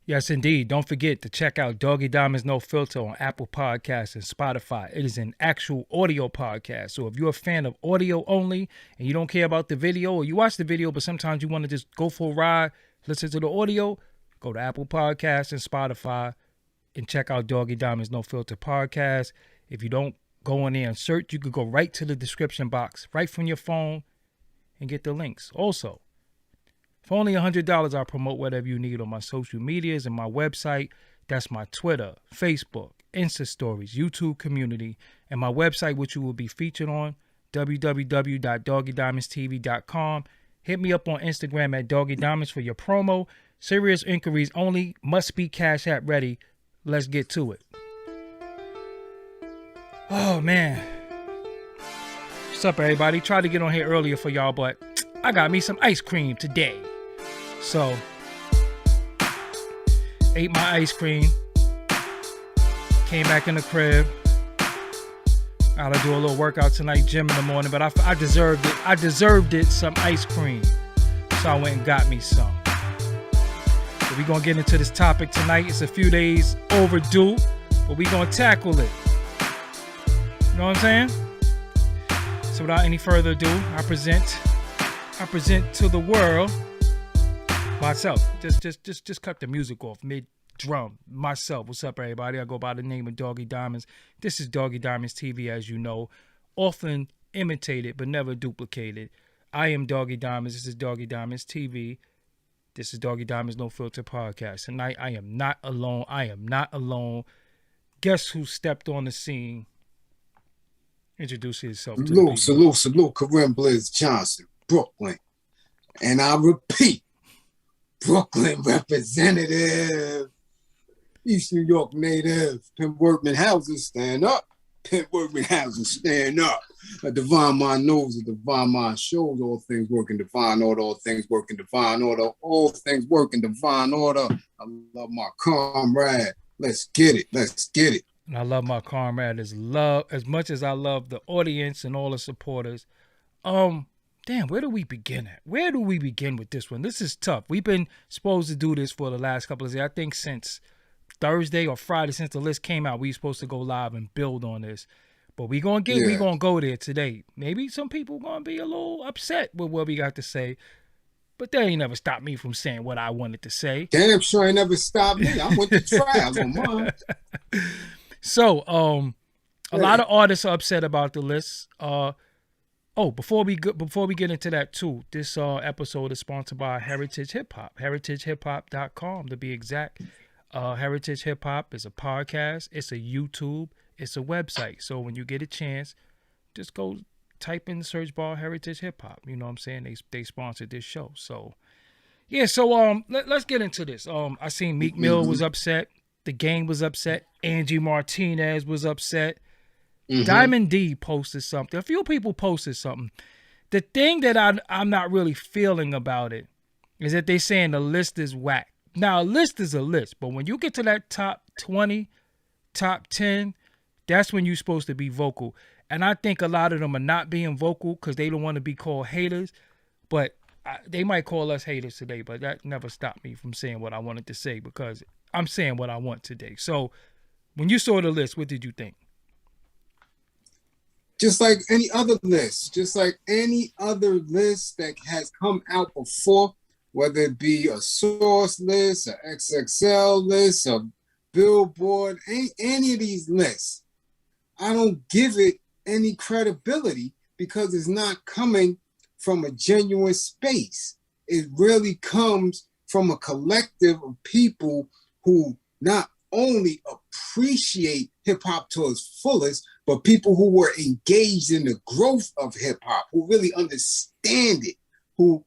Yes, indeed. Don't forget to check out Doggy Diamonds No Filter on Apple Podcasts and Spotify. It is an actual audio podcast. So if you're a fan of audio only and you don't care about the video, or you watch the video, but sometimes you want to just go for a ride, listen to the audio, go to Apple Podcasts and Spotify and check out Doggy Diamonds No Filter podcast. If you don't go in there and search, you could go right to the description box, right from your phone, and get the links. Also, for only $100, I'll promote whatever you need on my social medias and my website. That's my Twitter, Facebook, Insta Stories, YouTube community, and my website, which you will be featured on, www.doggydiamondstv.com. Hit me up on Instagram at Doggy Diamonds for your promo. Serious inquiries only. Must be Cash App ready. Let's get to it. Oh, man. What's up, everybody? Tried to get on here earlier for y'all, but I got me some ice cream today. So, ate my ice cream, came back in the crib. I gotta do a little workout tonight, gym in the morning, but I deserved it. I deserved it, some ice cream. So I went and got me some. So we're gonna get into this topic tonight. It's a few days overdue, but we're gonna tackle it. You know what I'm saying? So without any further ado, I present to the world myself. Just cut the music off mid-drum. Myself. What's up, everybody? I go by the name of Doggy Diamonds. This is Doggy Diamonds TV, as you know. Often imitated, but never duplicated. I am Doggy Diamonds. This is Doggy Diamonds TV. This is Doggy Diamonds No Filter podcast. Tonight, I am not alone. Guess who stepped on the scene? Introduce yourself to the people. Salute, Kareem Blizz Johnson, Brooklyn. And I repeat, Brooklyn representative, East New York native, Pimp Workman Houses, stand up. Pimp Workman Houses, stand up. A divine mind knows, a divine mind shows, all things work in divine order, all things work in divine order, all things work in divine order. I love my comrade. Let's get it. And I love my comrade as much as I love the audience and all the supporters. Damn, where do we begin at? Where do we begin with this one? This is tough. We've been supposed to do this for the last couple of days. I think since Thursday or Friday, since the list came out, we supposed to go live and build on this. But we gonna go there today. Maybe some people gonna be a little upset with what we got to say. But they ain't never stopped me from saying what I wanted to say. Damn sure ain't never stopped me. I went to try. I don't mind. So, a lot of artists are upset about the list. Before we get into that too, this episode is sponsored by Heritage Hip Hop, heritagehiphop.com to be exact. Heritage Hip Hop is a podcast, it's a YouTube, it's a website. So when you get a chance, just go type in the search bar Heritage Hip Hop. You know what I'm saying? They sponsored this show. So yeah, so let's get into this. I seen Meek Mill was upset. The Game was upset. Angie Martinez was upset. Diamond D posted something. A few people posted something. The thing that I'm not really feeling about it is that they saying the list is whack. Now, a list is a list, but when you get to that top 20, top 10, that's when you're supposed to be vocal. And I think a lot of them are not being vocal because they don't want to be called haters. But they might call us haters today, but that never stopped me from saying what I wanted to say because I'm saying what I want today. So when you saw the list, what did you think? Just like any other list that has come out before, whether it be a Source list, a XXL list, a Billboard, any of these lists, I don't give it any credibility because it's not coming from a genuine space. It really comes from a collective of people who not only appreciate hip-hop to its fullest, but people who were engaged in the growth of hip-hop, who really understand it, who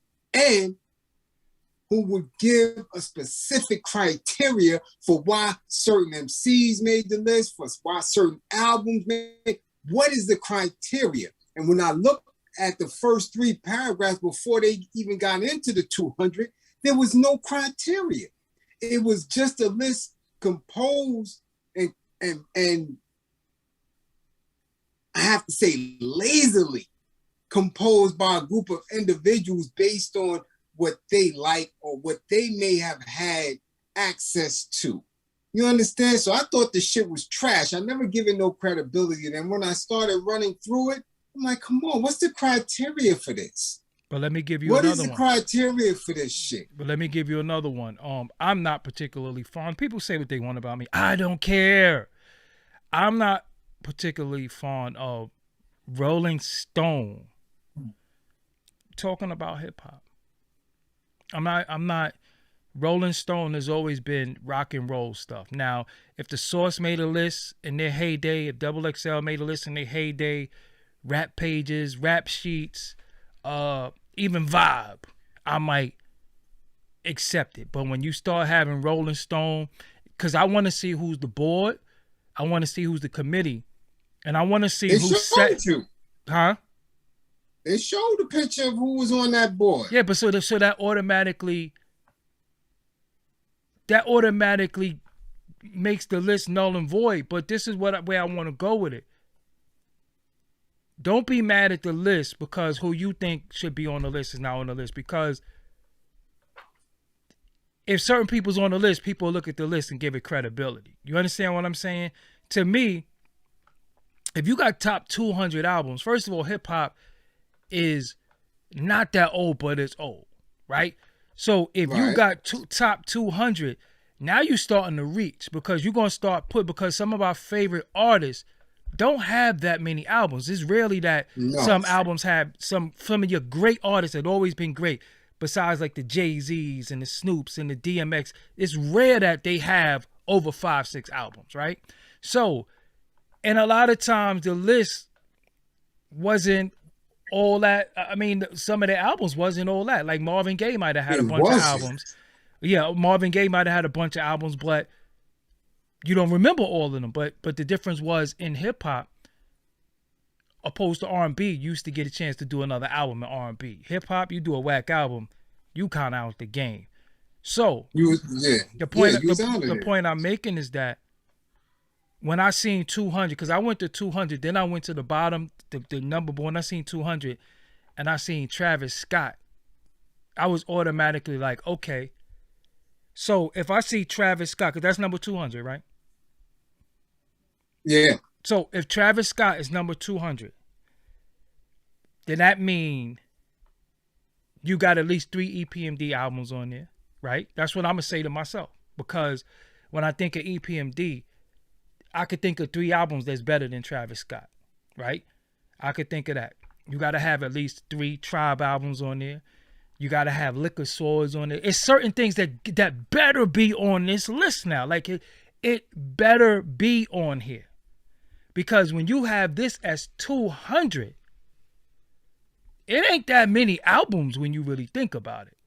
would give a specific criteria for why certain MCs made the list, for why certain albums made. What is the criteria? And when I look at the first three paragraphs before they even got into the 200, there was no criteria. It was just a list composed and I have to say lazily composed by a group of individuals based on what they like or what they may have had access to. You understand? So I thought the shit was trash. I never given no credibility. And then when I started running through it, I'm like, come on, what's the criteria for this? But let me give you what another is the one. criteria for this shit? But let me give you another one. I'm not particularly fond. People say what they want about me. I don't care. I'm not particularly fond of Rolling Stone talking about hip hop. I'm not. Rolling Stone has always been rock and roll stuff. Now, if the Source made a list in their heyday, if Double XL made a list in their heyday, Rap Pages, Rap Sheets, even Vibe, I might accept it. But when you start having Rolling Stone, because I want to see who's the board, I want to see who's the committee, and I want to see who's set. You. Huh? They showed the picture of who was on that board. Yeah, but so that automatically makes the list null and void. But this is where I want to go with it. Don't be mad at the list because who you think should be on the list is not on the list. Because if certain people's on the list, people look at the list and give it credibility. You understand what I'm saying? To me, if you got top 200 albums, first of all, hip hop is not that old, but it's old, right? So if you got top 200, now you're starting to reach because you're going to start because some of our favorite artists don't have that many albums. It's rarely that some albums have some of your great artists that have always been great. Besides like the Jay-Z's and the Snoops and the DMX, it's rare that they have over 5-6 albums, right? So, and a lot of times the list wasn't all that. I mean, some of the albums wasn't all that. Like Marvin Gaye might have had a bunch of albums. Yeah, Marvin Gaye might have had a bunch of albums, but you don't remember all of them. But the difference was in hip hop, opposed to R&B, you used to get a chance to do another album in R&B. Hip hop, you do a WACK album, you kind of out the game. So the point I'm making is that when I seen 200, because I went to 200, then I went to the bottom, the number one, I seen 200, and I seen Travis Scott. I was automatically like, okay. So if I see Travis Scott, because that's number 200, right? Yeah. So if Travis Scott is number 200, then that means you got at least 3 EPMD albums on there, right? That's what I'm going to say to myself. Because when I think of EPMD, I could think of 3 albums that's better than Travis Scott, right? I could think of that. You got to have at least 3 Tribe albums on there. You got to have Liquor Swords on there. It's certain things that better be on this list now. Like it better be on here. Because when you have this as 200, it ain't that many albums when you really think about it.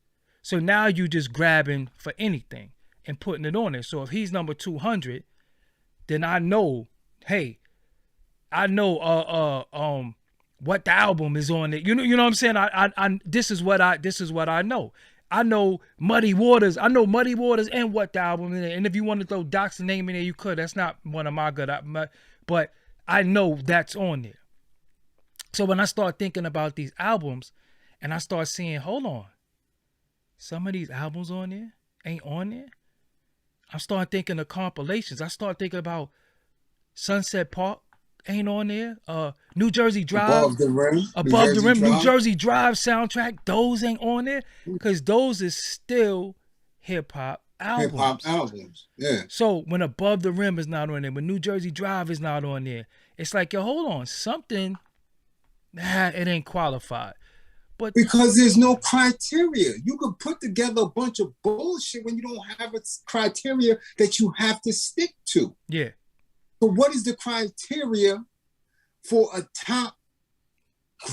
So now you just grabbing for anything and putting it on there. So if he's number 200, then I know, hey, I know what the album is on it. You know what I'm saying? I this is what I know. I know Muddy Waters. I know Muddy Waters and what the album is. And if you want to throw Doc's name in there, you could. That's not one of my good. But I know that's on there. So when I start thinking about these albums, and I start seeing, hold on, some of these albums on there ain't on there. I start thinking of compilations. I start thinking about Sunset Park ain't on there. New Jersey Drive. Above the Rim. New Jersey Drive soundtrack. Those ain't on there because those is still hip hop albums. Yeah. So when Above the Rim is not on there, when New Jersey Drive is not on there, it's like, yo, hold on, something, it ain't qualified. But because there's no criteria. You could put together a bunch of bullshit when you don't have a criteria that you have to stick to. Yeah. So what is the criteria for a top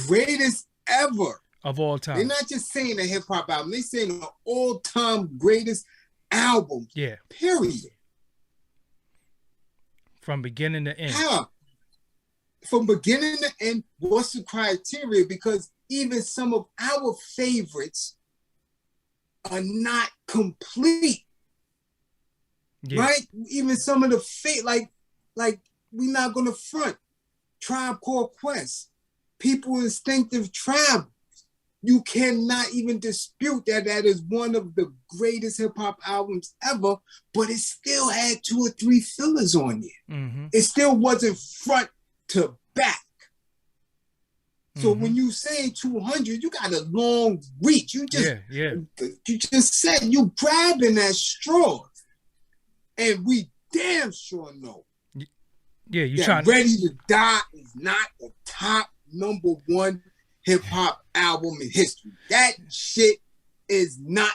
greatest ever of all time? They're not just saying a hip hop album. They're saying an all-time greatest album. Yeah. Period. From beginning to end. How? From beginning to end, what's the criteria? Because even some of our favorites are not complete. Yeah. Right? Even some of the like we're not gonna front. Tribe Called Quest, People Instinctive Travel. you cannot even dispute that is one of the greatest hip hop albums ever, but it still had 2 or 3 fillers on there. Mm-hmm. It still wasn't front to back. So when you say 200, you got a long reach. You just said you grabbing at straws. And we damn sure know. Yeah, you that trying Ready to Die is not the top #1 hip hop album in history. That shit is not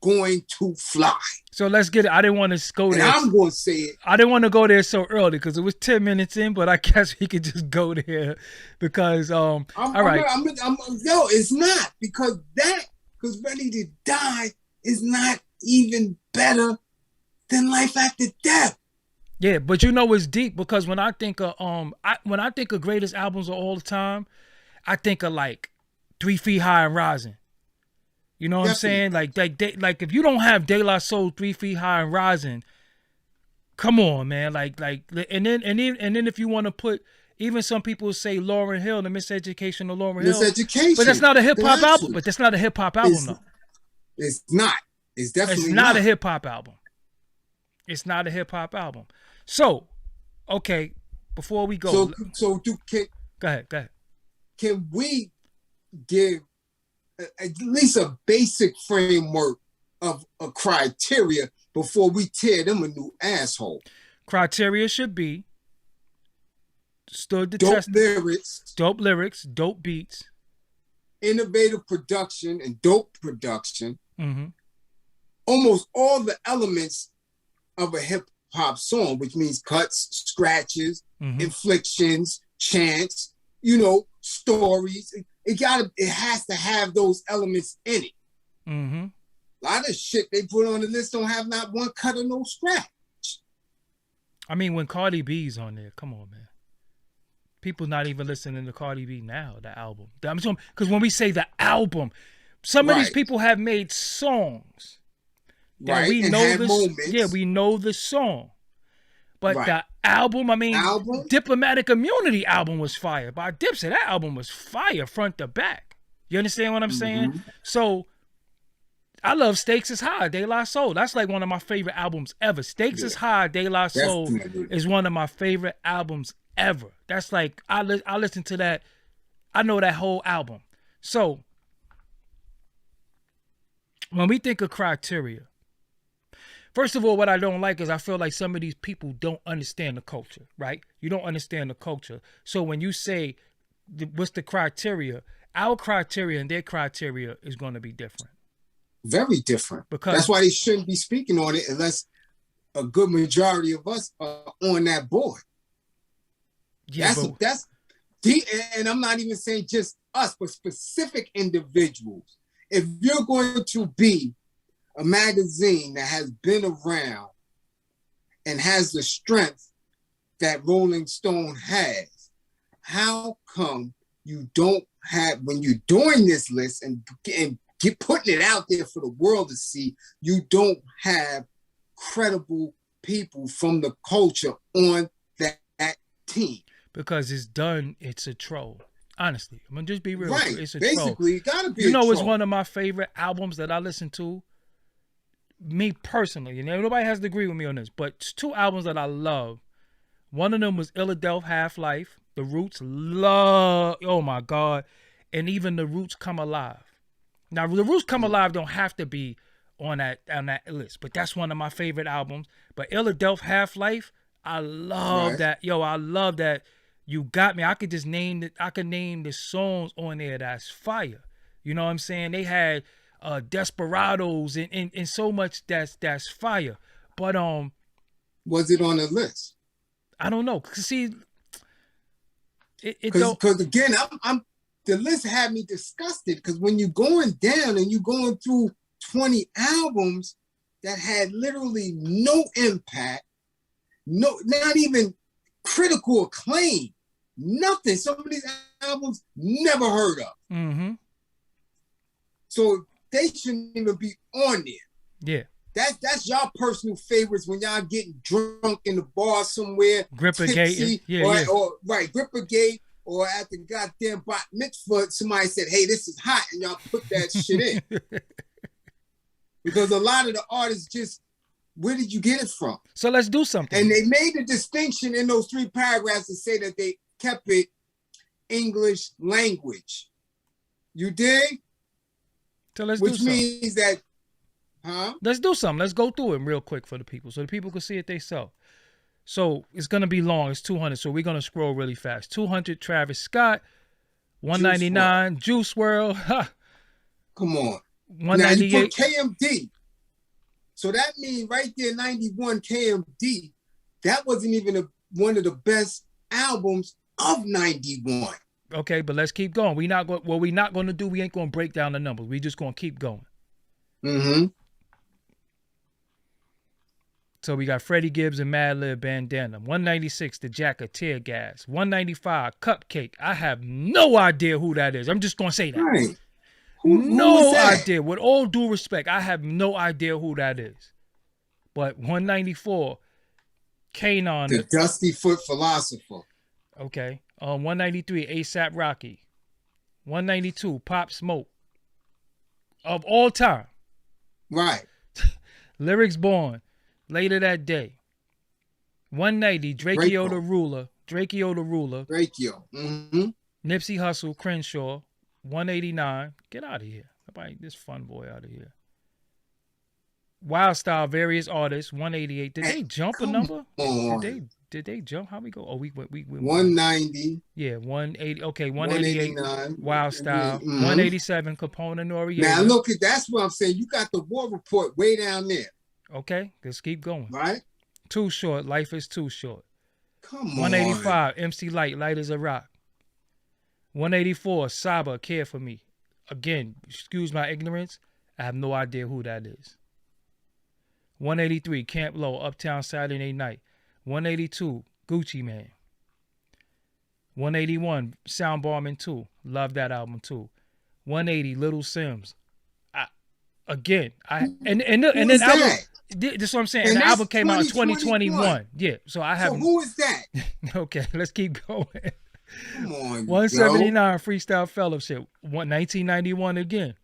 going to fly. So let's get it. I didn't want to go there. And I'm going to say it. I didn't want to go there so early because it was 10 minutes in, but I guess we could just go there because all right. Yo, it's not because Ready to Die is not even better than Life After Death. Yeah, but you know it's deep because when I think of greatest albums of all the time, I think of like 3 Feet High and Rising. You know what I'm saying? Like if you don't have De La Soul, 3 Feet High and Rising, come on, man. And then if you want to put, even some people say Lauryn Hill, the Miseducation of Lauryn Hill. Miseducation. But that's not a hip hop album. But that's not a hip hop album though. It's not. It's definitely not a hip hop album. It's not a hip hop album. So, okay, before we go, go ahead. Can we give at least a basic framework of a criteria before we tear them a new asshole? Criteria should be stood the test. Dope lyrics, dope beats, innovative production, and dope production. Mm-hmm. Almost all the elements of a hip hop song, which means cuts, scratches, inflictions, chants, stories. It has to have those elements in it. Mm-hmm. A lot of shit they put on the list don't have not one cut or no scratch. I mean, when Cardi B's on there, come on, man. People not even listening to Cardi B now, the album. Because when we say the album, some of these people have made songs. Right, we and know had moments. Yeah, we know the song. But the album, Diplomatic Immunity album was fire. By Dipset, that album was fire front to back. You understand what I'm saying? So, I love Stakes is High, De La Soul. That's like one of my favorite albums ever. Stakes is High, De La Soul is one of my favorite albums ever. That's like, I listen to that. I know that whole album. So, when we think of criteria, first of all, what I don't like is I feel like some of these people don't understand the culture, right? You don't understand the culture. So when you say, what's the criteria? Our criteria and their criteria is going to be different. Very different. Because that's why they shouldn't be speaking on it unless a good majority of us are on that board. Yeah, that's deep, and I'm not even saying just us, but specific individuals. If you're going to be a magazine that has been around and has the strength that Rolling Stone has, how come you don't have, when you're doing this list and putting it out there for the world to see, you don't have credible people from the culture on that team? Because it's a troll. Honestly, I'm gonna just be real. Right. It's a Basically, it gotta be. It's one of my favorite albums that I listen to. Me personally, nobody has to agree with me on this, but it's 2 albums that I love. One of them was Illadelph Half-Life. The Roots, oh my God, and even The Roots Come Alive. Now, The Roots Come Alive don't have to be on that list, but that's one of my favorite albums. But Illadelph Half-Life, I love that. I love that. You got me. I could just name it. I could name the songs on there that's fire. You know what I'm saying? They had Desperados and so much that's fire. But was it on the list? I don't know. Cause see, because again, I'm the list had me disgusted because when you're going down and you're going through 20 albums that had literally no impact, not even critical acclaim. Nothing. Some of these albums never heard of. Mm-hmm. So they shouldn't even be on there. Yeah. That's y'all personal favorites when y'all getting drunk in the bar somewhere. Grippergate. Grippergate, or at the goddamn bat mitzvah, somebody said, hey, this is hot, and y'all put that shit in. Because a lot of the artists just, where did you get it from? So let's do something. And they made the distinction in those 3 paragraphs to say that they kept it English language. You dig? So let's do something. Which means that, let's do something. Let's go through it real quick for the people, so the people can see it themselves. So it's gonna be long. It's 200. So we're gonna scroll really fast. 200 Travis Scott, 199 Juice WRLD. Ha. Come on. 198. Now you put KMD. So that means right there, 91 KMD. That wasn't even one of the best albums of 91. Okay, but let's keep going. We ain't going to break down the numbers. We just going to keep going. Mm-hmm. So we got Freddie Gibbs and Madlib Bandana. 196, The Jacker, Tear Gas. 195, Cupcake. I have no idea who that is. I'm just going to say that. Right. No idea. With all due respect, I have no idea who that is. But 194, Kanon. The Dusty Foot Philosopher. Okay. 193, ASAP Rocky. 192, Pop Smoke. Of all time. Right. Lyrics Born. Later That Day. 190, Drakeo the Ruler. Drakeo. Mm-hmm. Nipsey Hussle, Crenshaw. 189. Get out of here. Nobody, this fun boy out of here. Wild Style, Various Artists. 188. Did they jump a number? Did they jump? How we go? Oh, we went 190. Yeah, 180. Okay, 188. Wild Style. Mm-hmm. 187. Capone and Noriega. Now look, that's what I'm saying. You got the War Report way down there. Okay, let's keep going. Right? Too Short. Life is Too Short. Come on. 185. MC Light. Light as a Rock. 184. Saba. Care for Me. Again, excuse my ignorance. I have no idea who that is. 183. Camp Low. Uptown Saturday Night. 182. Gucci Man. 181. Soundbarman 2. Love that album too. 180. Little Sims. And then album. This is what I'm saying. And the album came out in 2021. Yeah. So I have. So who is that? Okay, let's keep going. Come on. 179 Freestyle Fellowship. 1991 again.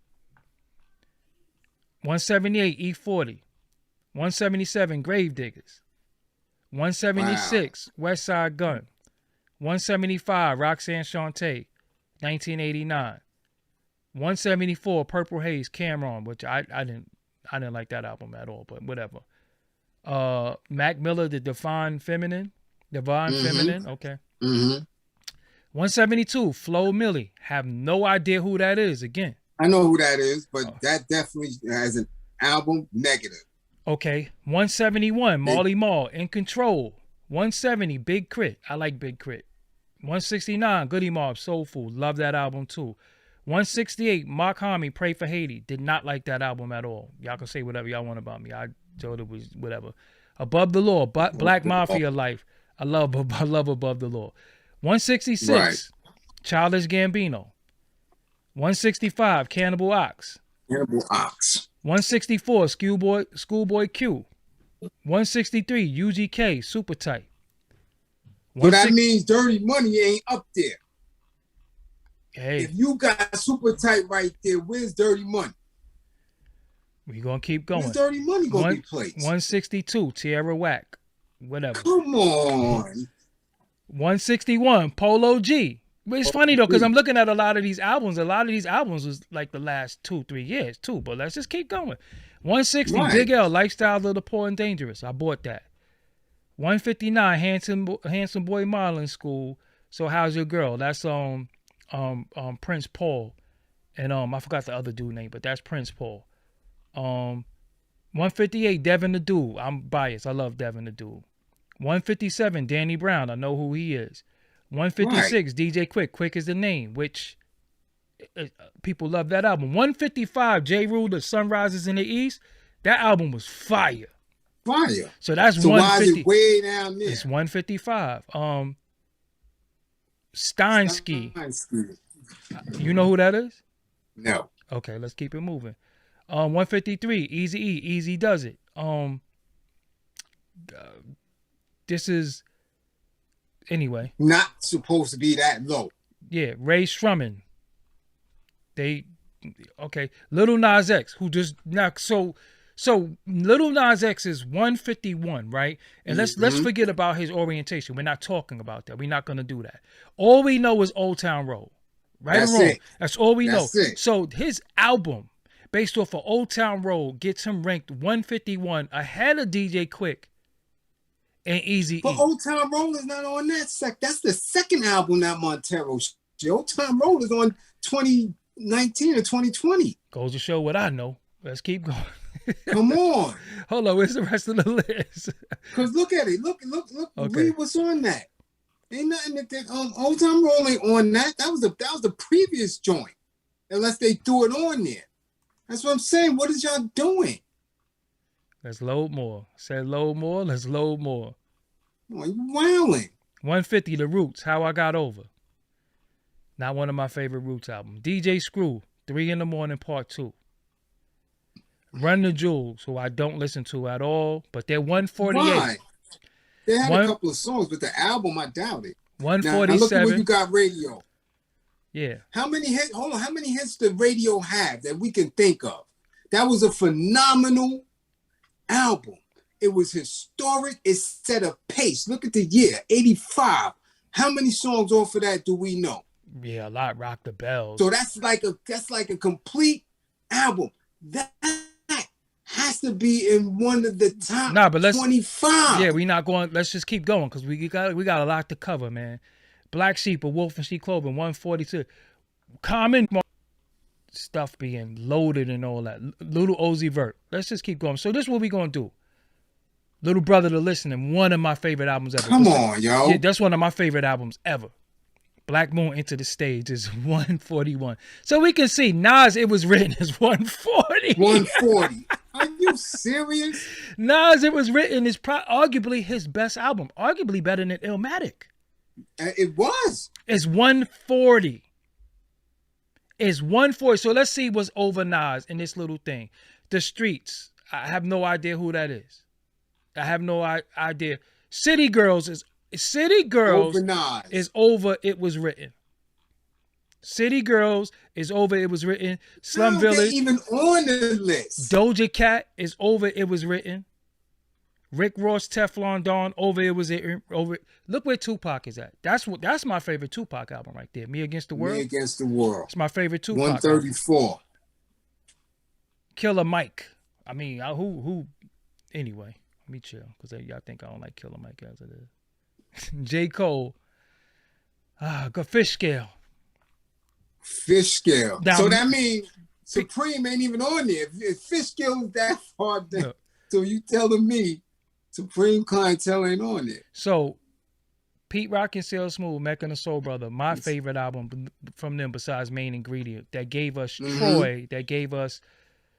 178 E40. 177 Gravediggers. 176 West Side Gun. 175 Roxanne Shante. 1989. 174 Purple Haze Cameron, which I didn't like that album at all, but whatever. Mac Miller, The Divine Feminine. Okay. Mm-hmm. 172 Flo Milli. Have no idea who that is again. I know who that is, but that definitely has an album negative. Okay. 171 Marley Marl, In Control. 170 Big Crit. I like Big Crit. 169 Goody Mob, Soul Food. Love that album too. 168 Mark Hamill, Pray for Haiti. Did not like that album at all. Y'all can say whatever y'all want about me. I told it was whatever. Above the Law, Black Mafia Life. I love Above the Law. 166 right. Childish Gambino. 165 Cannibal Ox. 164 Schoolboy Q. 163 UGK Super Tight. So that means Dirty Money ain't up there. Hey. If you got Super Tight right there, where's Dirty Money? We gonna keep going. Where's Dirty Money gonna be placed? 162 Tierra Whack. Whatever. Come on. 161 Polo G. But it's funny though, because I'm looking at a lot of these albums. A lot of these albums was like the last 2-3 years too. But let's just keep going. 160 right. Big L, Lifestyle of the Poor and Dangerous. I bought that. 159 Handsome Boy Modeling School. So How's Your Girl? That's Prince Paul, and I forgot the other dude name, but that's Prince Paul. 158 Devin the Dude. I'm biased. I love Devin the Dude. 157 Danny Brown. I know who he is. 156 right. DJ Quick is the Name, which people love that album. 155 J. Rule, The Sunrises in the East. That album was fire. So that's 150. Why is it way down there? It's 155. Steinsky. You know who that is? No. Okay, let's keep it moving. 153 Easy E, Easy Does It. This is anyway. Not supposed to be that low. Yeah, Ray Shrumman. Okay. Little Nas X, who just now so Little Nas X is 151, right? And let's forget about his orientation. We're not talking about that. We're not gonna do that. All we know is Old Town Road. Right or wrong. That's all we know. So his album, based off of Old Town Road, gets him ranked 151 ahead of DJ Quick and Eazy-E. But Old Town Road is not on that That's the second album that Montero. Old Town Road is on 2019 or 2020. Goes to show what I know. Let's keep going. Come on. Hold on, where's the rest of the list? Because look at it. Look. Okay. Read what's on that. Ain't nothing that Old Town Road ain't on that. That was the previous joint. Unless they threw it on there. That's what I'm saying. What is y'all doing? Let's load more. Said load more. Let's load more. Oh, you wilding. 150, The Roots, How I Got Over. Not one of my favorite Roots albums. DJ Screw, 3 in the Morning, Part 2. Run the Jewels, who I don't listen to at all, but they're 148. Why? They had a couple of songs, but the album, I doubt it. 147. Now look at where you got radio. Yeah. How many hits? Hold on. How many hits did radio have that we can think of? That was a phenomenal album. It was historic. It set a pace. Look at the year, 85. How many songs off of that do we know? Yeah, a lot. Rock the Bells. So that's like a complete album. That has to be in one of the top 25. Yeah, we not going. Let's just keep going because we got a lot to cover, man. Black Sheep, A Wolf in Sheep Clothing, 142. Common stuff being loaded and all that. Little Uzi Vert. Let's just keep going. So this is what we gonna do. Little Brother to Listening, one of my favorite albums ever. Come on, yo. Yeah, that's one of my favorite albums ever. Black Moon Into the Stage is 141. So we can see Nas, It Was Written is 140. 140. Are you serious? Nas, It Was Written is arguably his best album. Arguably better than Illmatic. It was. It's 140. It's 140. So let's see what's over Nas in this little thing. The Streets. I have no idea who that is. I have no idea. City Girls is over It Was Written. City Girls is over It Was Written. Slum Village even on the list. Doja Cat is over It Was Written. Rick Ross, Teflon Don, over It Was Written. Look where Tupac is at. That's my favorite Tupac album right there. Me Against the World. Me Against the World. It's my favorite Tupac. 134. Album. Killer Mike. I mean, who? Anyway, let me chill because y'all think I don't like Killer Mike as it is. J. Cole. Go Fish Scale. Fish Scale. Now, so that means Supreme ain't even on there. If Fish Scale is that far down, no. So you telling me Supreme Clientele ain't on there? So Pete Rock and Sail Smooth, Mecca and the Soul Brother, my favorite album from them besides Main Ingredient, that gave us Troy, that gave us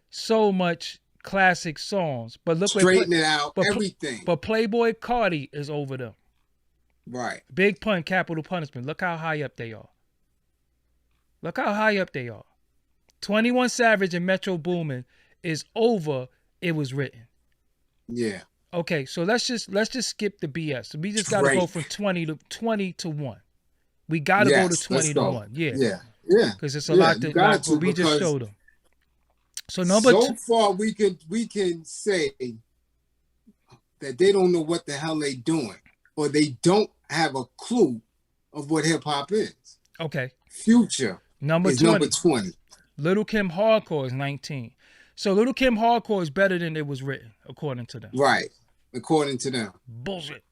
so much classic songs. But look, straighten it out, everything. But Playboi Carti is over them. Right. Big Pun, Capital Punishment. Look how high up they are. Look how high up they are. 21 Savage and Metro Boomin is over It Was Written. Yeah. Okay, so let's just skip the BS. So we just got to go from 20 to 1. We got to go to 20 to 1. Yeah. Yeah. Yeah. Because it's a lot to we just showed them. So so far we can say that they don't know what the hell they doing, or they don't have a clue of what hip hop is. Okay. Future number 20. Little Kim Hardcore is 19. So Little Kim Hardcore is better than It Was Written, according to them. Right. According to them. Bullshit.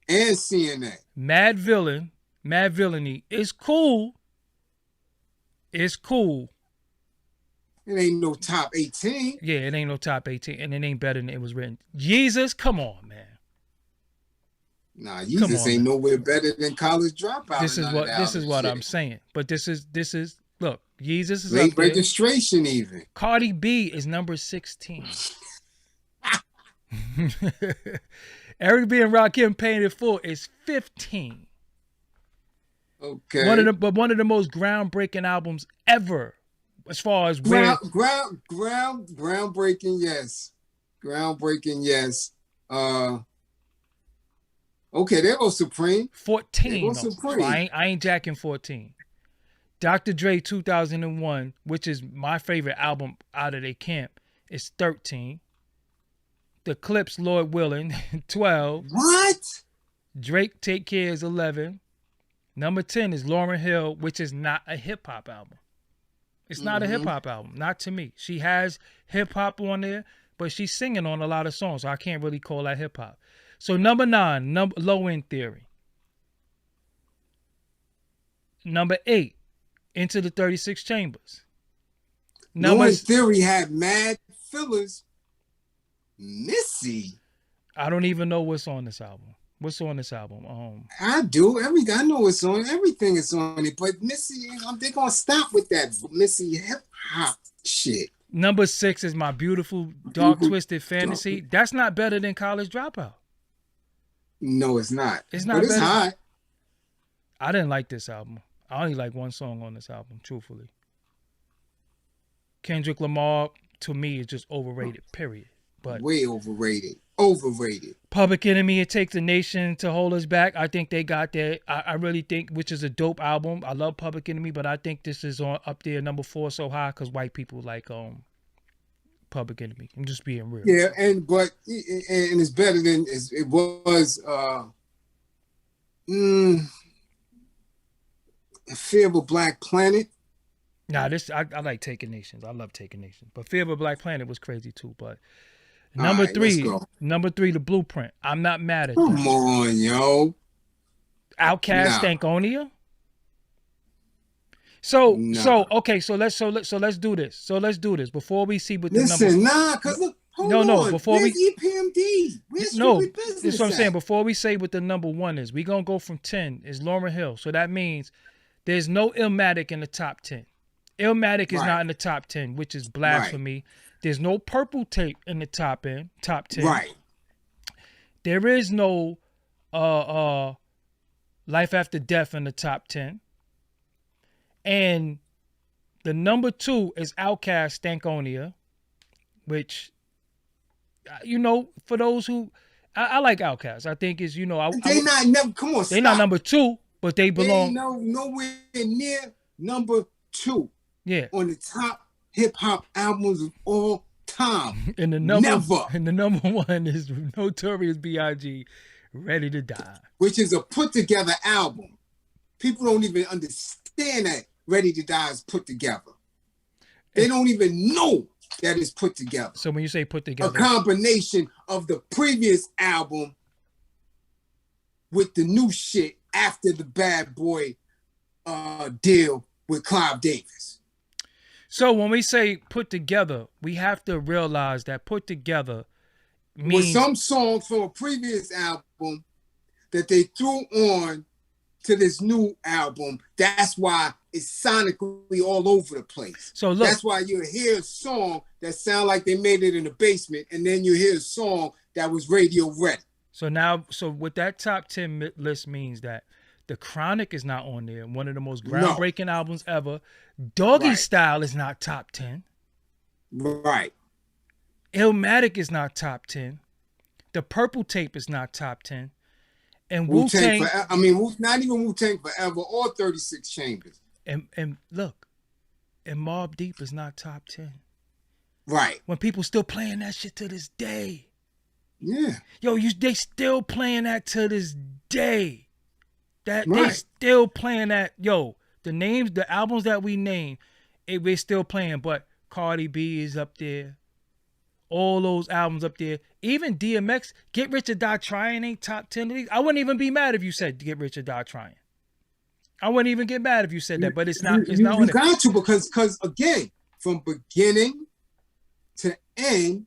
And CNN. Mad Villainy is cool. It's cool. It ain't no top 18. Yeah, it ain't no top 18. And it ain't better than It Was Written. Jesus, come on, man. Nah, Jesus ain't nowhere better than College Dropout. This is what I'm saying. But this is look, Jesus is late up there. Registration even. Cardi B is number 16. Eric B and Rakim Paying It Full is 15. Okay. One of the most groundbreaking albums ever, as far as groundbreaking, yes. Groundbreaking, yes. Okay, there goes Supreme. 14. There goes Supreme. I ain't jacking 14. Dr. Dre 2001, which is my favorite album out of their camp, is 13. The Clips, Lord Willing, 12. What? Drake Take Care is 11. Number 10 is Lauryn Hill, which is not a hip hop album. It's not a hip hop album, not to me. She has hip hop on there, but she's singing on a lot of songs, so I can't really call that hip hop. So number 9, Low End Theory. Number 8, Into the 36 Chambers. Low End Theory had mad fillers. Missy. I don't even know what's on this album. What's on this album? I do. I know what's on. Everything is on it. But Missy, they're going to stop with that Missy hip-hop shit. Number 6 is My Beautiful Dark Twisted Fantasy. That's not better than College Dropout. No, it's not. It's not but it's better. hot. I didn't like this album. I only like one song on this album, truthfully. Kendrick Lamar, to me, is just overrated, period. But way overrated. Overrated. Public Enemy, It Takes a Nation to Hold Us Back. I think they got that. I really think, which is a dope album. I love Public Enemy, but I think this is on up there, number 4 so high, because white people like Public Enemy. I'm just being real. Yeah, and it's better than it was. Fear of a Black Planet. Nah, I like Taking Nations. I love Taking Nations, but Fear of a Black Planet was crazy too. But number 3, The Blueprint. I'm not mad at that. Come on, yo. Outkast, Stankonia. So okay, so let's do this. So let's do this before we see what the numbers. Listen, because look, hold on. Before Where's EPMD? Where's business? That's what I'm saying. Before we say what the number 1 is, we gonna go from 10 is Lauryn Hill. So that means there's no Illmatic in the top 10. Illmatic is not in the top 10, which is blasphemy. Right. There's no Purple Tape in the top 10. Right. There is no Life After Death in the top 10. And the number 2 is Outkast, Stankonia, which, for those who, I like Outkast. I think is, they're not number 2, but they belong. They nowhere near number 2. Yeah. On the top hip-hop albums of all time. And the number 1 is Notorious B.I.G., Ready to Die. Which is a put-together album. People don't even understand that Ready to Die is put together. They don't even know that it's put together. So when you say put together, a combination of the previous album with the new shit after the Bad Boy deal with Clive Davis. So when we say put together, we have to realize that put together means with some songs from a previous album that they threw on to this new album. That's why it's sonically all over the place. So look, that's why you hear a song that sound like they made it in the basement, and then you hear a song that was radio ready. So now, what that top 10 list means that The Chronic is not on there. One of the most groundbreaking albums ever. Doggy Style is not top 10. Right. Illmatic is not top 10. The Purple Tape is not top 10. And Wu-Tang. Not even Wu-Tang Forever or 36 Chambers. And look, and Mobb Deep is not top 10. Right. When people still playing that shit to this day. Yeah. Yo, they still playing that to this day. They still playing that. Yo, the albums that we name, we're still playing. But Cardi B is up there. All those albums up there. Even DMX, Get Rich or Die Trying ain't top 10. I wouldn't even be mad if you said Get Rich or Die Trying. I wouldn't even get mad if you said that, but it's not. It's not. You got to because again, from beginning to end,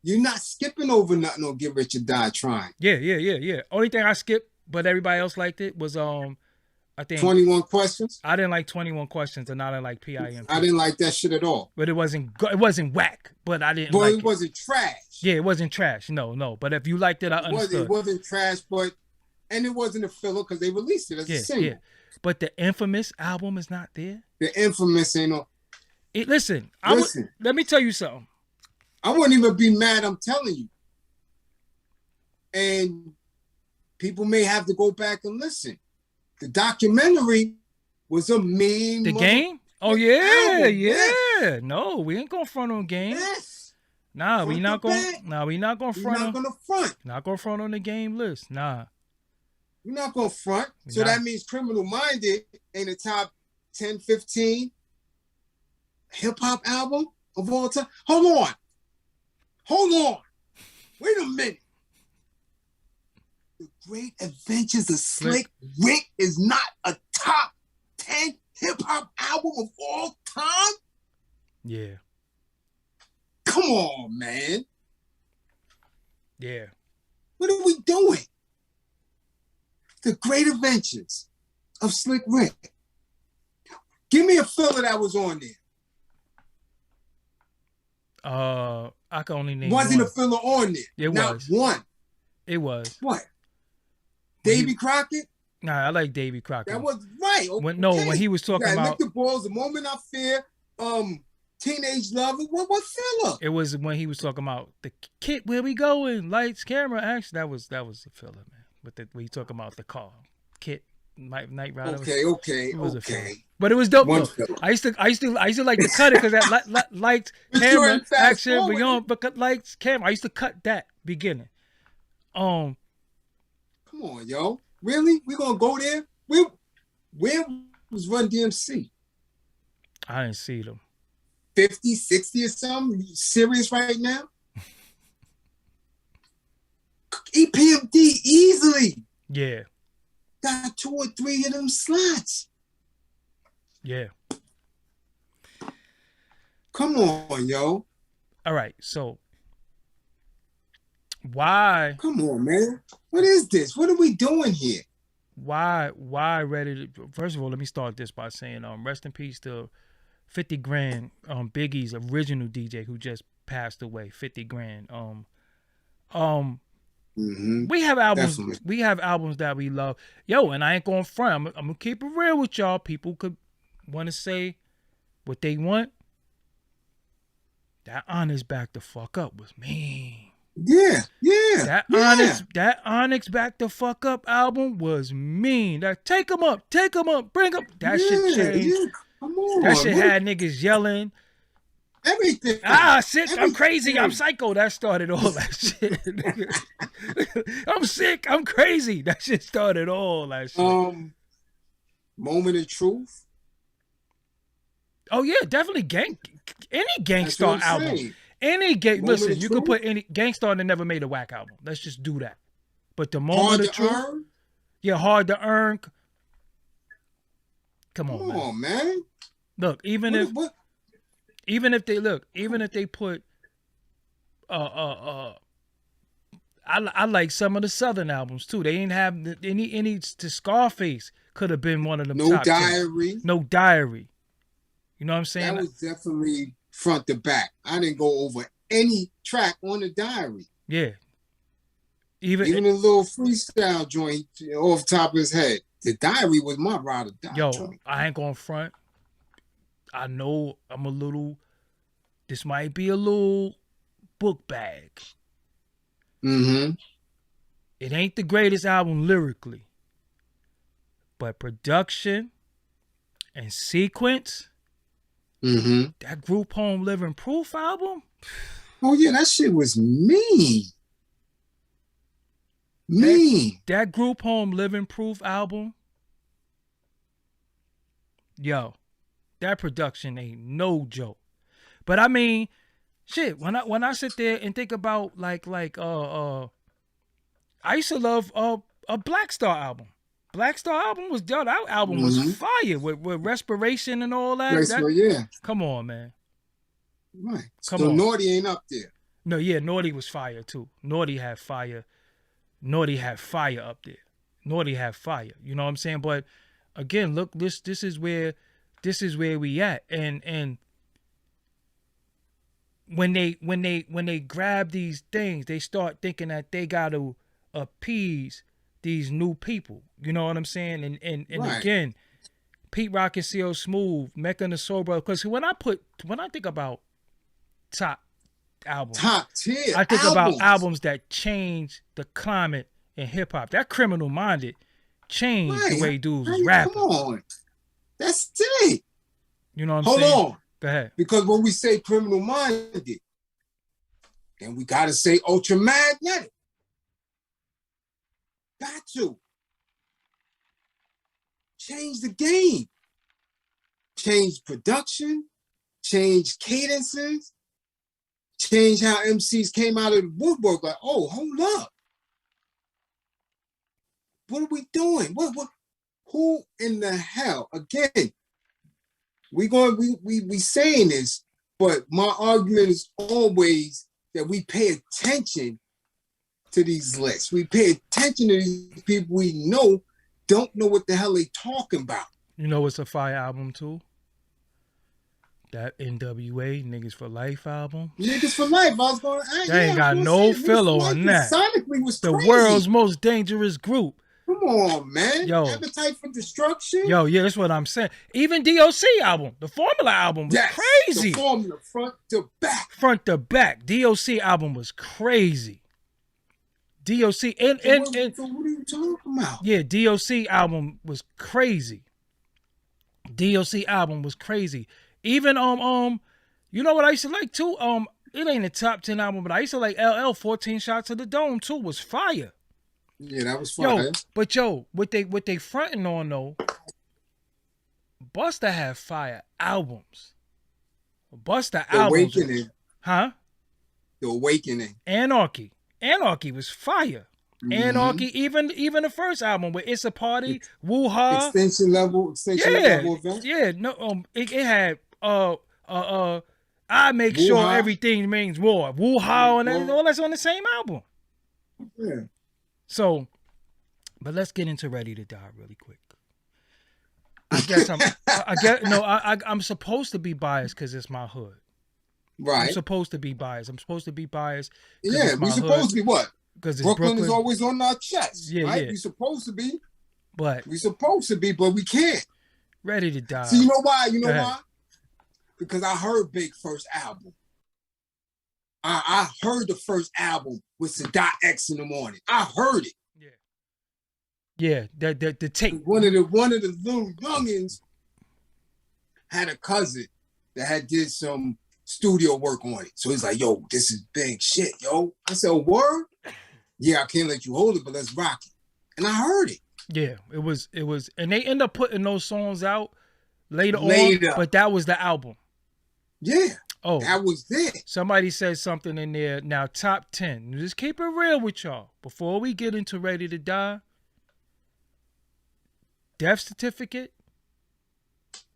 you're not skipping over nothing on Get Rich or Die Trying. Yeah. Only thing I skipped, but everybody else liked it, was I think 21 Questions. I didn't like 21 Questions, and I didn't like PIM. I didn't like that shit at all. But it wasn't whack. But I didn't. But it wasn't trash. Yeah, it wasn't trash. No. But if you liked it, I understood. It wasn't trash, and it wasn't a filler because they released it as a single. Yeah. But the Infamous album is not there. The Infamous ain't on. Listen. Let me tell you something. I wouldn't even be mad. I'm telling you. And people may have to go back and listen. The documentary was a mean. The Game? Oh yeah, album. yeah. Yes. No, we ain't gonna front on Game. Yes. Nah, Front we not to gonna. back. Nah, we not gonna We're front not on. gonna front. Not gonna front on the Game list. Nah. We're not gonna front. So Nah. that means Criminal Minded in the top 10, 15 hip hop album of all time. Hold on. Wait a minute. The Great Adventures of Slick Rick is not a top 10 hip hop album of all time? Yeah. Come on, man. Yeah. What are we doing? The Great Adventures of Slick Rick. Give me a filler that was on there. I can only name Wasn't one. a filler on there. It Not was. one. It was. What? Davy Crockett? Nah, I like Davy Crockett. That was right. Okay. When he was talking about Lick the Balls, The Moment I Fear, Teenage Lover. What filler? it was when he was talking about the kid, where we going? Lights, camera, action. That was a filler, man. But when he talking about the car, kit, Night Rider. Okay. But it was dope. One Though. filler. I used to like to cut it because that lights, camera, action, forward. beyond, but lights, camera. I used to cut that beginning. Come on, yo. Really? We gonna go there? Where was Run-DMC? I didn't see them. 50, 60 or something? You serious right now? EPMD easily. Yeah. Got 2 or 3 of them slots. Yeah. Come on, yo. All right. So why? Come on, man. What is this? What are we doing here? Why ready to, first of all, let me start this by saying rest in peace to 50 Grand, Biggie's original DJ who just passed away. 50 Grand. We have albums. Definitely. We have albums that we love. Yo, and I ain't going front. I'm gonna keep it real with y'all. People could want to say what they want. That Honest Back the Fuck Up was mean. Yeah. That Onyx Back the Fuck Up album was mean. That Take 'em Up, bring up. That shit changed. Yeah. Come on. That shit had niggas yelling. Everything. Sick, I'm crazy, I'm psycho. That started all that shit. I'm sick, I'm crazy. That shit started all that shit. Moment of Truth. Oh yeah, definitely any Gangstar album. Saying. Any gang, Moment listen, of you Truth? could put any Gangstar that never made a whack album. Let's just do that. But the Hard Moment to of Truth, Earn. yeah, Hard to Earn. Come on, Come on, man. Look, even if they put I like some of the Southern albums too. They ain't have any to Scarface could have been one of them. No top 10. Diary. No Diary. You know what I'm saying? That was definitely front to back. I didn't go over any track on the Diary. Yeah. Even a little freestyle joint off the top of his head. The Diary was my ride or die joint. I ain't going front. I know this might be a little book bag. Mm-hmm. It ain't the greatest album lyrically, but production and sequence, that Group Home Living Proof album. Oh yeah, that shit was mean. That Group Home Living Proof album. Yo, that production ain't no joke. But I mean, shit, when I sit there and think about I used to love a Black Star album. Black Star album was done. That album was fire with Respiration and all that. Yeah. Come on, man. Right. Come so on. Naughty ain't up there. No, yeah, Naughty was fire too. Naughty had fire up there. Naughty had fire. You know what I'm saying? But again, look, this is where we at. And when they grab these things, they start thinking that they gotta appease these new people. You know what I'm saying? And right. Again, Pete Rock and CL Smooth, Mecca and the Soul Brother. Because when I think about top albums, top tier, I think about albums that change the climate in hip hop. That Criminal Minded changed the way dudes was rapping. Come on. That's it. You know what I'm Hold saying? on. Go ahead. Because when we say criminal minded, then we got to say ultra magnetic. Got to. Change the game. Change production. Change cadences. Change how MCs came out of the woodwork. Like, oh, hold up. What are we doing? What? Who in the hell? Again, we saying this, but my argument is always that we pay attention to these lists. We pay attention to these people we know don't know what the hell they talking about. You know it's a fire album too? That NWA Niggas for Life album. Niggas for Life. I was going to ask. They ain't got no filler on that. Sonically was the crazy. World's most dangerous group. Come on, man. Yo. Appetite for Destruction. Yo, yeah, that's what I'm saying. Even DOC album, the Formula album was crazy. The Formula front to back. Front to back. DOC album was crazy. DOC and So what are you talking about? Yeah, DOC album was crazy. DOC album was crazy. Even you know what I used to like too? It ain't a top 10 album, but I used to like LL 14 Shots to the Dome too. Was fire. Yeah, that was fire. What they fronting on though, Busta had fire albums. Busta albums. The Awakening. Huh? The Awakening. Anarchy was fire. Mm-hmm. Anarchy, even the first album with It's a Party, Woo-Ha. Extension level event. Yeah, no, it had I make Woo-Ha. sure everything means war. Woo-Ha and all that's on the same album. Yeah. So, but let's get into Ready to Die really quick. I'm supposed to be biased because it's my hood. Right. I'm supposed to be biased. Yeah, we're supposed to be what? Because Brooklyn is always on our chest. Yeah, right? yeah. We're supposed to be. But we can't. Ready to Die. So you know why? Why? Because I heard Big first album. I heard the first album with Sadat X in the morning. I heard it. Yeah. The tape. One of the little youngins had a cousin that had did some studio work on it. So he's like, yo, this is big shit, yo. I said, word? Yeah, I can't let you hold it, but let's rock it. And I heard it. Yeah, it was, and they end up putting those songs out later on, but that was the album. Yeah. Oh, that was it. Somebody said something in there. Now, top 10. Just keep it real with y'all. Before we get into Ready to Die, Death Certificate.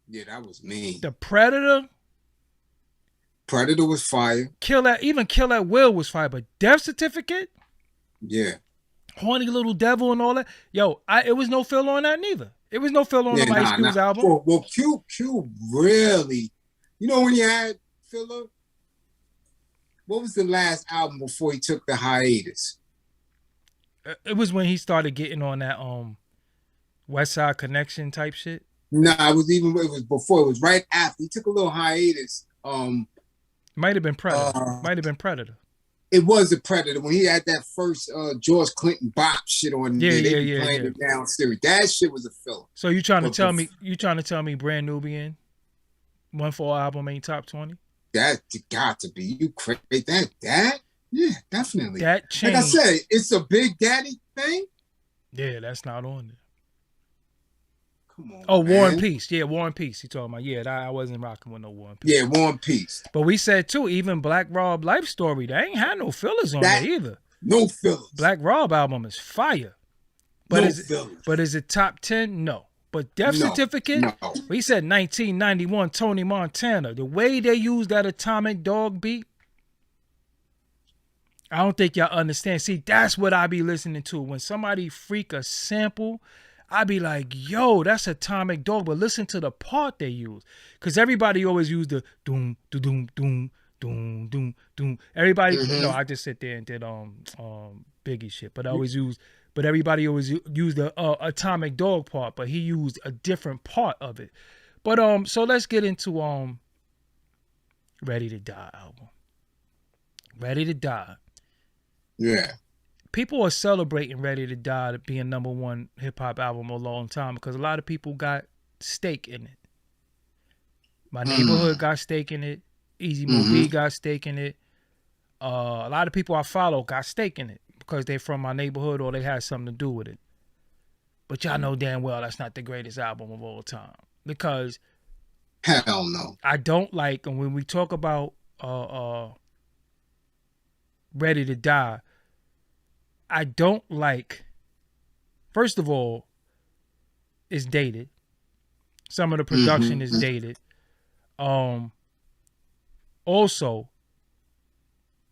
Yeah, that was mean. The Predator. Predator was fire. Kill That Will was fire, but Death Certificate. Yeah. Horny Little Devil and all that. Yo, it was no fill on that neither. It was no fill on the Ice Cube's album. Well, Q really. You know when he had filler? What was the last album before he took the hiatus? It was when he started getting on that West Side Connection type shit. Nah, it was before. It was right after. He took a little hiatus. Might have been Predator. It was the Predator when he had that first George Clinton bop shit on. Playing it downstairs. That shit was a filler. So you trying to tell me Brand Nubian 1-4 album ain't top 20? That got to be. You crazy? That? Yeah, definitely. That changed. Like I said, it's a Big Daddy thing. Yeah, that's not on there. Come on. Oh, War and Peace. Yeah, War and Peace. He talking about. Yeah, I wasn't rocking with no War and Peace. Yeah, War and Peace. But we said too, even Black Rob Life Story, they ain't had no fillers on there either. No fillers. Black Rob album is fire. But is it top 10? No. But Death Certificate, we said 1991 Tony Montana. The way they used that Atomic Dog beat, I don't think y'all understand. See, that's what I be listening to. When somebody freak a sample, I be like, yo, that's Atomic Dog. But listen to the part they use. Because everybody always use the doom, doom, doom, doom, doom, doom. Everybody, I just sit there and did Biggie shit. But everybody always used the Atomic Dog part, but he used a different part of it. But so let's get into Ready to Die album. Ready to Die. Yeah. People are celebrating Ready to Die to being #1 hip hop album a long time because a lot of people got stake in it. My neighborhood got stake in it. Easy Mo B got stake in it. A lot of people I follow got stake in it because they're from my neighborhood or they had something to do with it. But y'all know damn well that's not the greatest album of all time because hell no. I don't like, and when we talk about Ready to Die, I don't like, first of all, it's dated. Some of the production is dated. Also,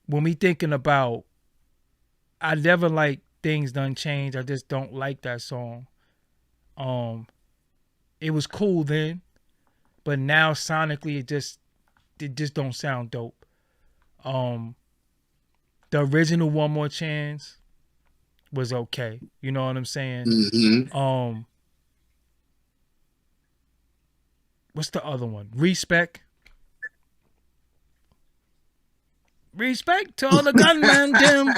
when we thinking about, I never like Things Done Change. I just don't like that song. It was cool then, but now sonically it just don't sound dope. The original One More Chance was okay. You know what I'm saying? What's the other one? Respect. Respect to all the gunmen, Tim.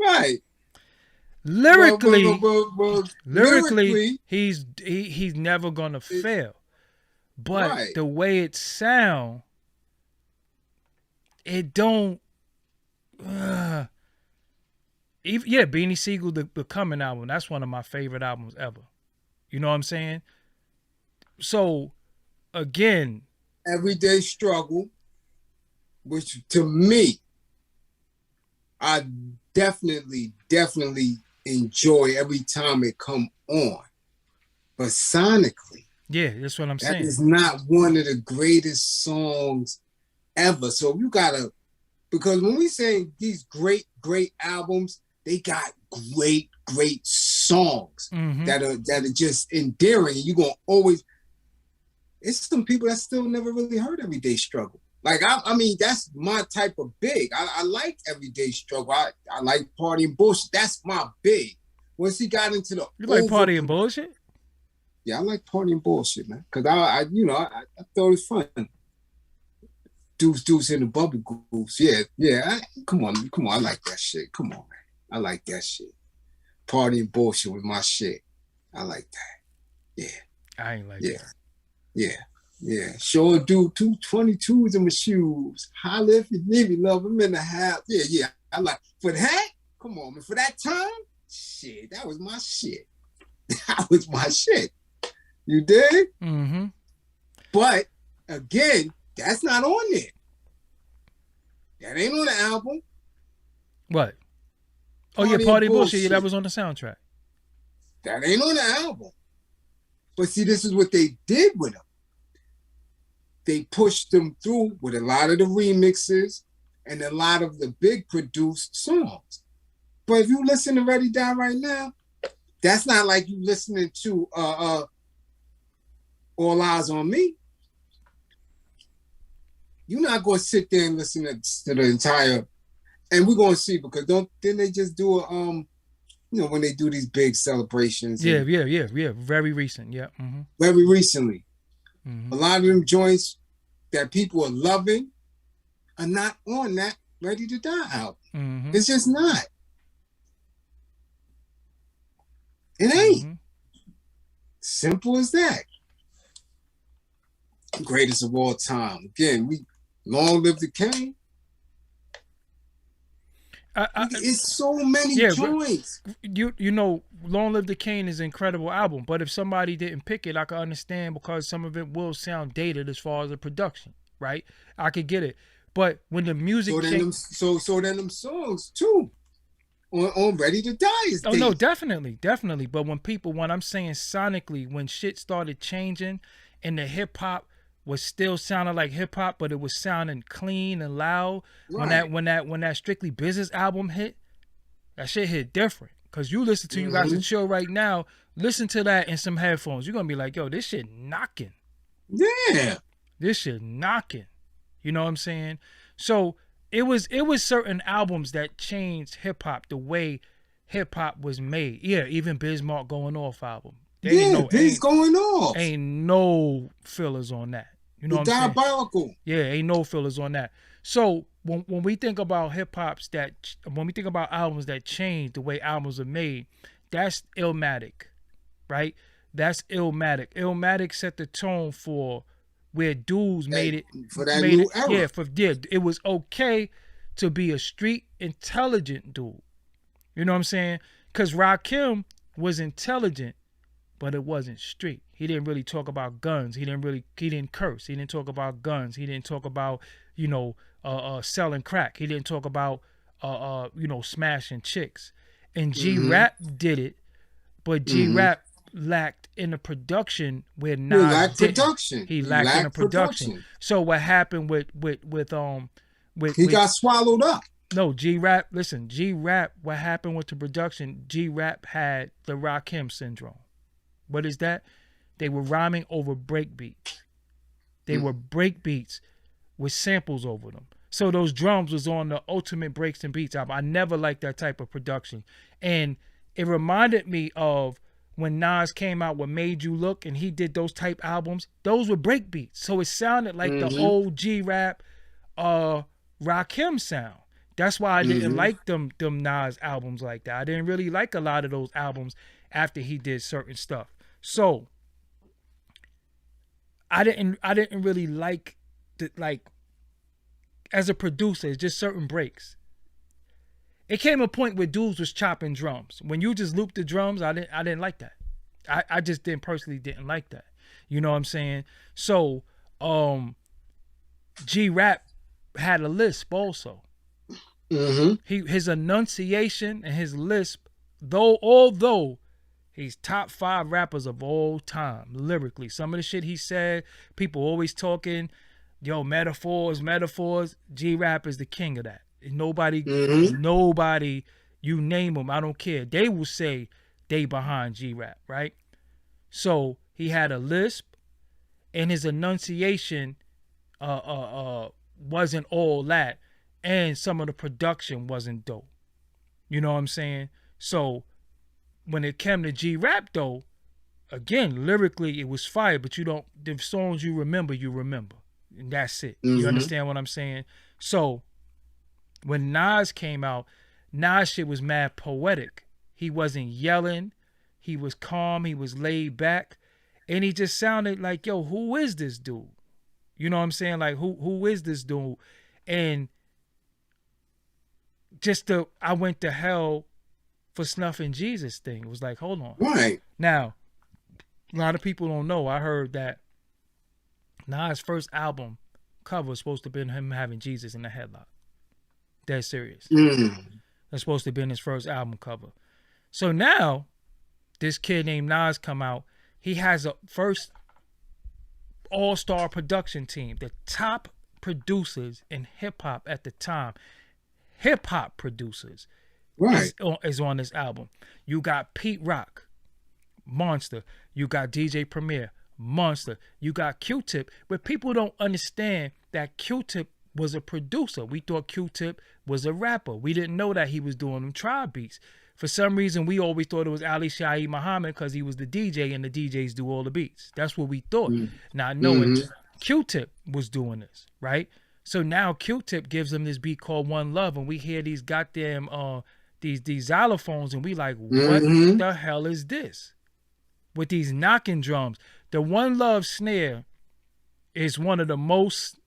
Right. Lyrically, he's never gonna fail. But the way it sound, it don't. Beanie Siegel, the Coming album. That's one of my favorite albums ever. You know what I'm saying? So, again, Everyday Struggle, which to me, I definitely enjoy every time it come on. But sonically, yeah, that's what I'm saying. That is not one of the greatest songs ever. So you gotta, because when we say these great albums, they got great songs that are just endearing. And you're gonna always. It's some people that still never really heard Everyday Struggle. Like I mean, that's my type of big. I like Everyday Struggle. I like Party and Bullshit. That's my big. Once he got into the like Party and Bullshit. Yeah, I like Party and Bullshit, man. Cause I thought it was fun. Deuce in the Bubble Goose. Yeah. Come on. I like that shit. Come on, man. I like that shit. Party and Bullshit with my shit. I like that. Yeah. I ain't like that. Yeah. Sure do 222s in my shoes. Holla if you need me, love. I'm in the house. Yeah. I like, for that, come on, man. For that time, shit, that was my shit. That was my shit. You dig? Mm-hmm. But, again, that's not on there. That ain't on the album. What? Party and Bullshit. Yeah, that was on the soundtrack. That ain't on the album. But see, this is what they did with them. They pushed them through with a lot of the remixes and a lot of the big produced songs. But if you listen to Ready Die right now, that's not like you listening to All Eyes on Me. You're not going to sit there and listen to the entire, and we're going to see, because didn't they just do a, when they do these big celebrations? Yeah. Very recent, yeah. Mm-hmm. Very recently. Mm-hmm. A lot of them joints that people are loving are not on that Ready to Die album. Mm-hmm. It's just not. It ain't. Mm-hmm. Simple as that. Greatest of all time. Again, we long live the King. It's so many joints. Long Live the Cane is an incredible album, but if somebody didn't pick it, I could understand, because some of it will sound dated as far as the production, right? I could get it. But when the music so then them songs too on Ready to Die is dated. No, definitely. But when I'm saying sonically, when shit started changing and the hip hop was still sounding like hip hop, but it was sounding clean and loud. Right. When that Strictly Business album hit, that shit hit different. Cause you listen to You Guys to Chill right now, listen to that in some headphones. You're gonna be like, yo, this shit knocking. Yeah. This shit knocking. You know what I'm saying? So it was certain albums that changed hip hop, the way hip hop was made. Yeah, even Bismarck Going Off album. Biz Going Off. Ain't no fillers on that. You know what I'm Diabolical. saying? Yeah, ain't no fillers on that. So when we think about when we think about albums that change the way albums are made, that's Illmatic, right? That's Illmatic. Illmatic set the tone for where dudes made it for that new era. Yeah, it was okay to be a street intelligent dude. You know what I'm saying? Because Rakim was intelligent, but it wasn't street. He didn't really talk about guns. He didn't curse. He didn't talk about guns. He didn't talk about, selling crack. He didn't talk about, smashing chicks. And G-Rap did it, but G-Rap lacked in the production where Nas lacked production. He lacked in the production. So what happened with he got swallowed up. No, G-Rap, listen, G-Rap, what happened with the production, G-Rap had the Rakim syndrome. What is that? They were rhyming over break beats. They were break beats with samples over them. So those drums was on the Ultimate Breaks and Beats album. I never liked that type of production. And it reminded me of when Nas came out with Made You Look and he did those type albums. Those were break beats. So it sounded like the old G-Rap Rakim sound. That's why I didn't like them Nas albums like that. I didn't really like a lot of those albums after he did certain stuff. So I didn't really like as a producer, it's just certain breaks. It came a point where dudes was chopping drums. When you just loop the drums, I didn't like that. I just personally didn't like that. You know what I'm saying? So G-Rap had a lisp also. His enunciation and his lisp, although he's top 5 rappers of all time lyrically. Some of the shit he said, people always talking, metaphors. G-Rap is the king of that. Nobody, you name them, I don't care. They will say they behind G-Rap, right? So he had a lisp, and his enunciation wasn't all that. And some of the production wasn't dope. You know what I'm saying? So when it came to G-Rap though, again, lyrically it was fire, but the songs you remember. And that's it. You understand what I'm saying? So when Nas came out, Nas shit was mad poetic. He wasn't yelling. He was calm. He was laid back. And he just sounded like, yo, who is this dude? You know what I'm saying? Like, who is this dude? And I went to hell for Snuffing Jesus thing. It was like, hold on. Right. Now, a lot of people don't know. I heard that Nas' first album cover was supposed to be him having Jesus in the headlock. Dead serious. That's supposed to be his first album cover. So now, this kid named Nas come out. He has a first all-star production team. The top producers in hip-hop at the time. Hip-hop producers is on this album. You got Pete Rock, monster. You got DJ Premier, monster. You got Q-Tip, but people don't understand that Q-Tip was a producer. We thought Q-Tip was a rapper. We didn't know that he was doing them tribe beats. For some reason, we always thought it was Ali Shaheed Muhammad because he was the DJ and the DJs do all the beats. That's what we thought. Not knowing Q-Tip was doing this, right? So now Q-Tip gives him this beat called One Love, and we hear these goddamn these xylophones, and we like, what the hell is this? With these knocking drums. The One Love snare is one of the most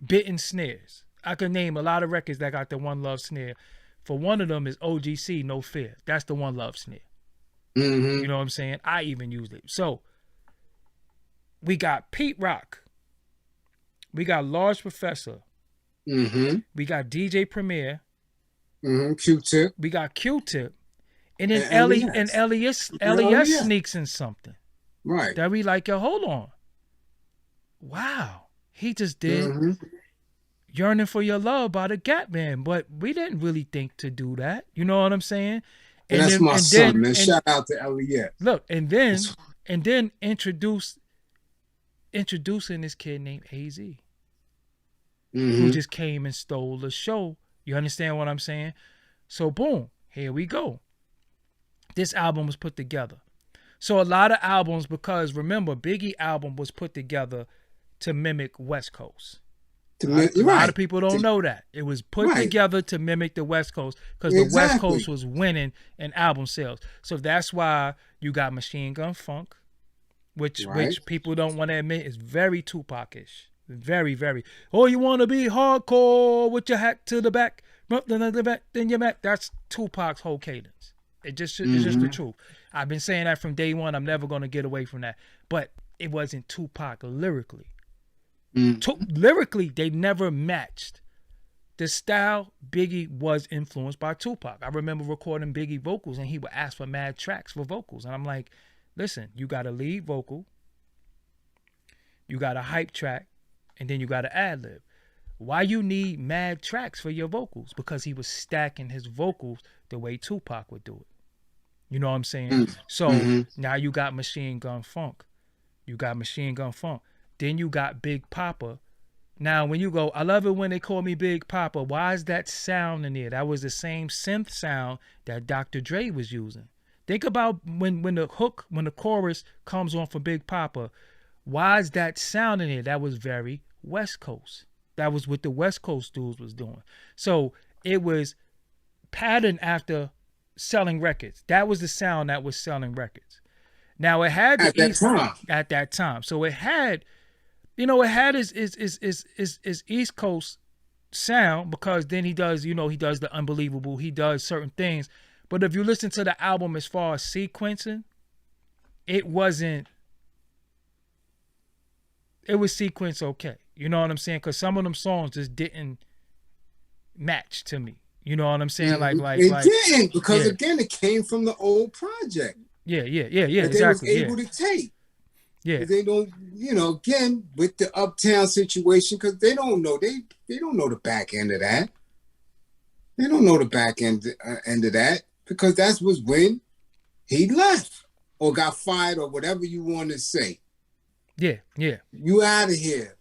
bitten snares. I could name a lot of records that got the One Love snare. For one of them is OGC, No Fear. That's the One Love snare. You know what I'm saying? I even used it. So we got Pete Rock. We got Large Professor. We got DJ Premier. Q-Tip. We got Q-Tip. And then Elias sneaks in something. Right. That we like, yo, hold on. Wow. He just did Yearning for Your Love by the Gap Band. But we didn't really think to do that. You know what I'm saying? And that's my son, man. Shout out to Elias. Look, and then introducing this kid named AZ. Who just came and stole the show. You understand what I'm saying? So boom, here we go. This album was put together. So a lot of albums, because remember, Biggie album was put together to mimic West Coast. A lot of people don't know that. It was put together to mimic the West Coast because the West Coast was winning in album sales. So that's why you got Machine Gun Funk, which people don't want to admit is very Tupac-ish. Very, very. Oh, you want to be hardcore with your hat to the back, then your back. That's Tupac's whole cadence. It's just the truth. I've been saying that from day one. I'm never going to get away from that. But it wasn't Tupac lyrically. Lyrically, they never matched. The style, Biggie was influenced by Tupac. I remember recording Biggie vocals and he would ask for mad tracks for vocals. And I'm like, listen, you got a lead vocal, you got a hype track, and then you got an ad-lib. Why you need mad tracks for your vocals? Because he was stacking his vocals the way Tupac would do it. You know what I'm saying? So now you got Machine Gun Funk. Then you got Big Papa. Now, when you go, I love it when they call me Big Papa. Why is that sound in there? That was the same synth sound that Dr. Dre was using. Think about when the chorus comes on for Big Papa. Why is that sound in there? That was very West Coast. That was what the West Coast dudes was doing. So it was patterned after selling records. That was the sound that was selling records. Now it had at that time. So it had, it had his East Coast sound because then he does the unbelievable. He does certain things. But if you listen to the album as far as sequencing, it was sequenced okay. You know what I'm saying? Because some of them songs just didn't match to me. You know what I'm saying? It didn't because again, it came from the old project. Yeah. That Exactly. They was able to take. Yeah. They don't, again with the Uptown situation, because they don't know they don't know the back end of that. They don't know the back end of that because that was when he left or got fired or whatever you want to say. Yeah. You out of here,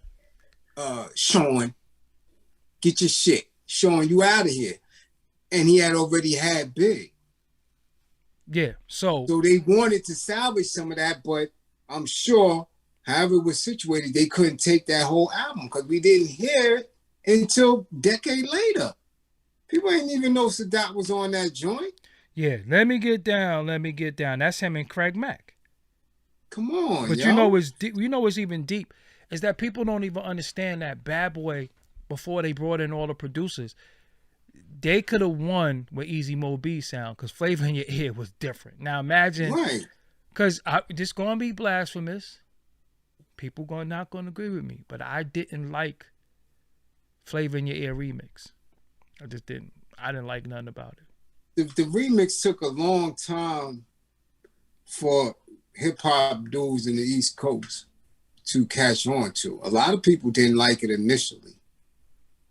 Sean. Get your shit. Sean, you out of here. And he had already had Big. Yeah, so they wanted to salvage some of that, but I'm sure, however it was situated, they couldn't take that whole album because we didn't hear it until a decade later. People didn't even know Sadat was on that joint. Yeah, let me get down. That's him and Craig Mack. Come on, but what's even deep is that people don't even understand that Bad Boy, before they brought in all the producers, they could have won with Easy Mo B sound because Flavor in Your Ear was different. Now imagine, because this going to be blasphemous. People not going to agree with me, but I didn't like Flavor in Your Ear remix. I just didn't. I didn't like nothing about it. The remix took a long time for hip hop dudes in the East Coast to catch on to. A lot of people didn't like it initially.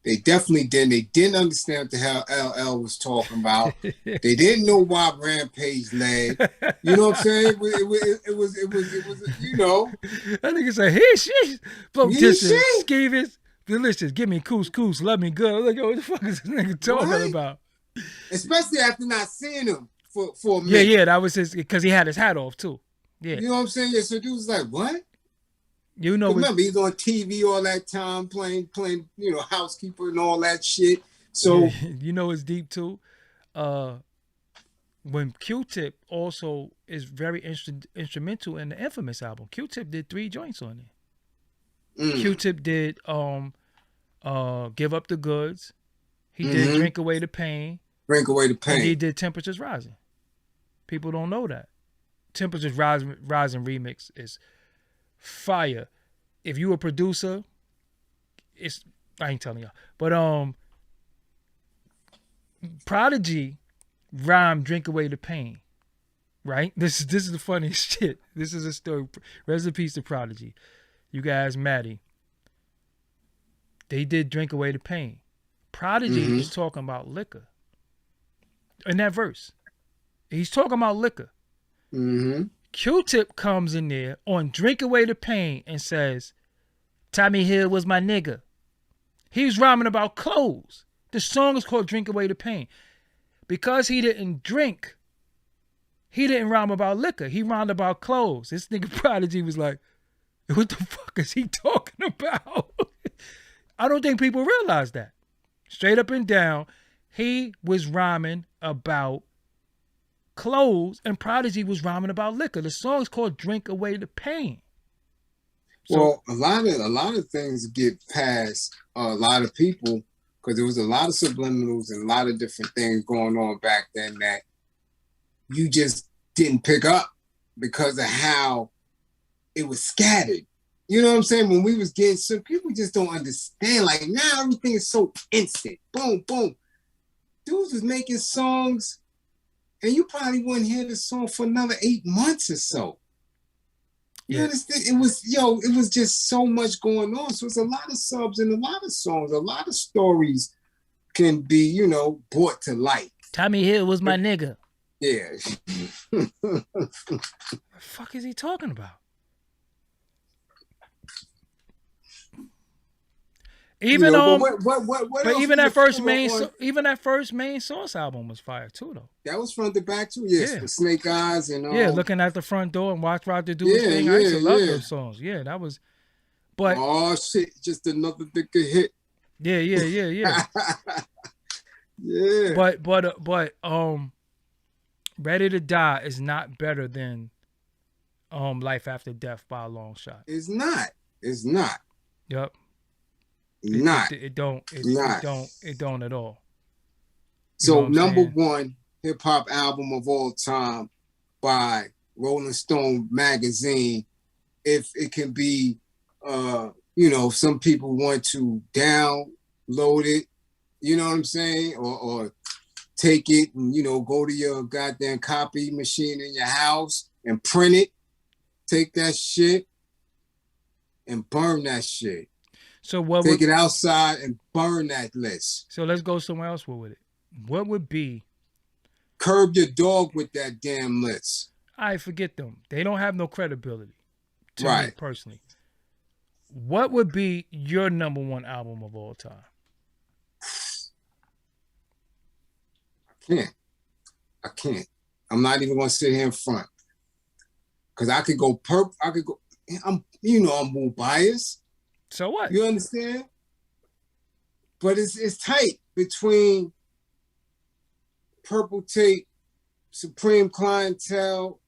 They definitely didn't. They didn't understand what the hell LL was talking about. They didn't know why Rampage led. You know what I'm saying? It was That nigga said, hey, she, skeevers, delicious, give me couscous, love me good. I'm like, yo, what the fuck is this nigga talking about? Especially after not seeing him for a minute. Yeah, that was his, because he had his hat off too. Yeah. You know what I'm saying? Yeah, so dude was like, what? Remember, he's on TV all that time playing, housekeeper and all that shit. So it's deep too. When Q-Tip also is very instrumental in the Infamous album. Q-Tip did 3 joints on it. Q-Tip did Give Up the Goods. He did Drink Away the Pain. And he did Temperatures Rising. People don't know that. Temperatures Rising remix is fire. If you a producer, I ain't telling y'all. But Prodigy rhymed Drink Away the Pain. Right? This is the funniest shit. This is a story. Rest in peace to Prodigy. You guys, Maddie. They did Drink Away the Pain. Prodigy is talking about liquor. In that verse. He's talking about liquor. Q-Tip comes in there on Drink Away the Pain and says, Tommy Hill was my nigga. He's rhyming about clothes. The song is called Drink Away the Pain. Because he didn't drink, he didn't rhyme about liquor. He rhymed about clothes. This nigga Prodigy was like, what the fuck is he talking about? I don't think people realize that. Straight up and down, he was rhyming about clothes, and Prodigy was rhyming about liquor. The song's called "Drink Away the Pain." So, well, a lot of things get past a lot of people because there was a lot of subliminals and a lot of different things going on back then that you just didn't pick up because of how it was scattered. You know what I'm saying? When we was getting some people just don't understand. Like now everything is so instant. Boom, boom. Dudes was making songs and you probably wouldn't hear the song for another 8 months or so. You understand? It was just so much going on. So it's a lot of subs and a lot of songs, a lot of stories can be, brought to light. Tommy Hill was my nigga. Yeah. What the fuck is he talking about? Even even that first main Source album was fire too though. That was front to back too. Yes, the Snake Eyes and looking at the front door and watch Roger do his thing. I used to love those songs. Yeah, that was. But oh shit, just another bigger hit. Yeah. Yeah. But Ready to Die is not better than Life After Death by a long shot. It's not. Yep. It don't at all. So number one hip hop album of all time by Rolling Stone magazine. If it can be, some people want to download it, you know what I'm saying, or take it and go to your goddamn copy machine in your house and print it. Take that shit and burn that shit. So take it outside and burn that list. So let's go somewhere else with it. What would be? Curb Your Dog with that damn list. I forget them. They don't have no credibility. To me personally. What would be your number one album of all time? I can't. I'm not even gonna sit here in front. Cause I could go I'm more biased. So what? You understand? But it's tight between Purple Tape, Supreme Clientele,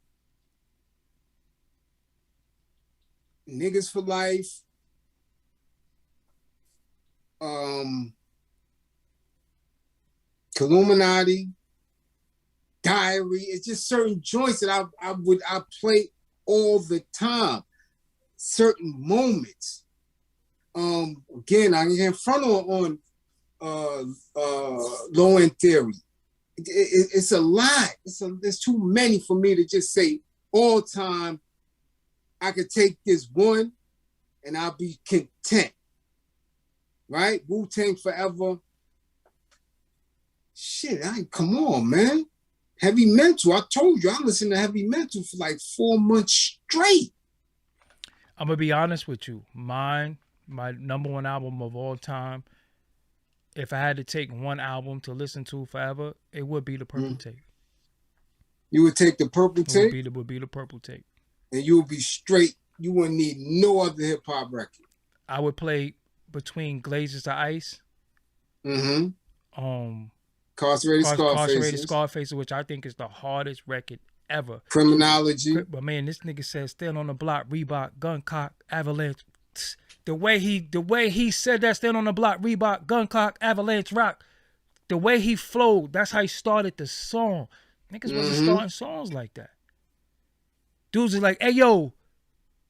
Niggas for Life, Illuminati, Diary. It's just certain joints that I play all the time. Certain moments. Again, I can front on Low End Theory. It's a lot. There's too many for me to just say all time. I could take this one and I'll be content. Right? Wu-Tang Forever. Shit, come on, man. Heavy Mental. I told you I listened to Heavy Mental for like 4 months straight. I'm gonna be honest with you. My number one album of all time, if I had to take one album to listen to forever, it would be the Purple Tape. You would take the Purple Tape? It would be the Purple Tape. And you would be straight. You wouldn't need no other hip hop record. I would play between Glazes of Ice. Incarcerated Scarfaces, which I think is the hardest record ever. Criminology. But man, this nigga said Stand on the Block, Reebok, Guncock, Avalanche. The way he said that, Stand on the Block, Reebok, Guncock, Avalanche Rock. The way he flowed, that's how he started the song. Niggas wasn't starting songs like that. Dudes is like, hey yo,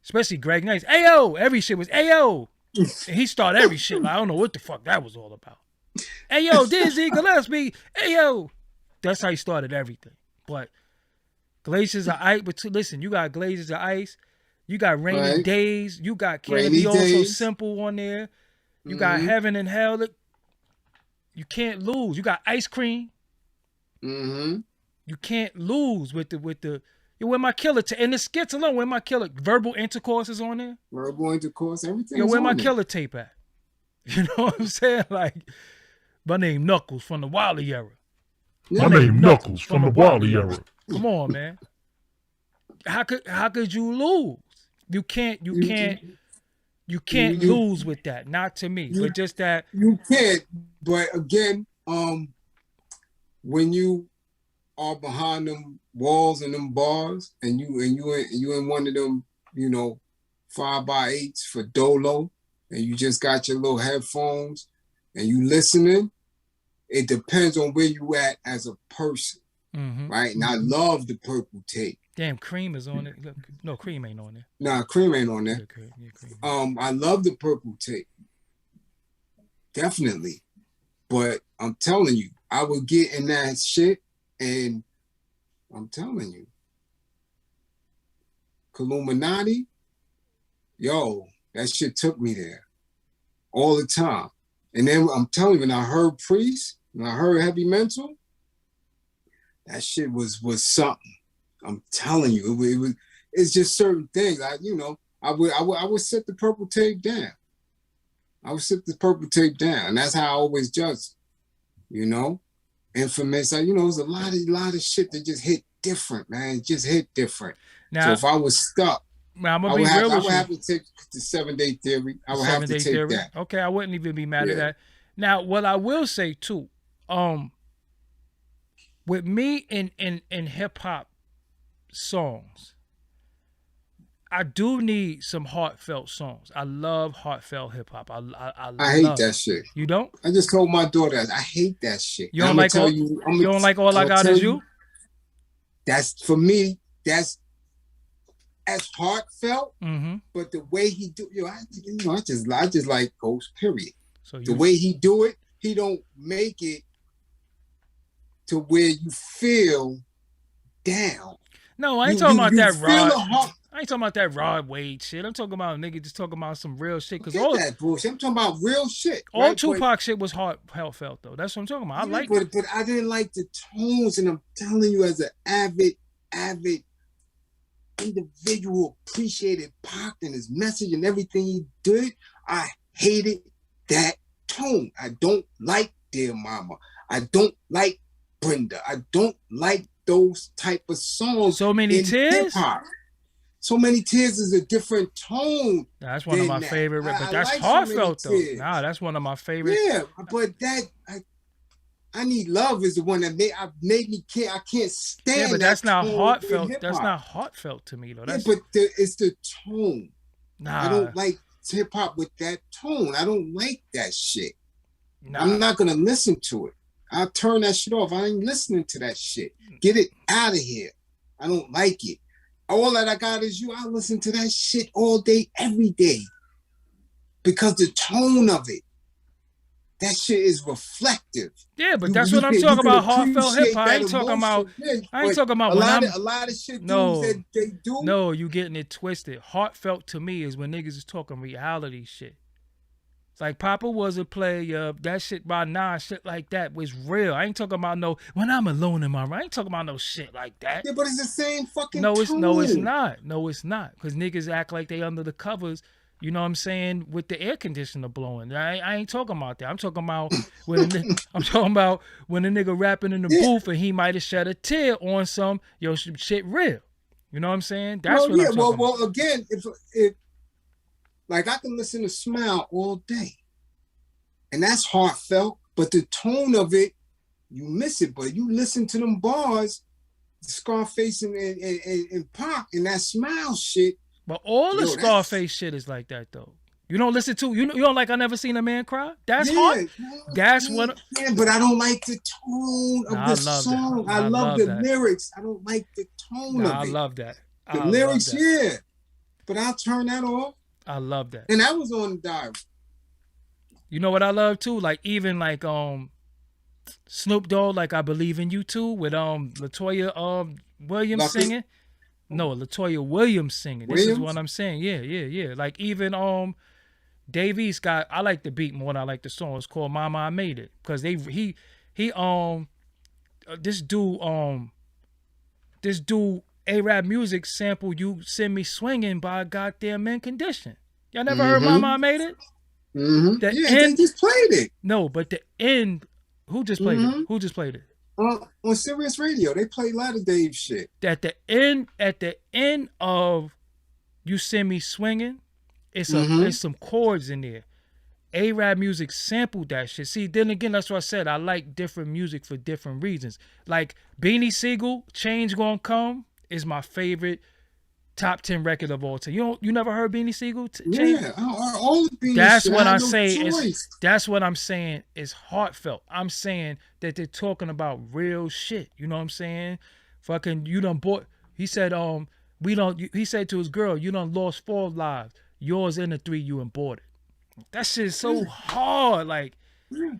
especially Greg Nice, hey yo, every shit was hey yo. And he started every shit. Like, I don't know what the fuck that was all about. Hey yo, Dizzy Gillespie, hey yo. That's how he started everything. But Glaciers of Ice, but listen, you got Glaciers of Ice, you got Rainy Days, you got Can It Be All So Simple on there, you got Heaven and Hell. You can't lose. You got Ice Cream. You can't lose with the Where My Killer and the skits alone. Where My Killer Verbal Intercourse is on there. Verbal Intercourse, everything. Yo, Where My Killer tape at? You know what I'm saying? Like, my name Knuckles from the Wiley era. My name Knuckles from the Wiley era. Come on, man. How could you lose? You can't You can't lose with that. Not to me, but just that you can't. But again, when you are behind them walls and them bars, and you in one of them, 5x8s for dolo, and you just got your little headphones, and you listening. It depends on where you at as a person, right? And I love the purple tape. Damn, Cream is on it. Look, no, Cream ain't on there. Nah, Cream ain't on there. Yeah, Cream. I love the purple tape, definitely. But I'm telling you, I would get in that shit, and I'm telling you, Illuminati, yo, that shit took me there all the time. And then I'm telling you, when I heard Priest, when I heard Heavy Mental, that shit was something. I'm telling you, it's just certain things. I would set the purple tape down. I would set the purple tape down. And that's how I always judge, Infamous. There's a lot of shit that just hit different, man. It just hit different. Now, so if I was stuck, I would have to take the 7-Day Theory. I would have to take that. Okay, I wouldn't even be mad at that. Now, what I will say too, with me in hip hop songs, I do need some heartfelt songs. I love heartfelt hip hop. I hate that shit. You don't? I just told my daughter I hate that shit. You don't like all? You don't like All I Got Is You? That's for me. That's as heartfelt, but the way he do, I just like Ghost. Period. So the way he do it, he don't make it to where you feel down. No, I ain't talking about that Rod. I ain't talking about that Rod Wade shit. I'm talking about a nigga just talking about some real shit. Cause all that bullshit. I'm talking about real shit. All Tupac shit was heartfelt though. That's what I'm talking about. I like it. But I didn't like the tones, and I'm telling you, as an avid individual, appreciated Pac and his message and everything he did. I hated that tone. I don't like Dear Mama. I don't like Brenda. I don't like those type of songs. So Many Tears? Hip-hop. So Many Tears is a different tone. That's one of my favorite, but that's like heartfelt though. Nah, that's one of my favorites. Yeah, but I Need Love is the one that made me care. I can't stand. Yeah, but that's not heartfelt. That's not heartfelt to me though. That's... Yeah, but it's the tone. Nah, I don't like hip hop with that tone. I don't like that shit. Nah. I'm not gonna listen to it. I'll turn that shit off. I ain't listening to that shit. Get it out of here. I don't like it. All that I Got Is You. I listen to that shit all day, every day, because the tone of it. That shit is reflective. Yeah, but that's what I'm talking about. Heartfelt hip hop. I ain't talking about a lot of shit that they do. No, you getting it twisted. Heartfelt to me is when niggas is talking reality shit. It's like Papa Was a Player. That shit by Nas, shit like that was real. I ain't talking about no When I'm Alone in My Room. I ain't talking about no shit like that. Yeah, but it's the same fucking tone. No, it's not. Because niggas act like they under the covers. You know what I'm saying? With the air conditioner blowing. I ain't talking about that. I'm talking about when a nigga rapping in the booth and he might have shed a tear on some shit real. You know what I'm saying? That's what I'm talking about. Well, again, if like I can listen to Smile all day. And that's heartfelt, but the tone of it, you miss it. But you listen to them bars, Scarface and Pac, and that Smile shit. But all the Scarface shit is like that though. You don't listen to you don't like I Never Seen a Man Cry? That's hard. That's what. Yeah, but I don't like the tone of the song. I love the lyrics. I don't like the tone of it. I love that. The lyrics, yeah. But I'll turn that off. I love that. And that was on the diary. You know what I love too? Like even like Snoop Dogg, like I Believe in You Too, with LaToya Williams singing. No, LaToya Williams singing. This is what I'm saying. Yeah. Like even Dave East got. I like the beat more than I like the song. It's called Mama I Made It because this dude A-Rap Music sample You Send Me Swinging by Goddamn Men Condition. Y'all never heard Mama I Made It? Mm-hmm. They just played it. No, but the end. Who just played it? Who just played it? On Sirius Radio, they play a lot of Dave shit. At the end of You Send Me Swinging, It's some chords in there. A-Rap music sampled that shit. See, then again, that's what I said. I like different music for different reasons. Like Beanie Siegel, Change Gonna Come is my favorite top 10 record of all time. You never heard Beanie Siegel? Yeah, all the Beanie. That's what I'm no saying. Choice. That's what I'm saying is heartfelt. I'm saying that they're talking about real shit. You know what I'm saying? Fucking, you done bought. He said, he said to his girl, you done lost 4 lives. Yours in the 3 you aborted. That shit's so hard. Like, you know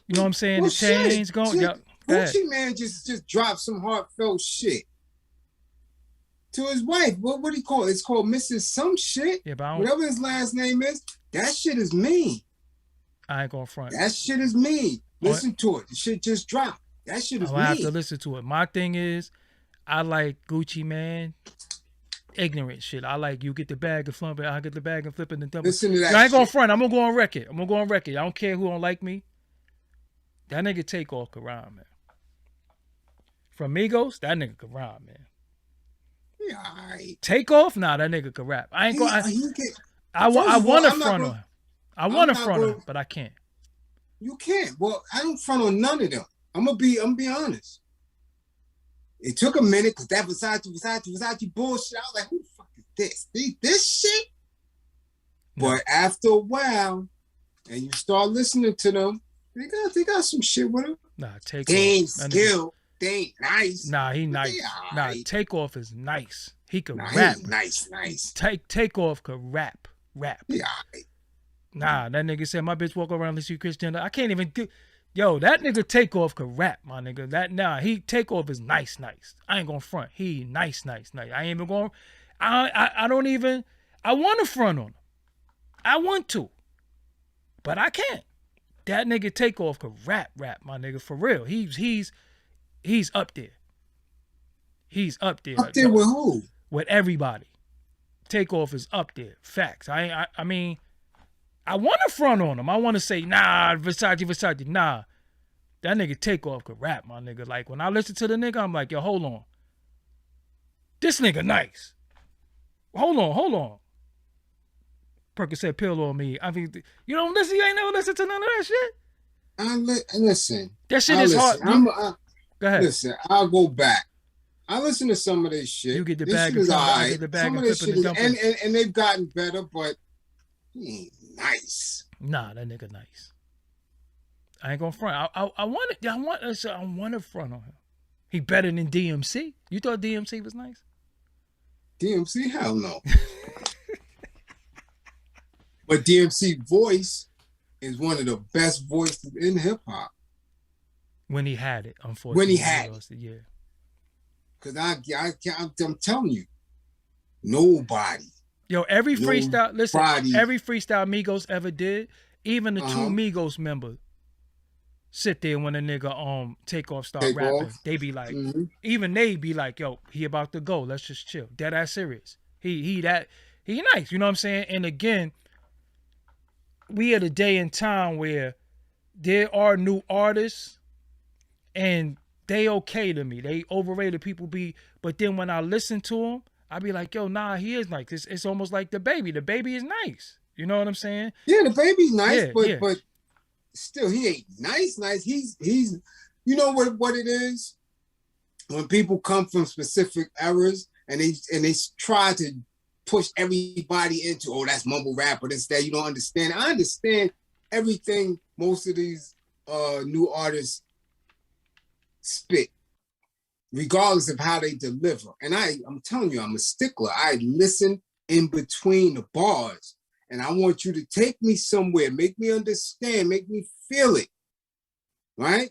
what I'm saying? Well, the chains going. Gucci Man just dropped some heartfelt shit to his wife. What do you call it? It's called Mrs. Some shit. Yeah, but whatever his last name is. That shit is mean. I ain't gonna front. That shit is mean. Listen to it. The shit just dropped. That shit is mean. I have to listen to it. My thing is, I like Gucci Man. Ignorant shit. I like you get the bag and flip it. I get the bag and flip it and dump it. Listen to that. I ain't gonna front. I'm gonna go on record. I don't care who don't like me. That nigga Takeoff could rhyme, man. From Migos, that nigga could rhyme, man. Yeah, all right. Takeoff, nah, that nigga could rap. I ain't going. I want to front on him. I want to front on him, but I can't. You can't. Well, I don't front on none of them. I'm gonna be honest. It took a minute because that Versace bullshit. I was like, who the fuck is this? This shit? No. But after a while, and you start listening to them, they got some shit with them. Nah, Takeoff. They ain't skilled. They ain't nice. Nah, he nice. Nah, Takeoff is nice. He could rap. He nice. Takeoff could rap. Yeah. Nah, that nigga said my bitch walk around and see Christian. I can't even do. Yo, that nigga Takeoff could rap, my nigga. He Takeoff is nice. I ain't gonna front. He nice. I ain't even going. I don't even. I want to front on him. I want to, but I can't. That nigga Takeoff could rap, my nigga, for real. He's up there. He's up there. Up there with who? With everybody. Takeoff is up there. Facts. I mean. I want to front on him. I want to say, nah, Versace, nah. That nigga Takeoff could rap, my nigga. Like, when I listen to the nigga, I'm like, yo, hold on. This nigga nice. Hold on. Percocet pill on me. I mean, you don't listen, you ain't never listened to none of that shit? Listen. That shit is hard. Go ahead. Listen, I'll go back. I listen to some of this shit. You get the bag and flip, I get the bag and flip and dump it. And they've gotten better, but he ain't nice. Nah, that nigga nice. I ain't gonna front. I want to front on him. He better than DMC. You thought DMC was nice? DMC, hell no. But DMC voice is one of the best voices in hip hop. When he had it, unfortunately. When he had it. Yeah. Because I'm telling you, nobody. Yo, every freestyle Migos ever did, even the 2 Migos members sit there when a nigga Takeoff start rapping. They be like, even they be like, yo, he about to go. Let's just chill. Dead ass serious. He nice. You know what I'm saying? And again, we at a day and time where there are new artists and they okay to me. They overrated people but then when I listen to them, I be like, yo, nah, he is nice. It's almost like the baby. The baby is nice. You know what I'm saying? Yeah, the baby's nice, but still, he ain't nice. He's you know what it is? When people come from specific eras and they try to push everybody into, oh, that's mumble rap or this, that, you don't understand. I understand everything most of these new artists spit, regardless of how they deliver. And I'm telling you, I'm a stickler. I listen in between the bars. And I want you to take me somewhere, make me understand, make me feel it. Right?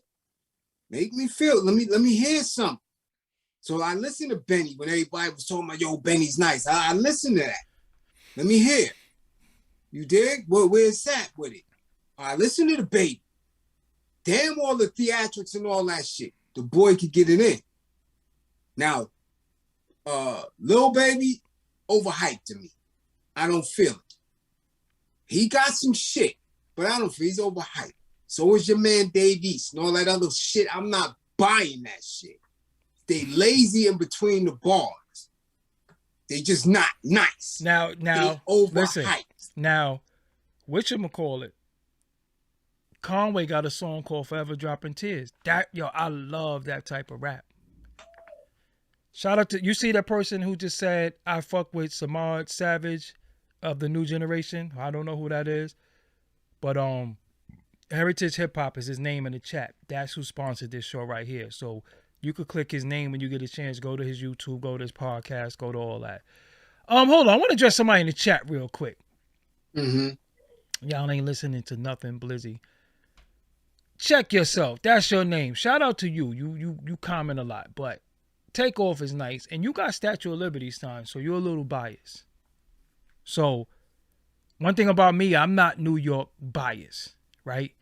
Make me feel it. Let me hear something. So I listened to Benny when everybody was talking about, yo, Benny's nice. I listened to that. Let me hear. You dig? Where's that with it? I listen to the baby. Damn all the theatrics and all that shit. The boy could get it in. Now, Lil Baby, overhyped to me. I don't feel it. He got some shit, but I don't feel he's overhyped. So is your man Dave East and all that other shit. I'm not buying that shit. They lazy in between the bars. They just not nice. Now, they overhyped. Now, whatchamacallit, Conway got a song called Forever Dropping Tears. I love that type of rap. Shout out to, you see that person who just said, I fuck with Samad Savage of the new generation. I don't know who that is. But Heritage Hip Hop is his name in the chat. That's who sponsored this show right here. So you could click his name when you get a chance. Go to his YouTube, go to his podcast, go to all that. Hold on. I want to address somebody in the chat real quick. Y'all ain't listening to nothing, Blizzy. Check yourself. That's your name. Shout out to you. You comment a lot, but Takeoff is nice. And you got Statue of Liberty signed, so you're a little biased. So one thing about me, I'm not New York biased, right?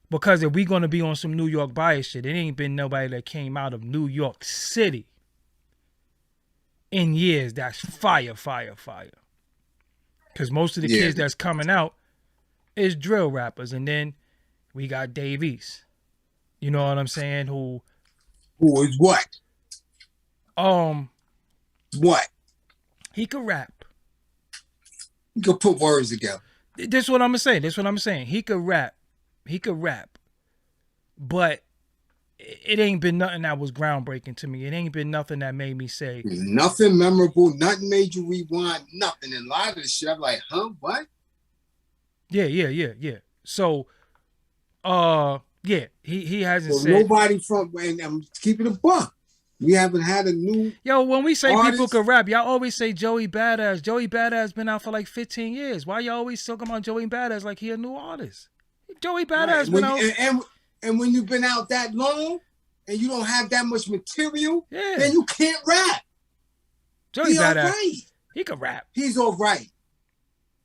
Because if we going to be on some New York bias shit, it ain't been nobody that came out of New York City in years that's fire. Because most of the kids that's coming out is drill rappers. And then we got Dave East. You know what I'm saying? Who is what? What? He could rap. You could put words together. This is what I'm saying. He could rap. But it ain't been nothing that was groundbreaking to me. It ain't been nothing that made me say. Nothing memorable, nothing made you rewind, nothing. And a lot of the shit, I'm like, huh, what? Yeah. So, he hasn't said. Nobody from, and I'm keeping a buck. We haven't had a new. Yo, when we say artist. People can rap, y'all always say Joey Badass. Joey Badass been out for like 15 years. Why y'all always talking about Joey Badass like he a new artist? Joey Badass been out. And when you've been out that long and you don't have that much material, then you can't rap. Joey Badass. All right. He can rap. He's all right.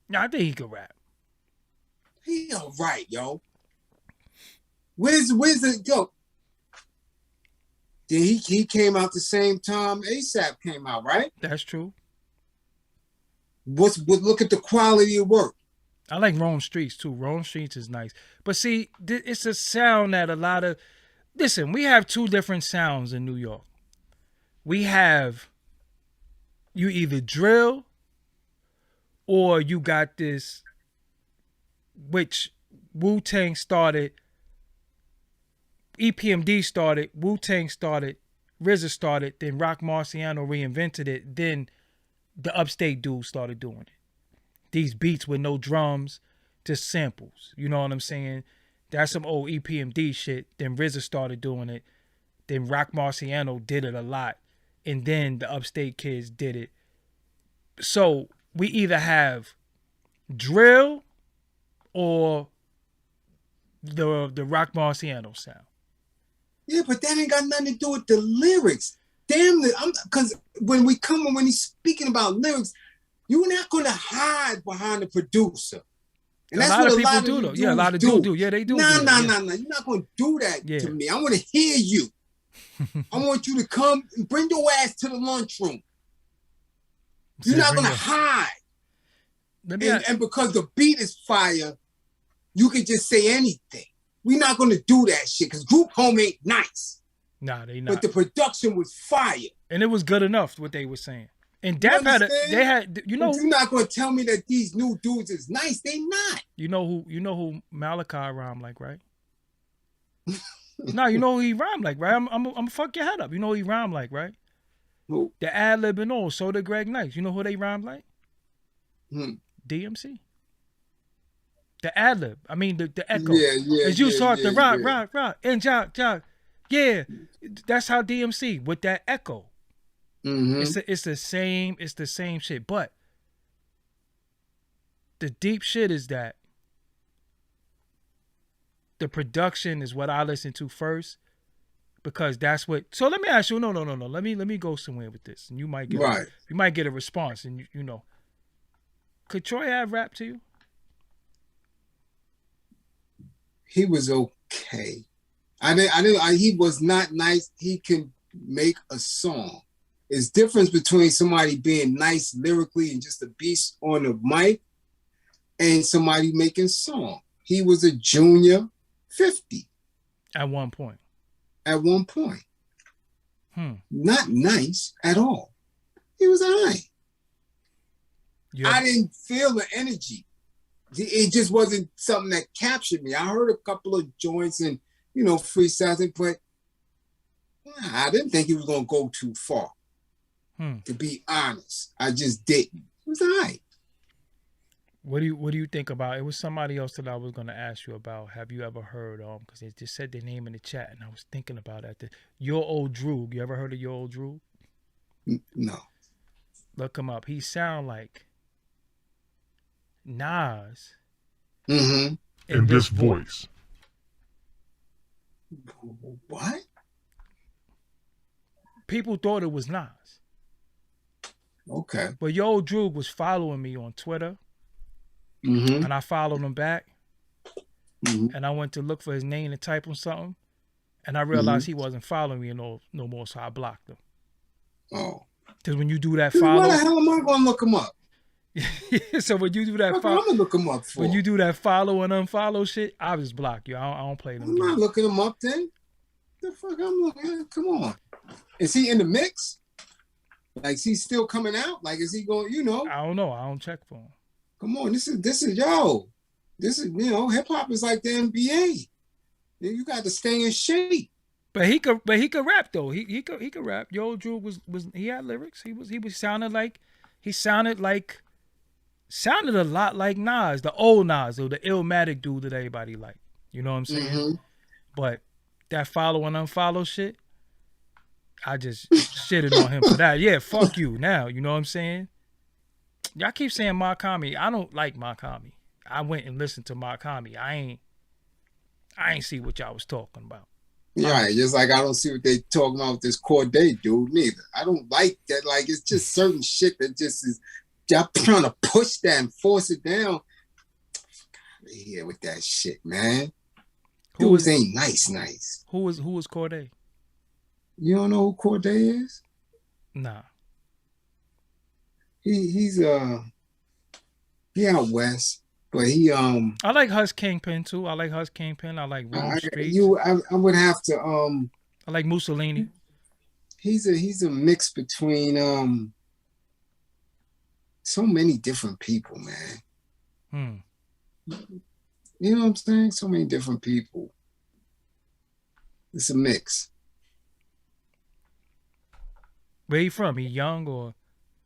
No, I think he can rap. He all right, yo. Where's the yo? Then he came out the same time ASAP came out, right? That's true. Look at the quality of work. I like Rome Streets too. Rome Streets is nice. But see, it's a sound that a lot of... Listen, we have two different sounds in New York. We have... You either drill or you got this... Which Wu-Tang started... EPMD started, Wu-Tang started, RZA started, then Rock Marciano reinvented it, then the upstate dudes started doing it. These beats with no drums, just samples. You know what I'm saying? That's some old EPMD shit. Then RZA started doing it. Then Rock Marciano did it a lot. And then the upstate kids did it. So we either have drill or the Rock Marciano sound. Yeah, but that ain't got nothing to do with the lyrics. Damn it, because when he's speaking about lyrics, you're not gonna hide behind the producer. And that's what a lot of people do, though. Yeah, a lot of dudes do. Yeah, they do. Nah. You're not gonna do that to me. I want to hear you. I want you to come and bring your ass to the lunchroom. You're not gonna hide. And because the beat is fire, you can just say anything. We're not going to do that shit because Group Home ain't nice. Nah, they not. But the production was fire. And it was good enough, what they were saying. And Dap you're not going to tell me that these new dudes is nice. They not. You know who Malachi rhymed like, right? No, you know who he rhymed like, right? I'm gonna fuck your head up. You know who he rhymed like, right? Who? The ad-lib and all, so did Greg Nice. You know who they rhymed like? DMC. The ad-lib. I mean, the echo. As you start the rock, and jog. Yeah, that's how DMC, with that echo. Mm-hmm. It's the same shit. But the deep shit is that the production is what I listen to first, because that's what. So let me ask you. No. Let me go somewhere with this, and you might get a response, and you know. Could Troy have rap to you? He was okay. He was not nice. He can make a song. It's difference between somebody being nice lyrically and just a beast on the mic and somebody making song. He was a junior 50. At one point. Not nice at all. He was all right. I didn't feel the energy. It just wasn't something that captured me. I heard a couple of joints and, freestyles, but I didn't think he was going to go too far. To be honest, I just didn't. It was all right. What do you think about? It was somebody else that I was going to ask you about. Have you ever heard because they just said their name in the chat, and I was thinking about that. Your Old Droog. You ever heard of Your Old Droog? No. Look him up. He sound like Nas. In this voice. What? People thought it was Nas. Okay. But Your Old Droog was following me on Twitter. And I followed him back. And I went to look for his name and type on something. And I realized he wasn't following me no more, so I blocked him. Oh. Because when you do that follow... Why the hell am I going to look him up? So when you do that follow... I'm going to look him up for? When you do that follow and unfollow shit, I just block you. I don't play them. I'm not looking him up then. The fuck I'm looking at? Come on. Is he in the mix? Like, is he still coming out? Like, is he going, I don't know. I don't check for him. Come on, this is hip hop is like the NBA. You got to stay in shape. But he could rap though. He could rap. Your Old Droog was he had lyrics. He sounded a lot like Nas, the old Nas, or the Illmatic dude that everybody liked. You know what I'm saying? But that follow and unfollow shit, I just shitted on him for that. Yeah, fuck you now. You know what I'm saying? Y'all keep saying Makami. I don't like Makami. I went and listened to Makami. I ain't see what y'all was talking about. Yeah, just like I don't see what they talking about with this Corday dude neither. I don't like that. Like, it's just certain shit that just is, y'all trying to push that and force it down. Out of here with that shit, man. Dudes ain't nice. Who was Corday? You don't know who Corday is? Nah. He's out west, but he I like Hus Kingpin too. I like Hus Kingpin. I like Rome Street. I would have to I like Mussolini. He's a mix between so many different people, man. You know what I'm saying? So many different people. It's a mix. Where he from? He young or?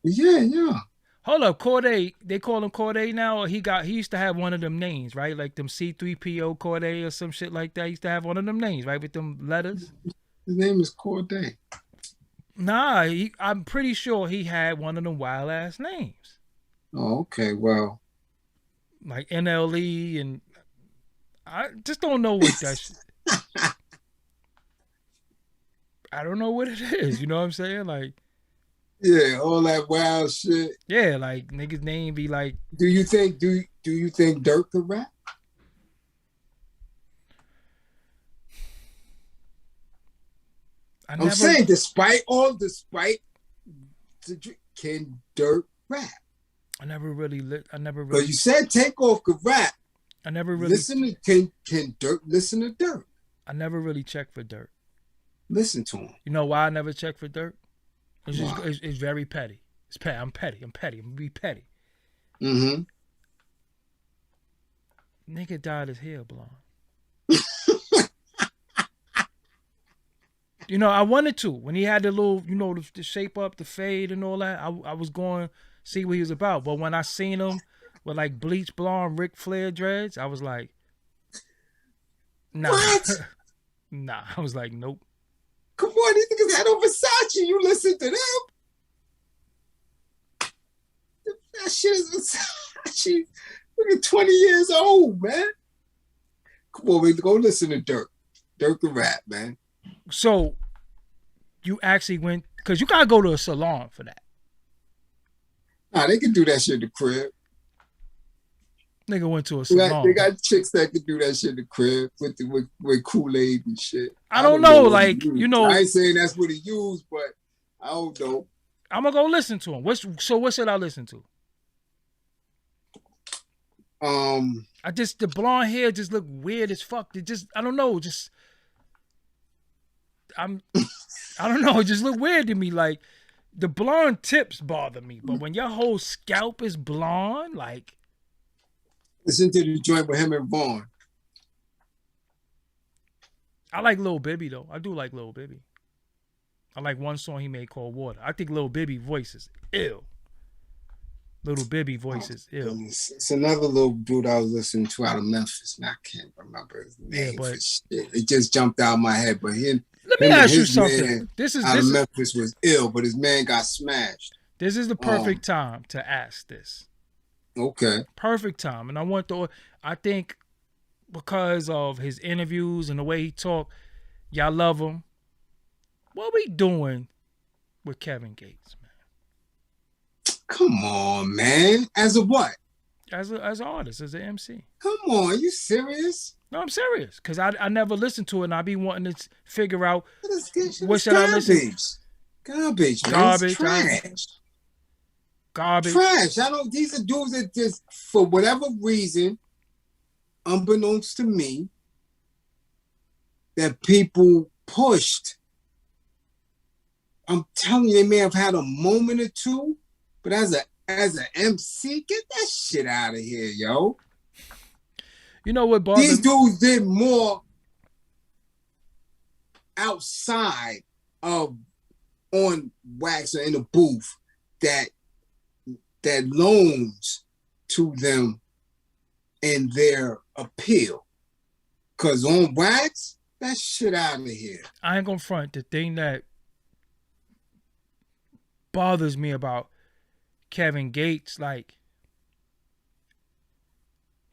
Yeah. Hold up, Corday. They call him Corday now, or he used to have one of them names, right? Like them C3PO Corday or some shit like that. He used to have one of them names, right? With them letters. His name is Corday. Nah, I'm pretty sure he had one of them wild ass names. Oh, okay. Well, like NLE, and I just don't know what that shit. I don't know what it is. You know what I'm saying? Like, yeah, all that wild shit. Yeah, like niggas' name be like. Do you think Dirk could rap? I'm saying, despite can Dirk rap? I never really. But you said Takeoff could rap. I never really listen to. Can Dirk listen to Dirk? I never really checked for Dirk. Listen to him. You know why I never checked for Dirk? It's very petty. It's petty. I'm petty. I'm gonna be petty. Nigga dyed his hair blonde. You know, I wanted to. When he had the little, the shape up, the fade and all that, I was going to see what he was about. But when I seen him with like bleach blonde Ric Flair dreads, I was like, nah. What? Nah, I was like, nope. Come on, these niggas had on Versace. You listen to them. That shit is Versace. Look at 20 years old, man. Come on, go listen to Dirk. Dirk the rap, man. So, you actually went, because you got to go to a salon for that. Nah, they can do that shit in the crib. Nigga went to a salon. They got chicks that can do that shit in the crib with Kool-Aid and shit. I don't know, like, I ain't saying that's what he used, but I don't know. I'm going to go listen to him. What should I listen to? The blonde hair just look weird as fuck. I don't know, I don't know, it just look weird to me. Like, the blonde tips bother me, but when your whole scalp is blonde, like. Listen to the joint with him and Vaughn. I like Lil Bibby though. I do like Lil Bibby. I like one song he made called Water. I think Lil Bibby voice is ill. Little Bibby voice is ill. It's another little dude I was listening to out of Memphis, and I can't remember his name. Yeah, but it just jumped out of my head. But let me ask you something. This is Memphis was ill, but his man got smashed. This is the perfect time to ask this. Okay. Perfect time, and I think because of his interviews and the way he talk, y'all love him. What we doing with Kevin Gates, man? Come on, man. As a what? As an artist, as an MC. Come on, you serious? No, I'm serious. Because I never listen to it, and I be wanting to figure out what should I listen to? Garbage, man. Garbage. Trash. Garbage. Trash. These are dudes that just, for whatever reason, unbeknownst to me, that people pushed. I'm telling you, they may have had a moment or two, but as an MC, get that shit out of here, yo. You know what, Bob? These dudes did more outside of on wax or in the booth that loans to them in their appeal. Cause on wax, that shit out of here. I ain't gonna front. The thing that bothers me about Kevin Gates, like,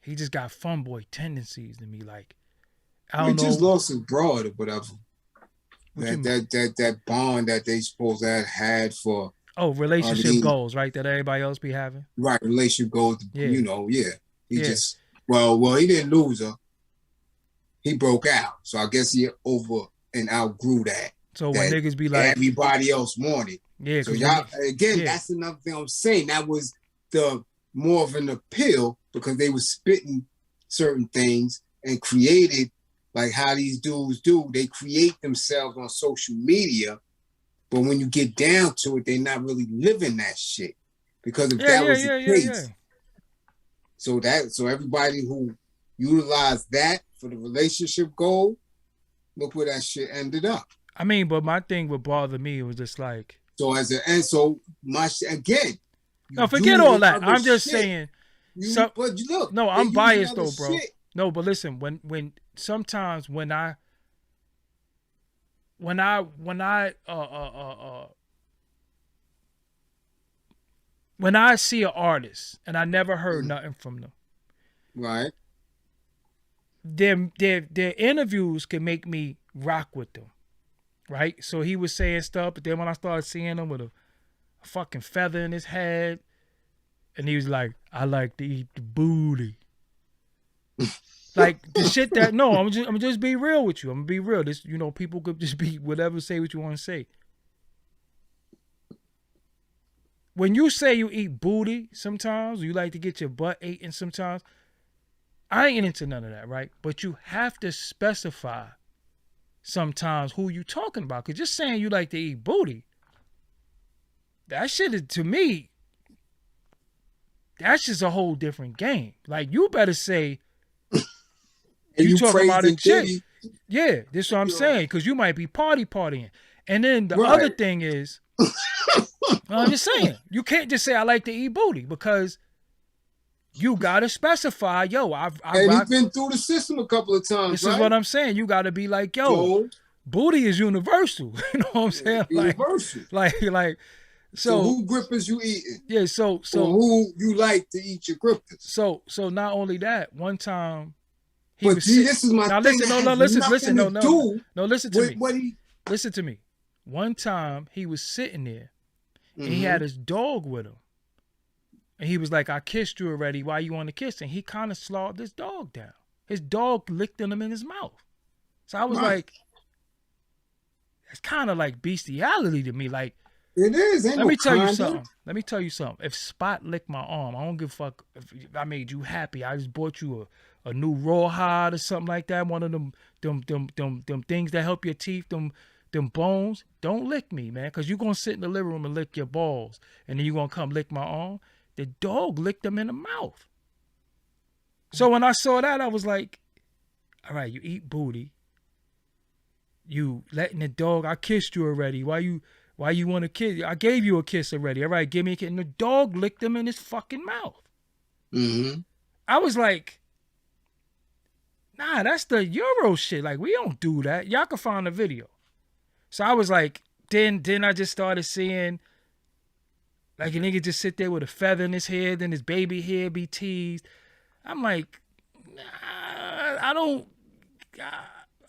he just got fun boy tendencies to me. Like, I don't know. He just lost his broad or whatever. That bond that they supposed to have had for relationship goals, right? That everybody else be having. Right, relationship goals. Yeah. He just he didn't lose her. He broke out, so I guess he over and outgrew that. So when niggas be like, everybody else wanted. Yeah. So y'all again, that's another thing I'm saying. That was the more of an appeal because they were spitting certain things and created like how these dudes do. They create themselves on social media, but when you get down to it, they're not really living that shit. Because if that was the case, so everybody who utilized that for the relationship goal, look where that shit ended up. I mean, but my thing would bother me was just like. So again. No, forget all that. I'm just saying. But look, no, I'm biased though, bro. Shit. No, but listen, when sometimes when I see an artist and I never heard nothing from them, right? Their interviews can make me rock with them, right? So he was saying stuff, but then when I started seeing him with a fucking feather in his head, and he was like, "I like to eat the booty." Like the shit that I'm just be real with you. I'm gonna be real. This, people could just be whatever, say what you want to say. When you say you eat booty sometimes, you like to get your butt eaten sometimes, I ain't into none of that, right? But you have to specify sometimes who you talking about. Because just saying you like to eat booty, that shit is, to me, that's just a whole different game. Like, you better say you talking about a chick. Yeah, this is what I'm saying. Because you might be partying. And then the other thing is, I'm just saying, you can't just say I like to eat booty because you gotta specify, yo. He's been through the system a couple of times. This is what I'm saying. You gotta be like, yo, booty is universal. You know what I'm saying? Universal. Like, so who grippers you eating? Yeah. So who you like to eat your grippers? So not only that, one time this is my thing. Listen to me. Listen to me. One time he was sitting there. And Mm-hmm. he had his dog with him. And he was like, I kissed you already. Why you want to kiss? And he kind of slaughtered his dog down. His dog licked him in his mouth. So I was like, that's kind of like bestiality to me. Like, it is. Let me tell you something. If Spot licked my arm, I don't give a fuck if I made you happy. I just bought you a new rawhide or something like that. One of them things that help your teeth, them them bones, don't lick me, man, because you're going to sit in the living room and lick your balls, and then you're going to come lick my arm. The dog licked him in the mouth. So when I saw that, I was like, all right, you eat booty. You letting the dog, I kissed you already. Why you want to kiss? I gave you a kiss already. All right, give me a kiss. And the dog licked him in his fucking mouth. Mm-hmm. I was like, nah, that's the Euro shit. Like, we don't do that. Y'all can find the video. So I was like, then I just started seeing, like, a nigga just sit there with a feather in his head, then his baby hair be teased. I'm like, nah,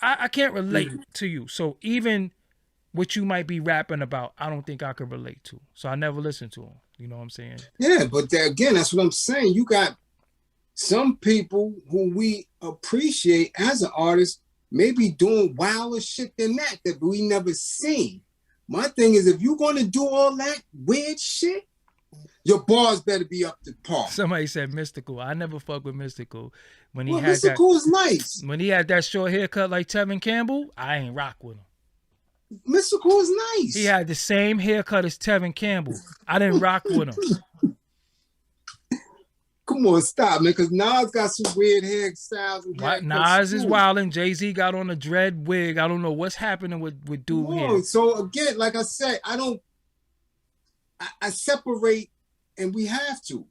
I can't relate to you. So even what you might be rapping about, I don't think I could relate to. So I never listened to him. You know what I'm saying? Yeah, but again, that's what I'm saying. You got some people who we appreciate as an artist, maybe doing wilder shit than that we never seen. My thing is, if you're going to do all that weird shit, your bars better be up to par. Somebody said Mystical. I never fuck with Mystical. When he had Mystical is nice. When he had that short haircut like Tevin Campbell, I ain't rock with him. Mystical is nice. He had the same haircut as Tevin Campbell. I didn't rock with him. Come on, stop, man, because Nas got some weird hairstyles. Nas is wilding. Jay-Z got on a dread wig. I don't know what's happening with dude here. So again, like I said, I separate, and we have to.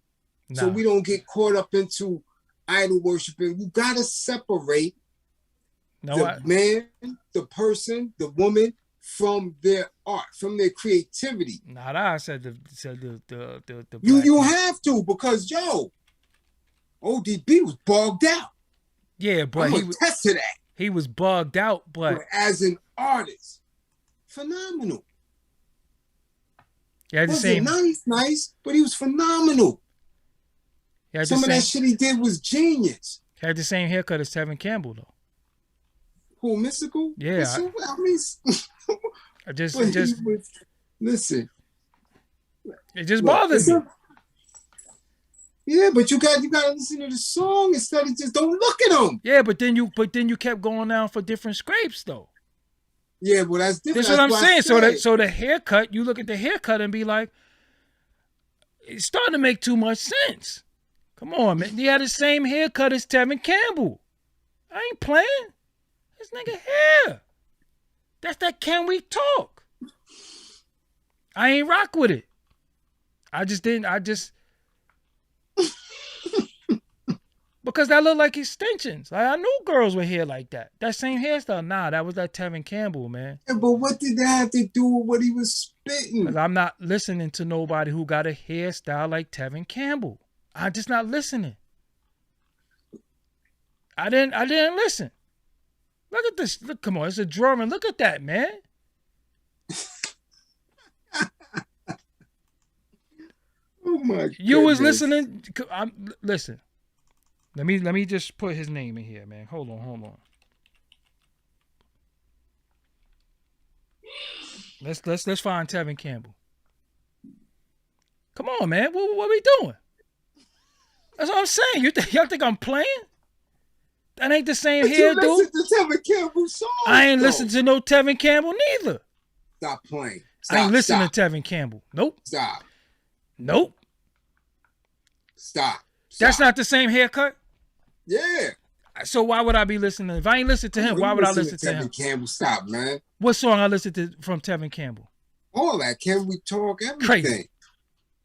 Nah. So we don't get caught up into idol worshiping. You gotta separate man, the person, the woman from their art, from their creativity. I said the you have to, because ODB was bogged out. Yeah, but he was test to that. He was bugged out, but as an artist, phenomenal. Yeah, the same. Nice, but he was phenomenal. Some of that shit he did was genius. He had the same haircut as Tevin Campbell, though. Who, Mystical? Yeah. Listen. It just bothers me. Yeah, but you got to listen to the song instead of just don't look at them. Yeah, but then you kept going down for different scrapes though. Yeah, well that's different. That's what I'm saying. So the haircut, you look at the haircut and be like, it's starting to make too much sense. Come on, man. He had the same haircut as Tevin Campbell. I ain't playing. This nigga hair. That's that Can We Talk. I ain't rock with it. Because that looked like extensions. Like, I knew girls with hair like that. That same hairstyle. Nah, that was that Tevin Campbell, man. Yeah, but what did that have to do with what he was spitting? Because I'm not listening to nobody who got a hairstyle like Tevin Campbell. I'm just not listening. I didn't listen. Look at this. Look, come on, it's a drum, and look at that, man. Oh my God. You was listening. Listen. Let me just put his name in here, man. Hold on. Let's find Tevin Campbell. Come on, man. What we doing? That's what I'm saying. Y'all think I'm playing? That ain't the same hair, dude. Listen to Tevin Campbell's song. I ain't listened to no Tevin Campbell neither. Stop playing. I ain't listening to Tevin Campbell. Nope. Stop. Nope. Stop. That's not the same haircut? Yeah. So why would I be listening? If I ain't listened to him, why would I listen to him? Tevin Campbell, stop, man. What song I listened to from Tevin Campbell? All that. Can We Talk? Everything. Crazy.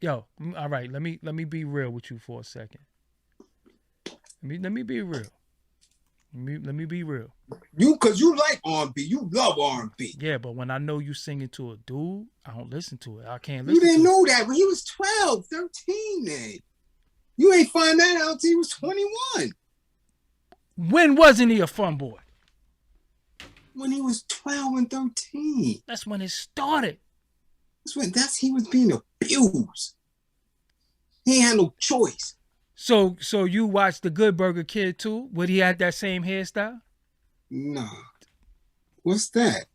Yo, all right. Let me be real with you for a second. Let me be real. Let me be real. Cause you like R&B. You love R&B. Yeah, but when I know you singing to a dude, I don't listen to it. I can't listen to it. You didn't know that when he was 12, 13, man. You ain't find that out till he was 21. When wasn't he a fun boy? When he was 12 and 13. That's when it started. He was being abused. He ain't had no choice. So you watched the Good Burger Kid too? Would he had that same hairstyle? Nah. What's that?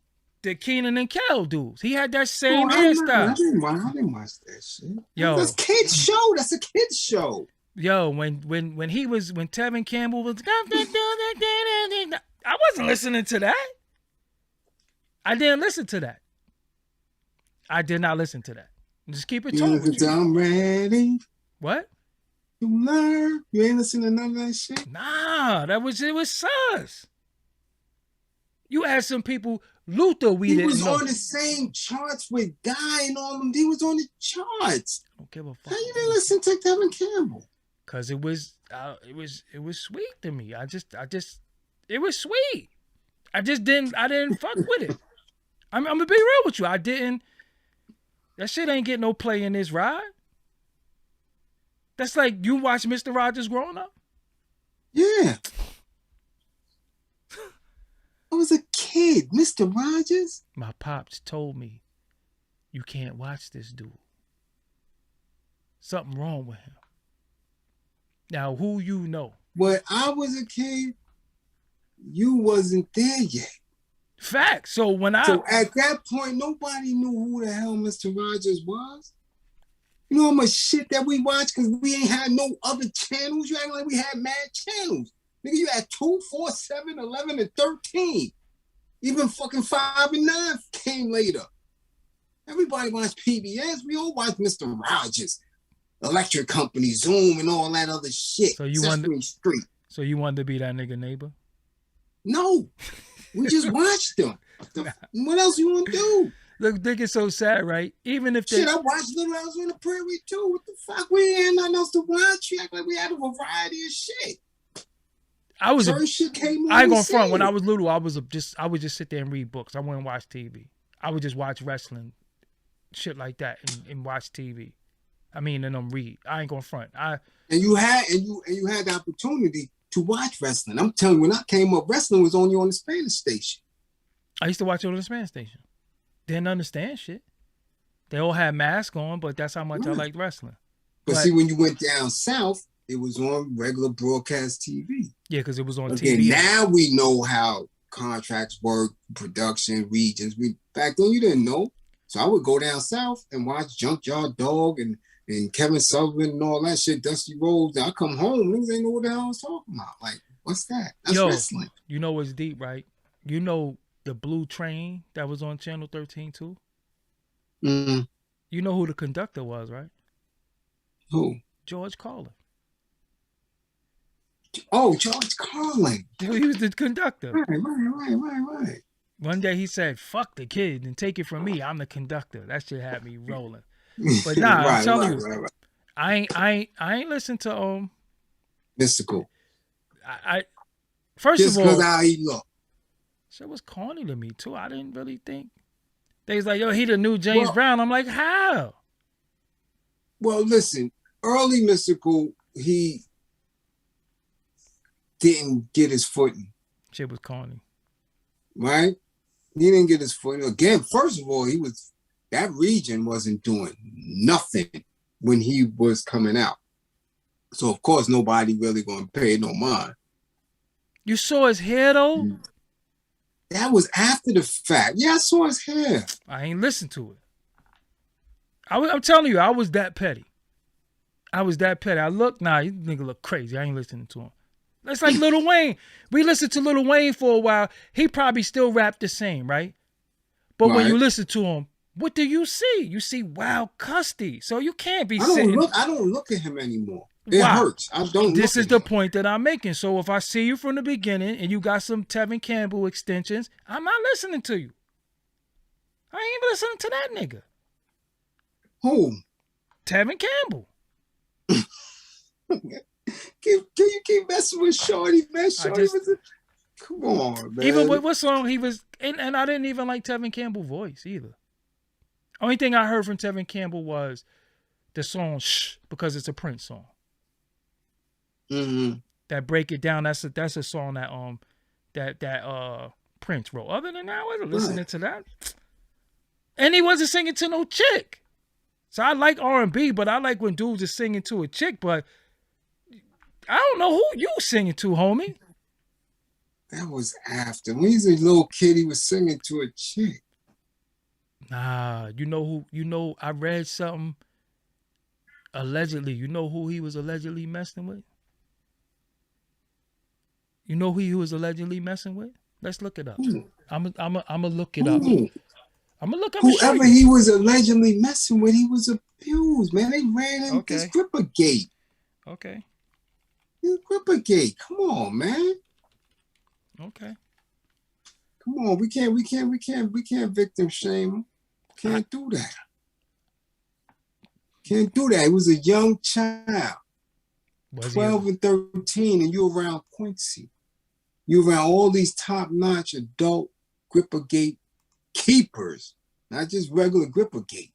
The Keenan and Kel dudes. He had that same hairstyle. I didn't watch that shit. Yo, that's a kid's show. That's a kid's show. Yo, when Tevin Campbell was, I wasn't listening to that. I didn't listen to that. I did not listen to that. Just keep it told with you. I'm ready. What? You learn. You ain't listen to none of that shit? Nah, it was sus. You asked some people, Luther, we didn't know. He was on the same charts with Guy and all them. He was on the charts. I don't give a fuck. How you didn't listen to Tevin Campbell? Cause it was sweet to me. It was sweet. I didn't fuck with it. I'm gonna be real with you. That shit ain't getting no play in this ride. That's like you watch Mr. Rogers growing up. Yeah. I was a kid, Mr. Rogers. My pops told me, you can't watch this dude. Something wrong with him. Now, who you know? When I was a kid, you wasn't there yet. Fact. So at that point, nobody knew who the hell Mr. Rogers was. You know how much shit that we watched because we ain't had no other channels? You act like we had mad channels. Nigga, you had 2, 4, 7, 11, and 13. Even fucking 5 and 9 came later. Everybody watched PBS. We all watched Mr. Rogers, Electric Company, Zoom, and all that other shit. So you wanted to be that nigga neighbor? No. We just watched them. What else you want to do? Look, nigga's so sad, right? Even if I watched Little House on the Prairie too. What the fuck? We ain't had nothing else to watch. You act like we had a variety of shit. I ain't gonna front. When I was little, I would just sit there and read books. I wouldn't watch TV. I would just watch wrestling, shit like that, and watch TV. I mean, and read. I ain't gonna front. And you had the opportunity to watch wrestling. I'm telling you, when I came up, wrestling was only on the Spanish station. I used to watch it on the Spanish station. Didn't understand shit. They all had masks on, but that's how much I liked wrestling. But see, when you went down south, it was on regular broadcast TV. Yeah, because it was on TV. Now we know how contracts work, production, regions. Back then you didn't know. So I would go down south and watch Junkyard Dog and Kevin Sullivan and all that shit, Dusty Rhodes. I come home, niggas ain't know what the hell I was talking about. Like, what's that? That's wrestling. You know what's deep, right? You know the Blue Train that was on Channel 13 too? Mm-hmm. You know who the conductor was, right? Who? George Carlin. Oh, George Carlin. He was the conductor. Right. One day he said, fuck the kid and take it from me. I'm the conductor. That shit had me rolling. But nah, I'm telling you, I ain't listened to Mystical. First just of all, because how he looked. Shit was corny to me too. I didn't really think. They was like, yo, he the new James Brown. I'm like, how? Well, listen, early Mystical, he didn't get his footing. Shit was corny. Right? He didn't get his footing. Again, first of all, that region wasn't doing nothing when he was coming out. So, of course, nobody really going to pay no mind. You saw his hair, though? That was after the fact. Yeah, I saw his hair. I ain't listened to it. I'm telling you, I was that petty. I look, you nigga look crazy. I ain't listening to him. That's like Lil Wayne. We listened to Lil Wayne for a while. He probably still rapped the same, right? But when you listen to him, what do you see? You see Wild Custy. So you can't be sitting. I don't look at him anymore. It hurts. I don't. This is the point that I'm making. So if I see you from the beginning and you got some Tevin Campbell extensions, I'm not listening to you. I ain't even listening to that nigga. Who? Tevin Campbell. Can you keep messing with Shorty, man? Come on, man. Even with what song he was, and I didn't even like Tevin Campbell's voice either. Only thing I heard from Tevin Campbell was the song "Shh" because it's a Prince song. Mm-hmm. That Break It Down. That's a song that Prince wrote. Other than that, I wasn't listening to that. And he wasn't singing to no chick. So I like R&B, but I like when dudes are singing to a chick. But I don't know who you singing to, homie. That was after. When he was a little kid, he was singing to a chick. Nah, you know who? You know, I read something. Allegedly, you know who he was allegedly messing with? You know who he was allegedly messing with? Let's look it up. I'm look it up. Who? I'm gonna look. I'm Whoever he was allegedly messing with, he was abused, man. They ran in this gripper gate. Okay. This gripper gate. Come on, man. Okay. Come on. We can't victim shame. Can't do that. Can't do that. He was a young child. 12 and 13, and you around Quincy. You around all these top-notch adult gripper gate keepers, not just regular gripper gate.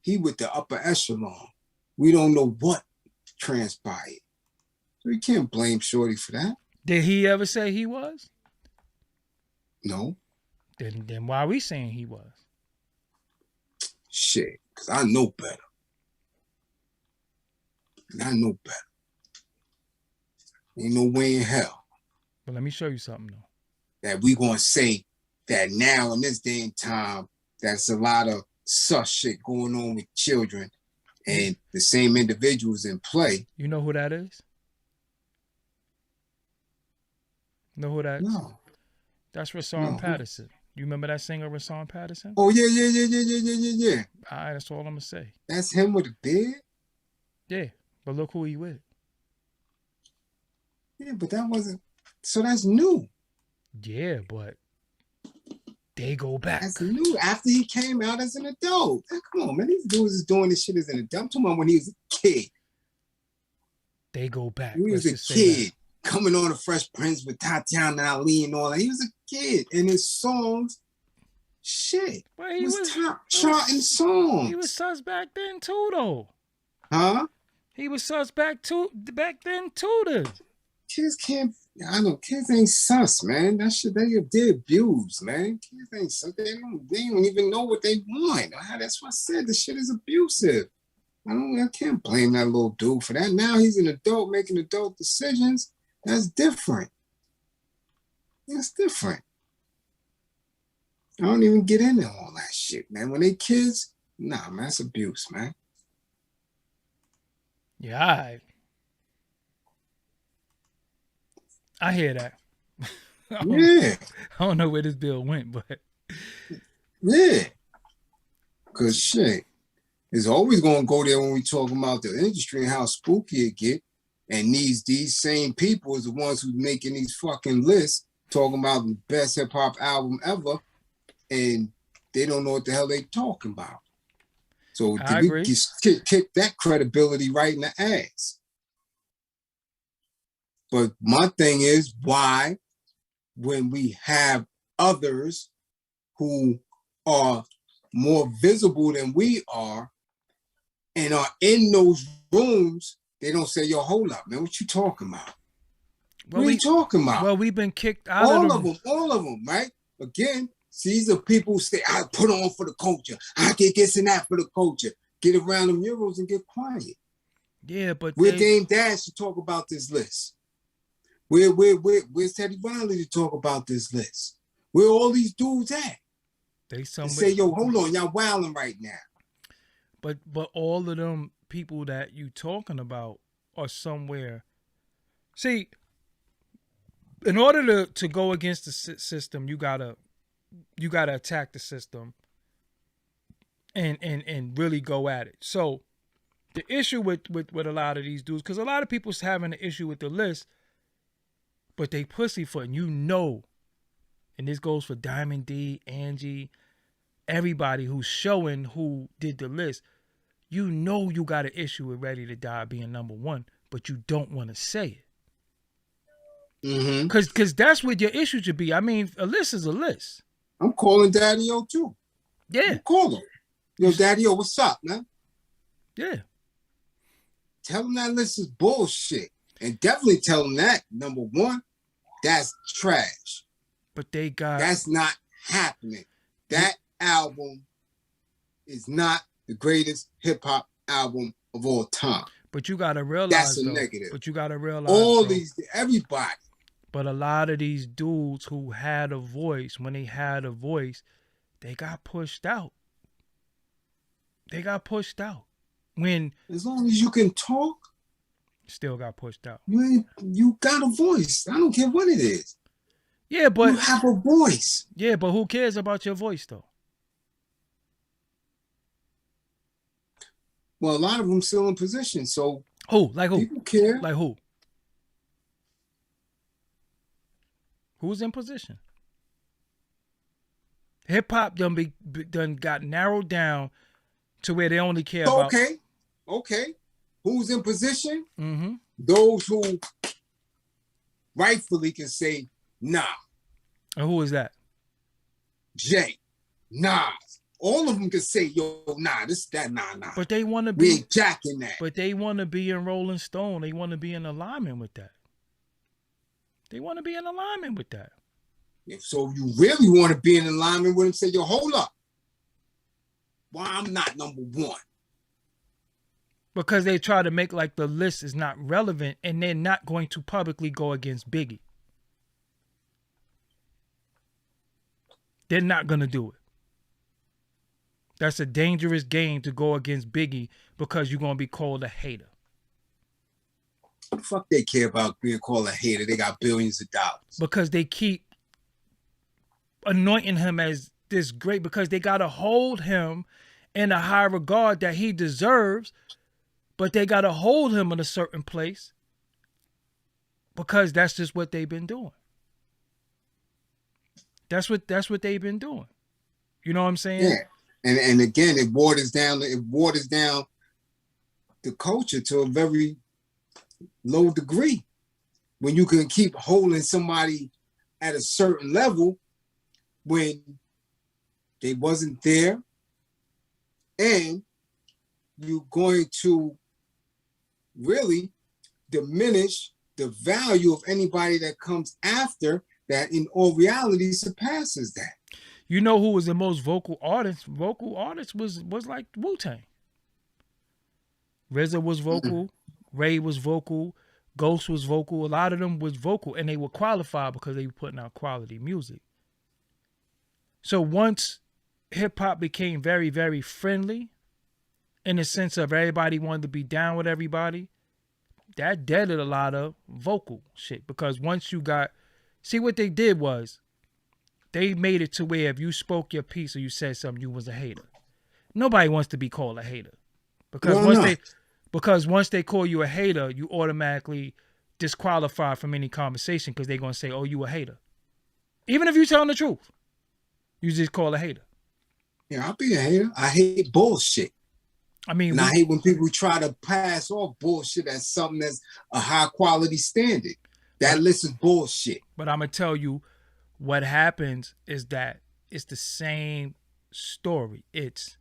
He with the upper echelon. We don't know what transpired. So you can't blame Shorty for that. Did he ever say he was? No. Then why are we saying he was? Shit, because I know better. And I know better. Ain't no way in hell. But let me show you something, though. That we going to say that now in this day and time, that's a lot of sus shit going on with children and the same individuals in play. You know who that is? Know who that is? No. That's Rashawn Patterson. You remember that singer, Rashawn Patterson? Oh, yeah. All right, that's all I'm going to say. That's him with a beard? Yeah, but look who he with. Yeah, but that wasn't... So that's new. Yeah, but they go back. That's new. After he came out as an adult. Come on, man. These dudes is doing this shit as an adult. I'm talking about when he was a kid. They go back. He was a kid coming on the Fresh Prince with Tatiana Ali and all that. He was a kid. And his songs, shit. Well, he was top charting songs. He was sus back then too, though. Huh? He was sus back then too, though. Kids can't... I know kids ain't sus, man. That shit they abused, man. Kids ain't sus. They don't even know what they want. That's why I said the shit is abusive. I can't blame that little dude for that. Now he's an adult making adult decisions. That's different. That's different. I don't even get into all that shit, man. When they kids, nah, man, that's abuse, man. Yeah, I hear that. I don't know where this bill went, but yeah, cause shit, it's always gonna go there when we talk about the industry and how spooky it get. And these same people is the ones who's making these fucking lists, talking about the best hip hop album ever, and they don't know what the hell they talking about. So we just kick that credibility right in the ass. But my thing is, why, when we have others who are more visible than we are and are in those rooms, they don't say, yo, hold up, man, what you talking about? What are you talking about? Well, we've been kicked out all of them, right? Again, these are people who say, I put on for the culture. I get this and that for the culture. Get around the murals and get quiet. Yeah, but we're Dame Dash to talk about this list. Where's Teddy Riley to talk about this list? Where all these dudes at? They say, yo, hold on, y'all wilding right now. But all of them people that you talking about are somewhere. See, in order to go against the system, you gotta attack the system and really go at it. So the issue with a lot of these dudes, because a lot of people's having an issue with the list, but they pussyfooting, and this goes for Diamond D, Angie, everybody who's showing who did the list. You got an issue with Ready to Die being number one, but you don't want to say it. Mm-hmm. Because that's what your issue should be. I mean, a list is a list. I'm calling Daddy-O too. Yeah. I'm calling. Yo, Daddy-O, what's up, man? Yeah. Tell him that list is bullshit. And definitely tell him that, number one, that's trash. But that's not happening. That album is not the greatest hip-hop album of all time. But you got to realize, that's a negative. But you got to realize, everybody. But a lot of these dudes who had a voice, when they had a voice, they got pushed out. When as long as you can talk, still got pushed out. You got a voice. I don't care what it is. Yeah, but you have a voice. Yeah, but who cares about your voice though? Well, a lot of them still in position, so Who? Like who? people care. Like who? Who's in position? Hip hop done got narrowed down to where they only care about. Okay. Who's in position? Mm-hmm. Those who rightfully can say, nah. And who is that? Jay, Nas. All of them can say, yo, nah, nah. But they want to We be ain't jacking that. But they want to be in Rolling Stone. They want to be in alignment with that. They want to be in alignment with that. If so, you really want to be in alignment with him, say, yo, hold up. Why I'm not number one? Because they try to make like the list is not relevant and they're not going to publicly go against Biggie. They're not going to do it. That's a dangerous game to go against Biggie because you're going to be called a hater. Fuck they care about being called a hater. They got billions of dollars. Because they keep anointing him as this great, because they got to hold him in a high regard that he deserves, but they got to hold him in a certain place because that's just what they've been doing. That's what they've been doing. You know what I'm saying? Yeah. And again, it waters down the culture to a very low degree. When you can keep holding somebody at a certain level when they wasn't there, and you're going to really diminish the value of anybody that comes after that in all reality surpasses that. You know who was the most vocal artist? Vocal artist was like Wu-Tang. RZA was vocal, Ray was vocal, Ghost was vocal. A lot of them was vocal, and they were qualified because they were putting out quality music. So once hip-hop became very, very friendly, in the sense of everybody wanted to be down with everybody, that deaded a lot of vocal shit. Because once you got... See, what they did was, they made it to where if you spoke your piece or you said something, you was a hater. Nobody wants to be called a hater. Because once they call you a hater, you automatically disqualify from any conversation because they're going to say, oh, you a hater. Even if you're telling the truth, you just call a hater. Yeah, I'll be a hater. I hate bullshit. I hate when people try to pass off bullshit as something that's a high quality standard. That list is bullshit. But I'm going to tell you, what happens is that it's the same story. It's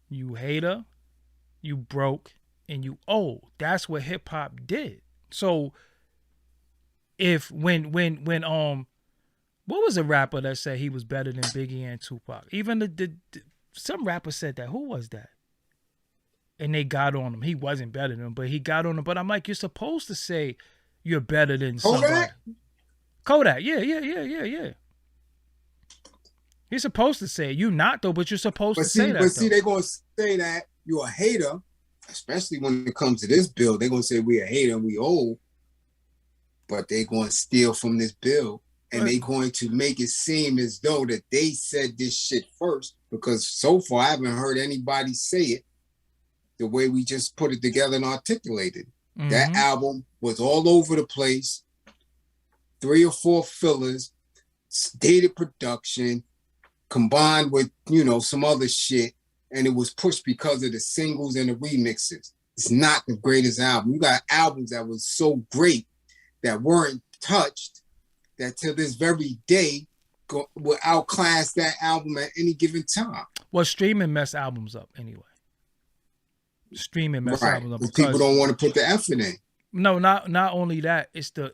you hater, you broke, and you old. That's what hip hop did. So if when what was a rapper that said he was better than Biggie and Tupac? Even the some rapper said that. Who was that? And they got on him. He wasn't better than him, but he got on him. But I'm like, you're supposed to say you're better than somebody. Kodak, yeah. You're supposed to say it. You not though, but you're supposed to say that. But see, they're gonna say that you're a hater, especially when it comes to this bill. They're gonna say we're a hater and we old, but they're gonna steal from this bill and they're going to make it seem as though that they said this shit first. Because so far I haven't heard anybody say it the way we just put it together and articulated. Mm-hmm. That album was all over the place. 3 or 4 fillers, dated production, combined with, some other shit. And it was pushed because of the singles and the remixes. It's not the greatest album. You got albums that was so great that weren't touched that to this very day will outclass that album at any given time. Well, streaming mess albums up anyway. Albums up because people don't want to put the effort in. No, not only that, it's the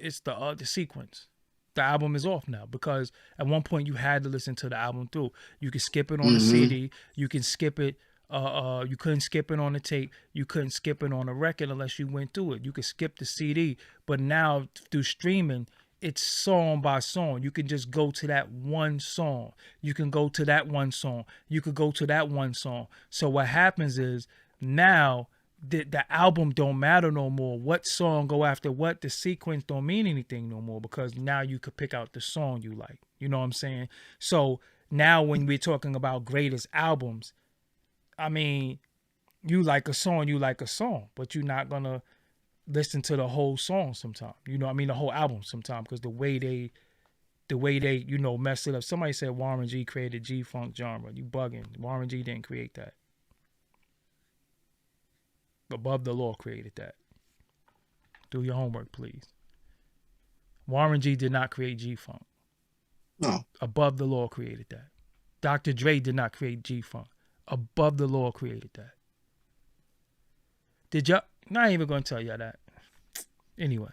sequence. The album is off now because at one point you had to listen to the album through. You could skip it on the CD. You can skip it. You couldn't skip it on the tape. You couldn't skip it on a record unless you went through it. You could skip the CD, but now through streaming, it's song by song. You can just go to that one song. You can go to that one song. You could go to that one song. So what happens is now the album don't matter no more. What song go after what, the sequence don't mean anything no more, because now you could pick out the song you like. You know what I'm saying? So now when we're talking about greatest albums, I mean, you like a song, but you're not gonna listen to the whole song sometime. You know what I mean? The whole album sometime, because the way they, you know, mess it up. Somebody said Warren G created G-Funk genre. You bugging. Warren G didn't create that. Above the Law created that. Do your homework, please. Warren G did not create G-Funk. No. Above the Law created that. Dr. Dre did not create G-Funk. Above the Law created that. Did y'all? Not even going to tell y'all that. Anyway.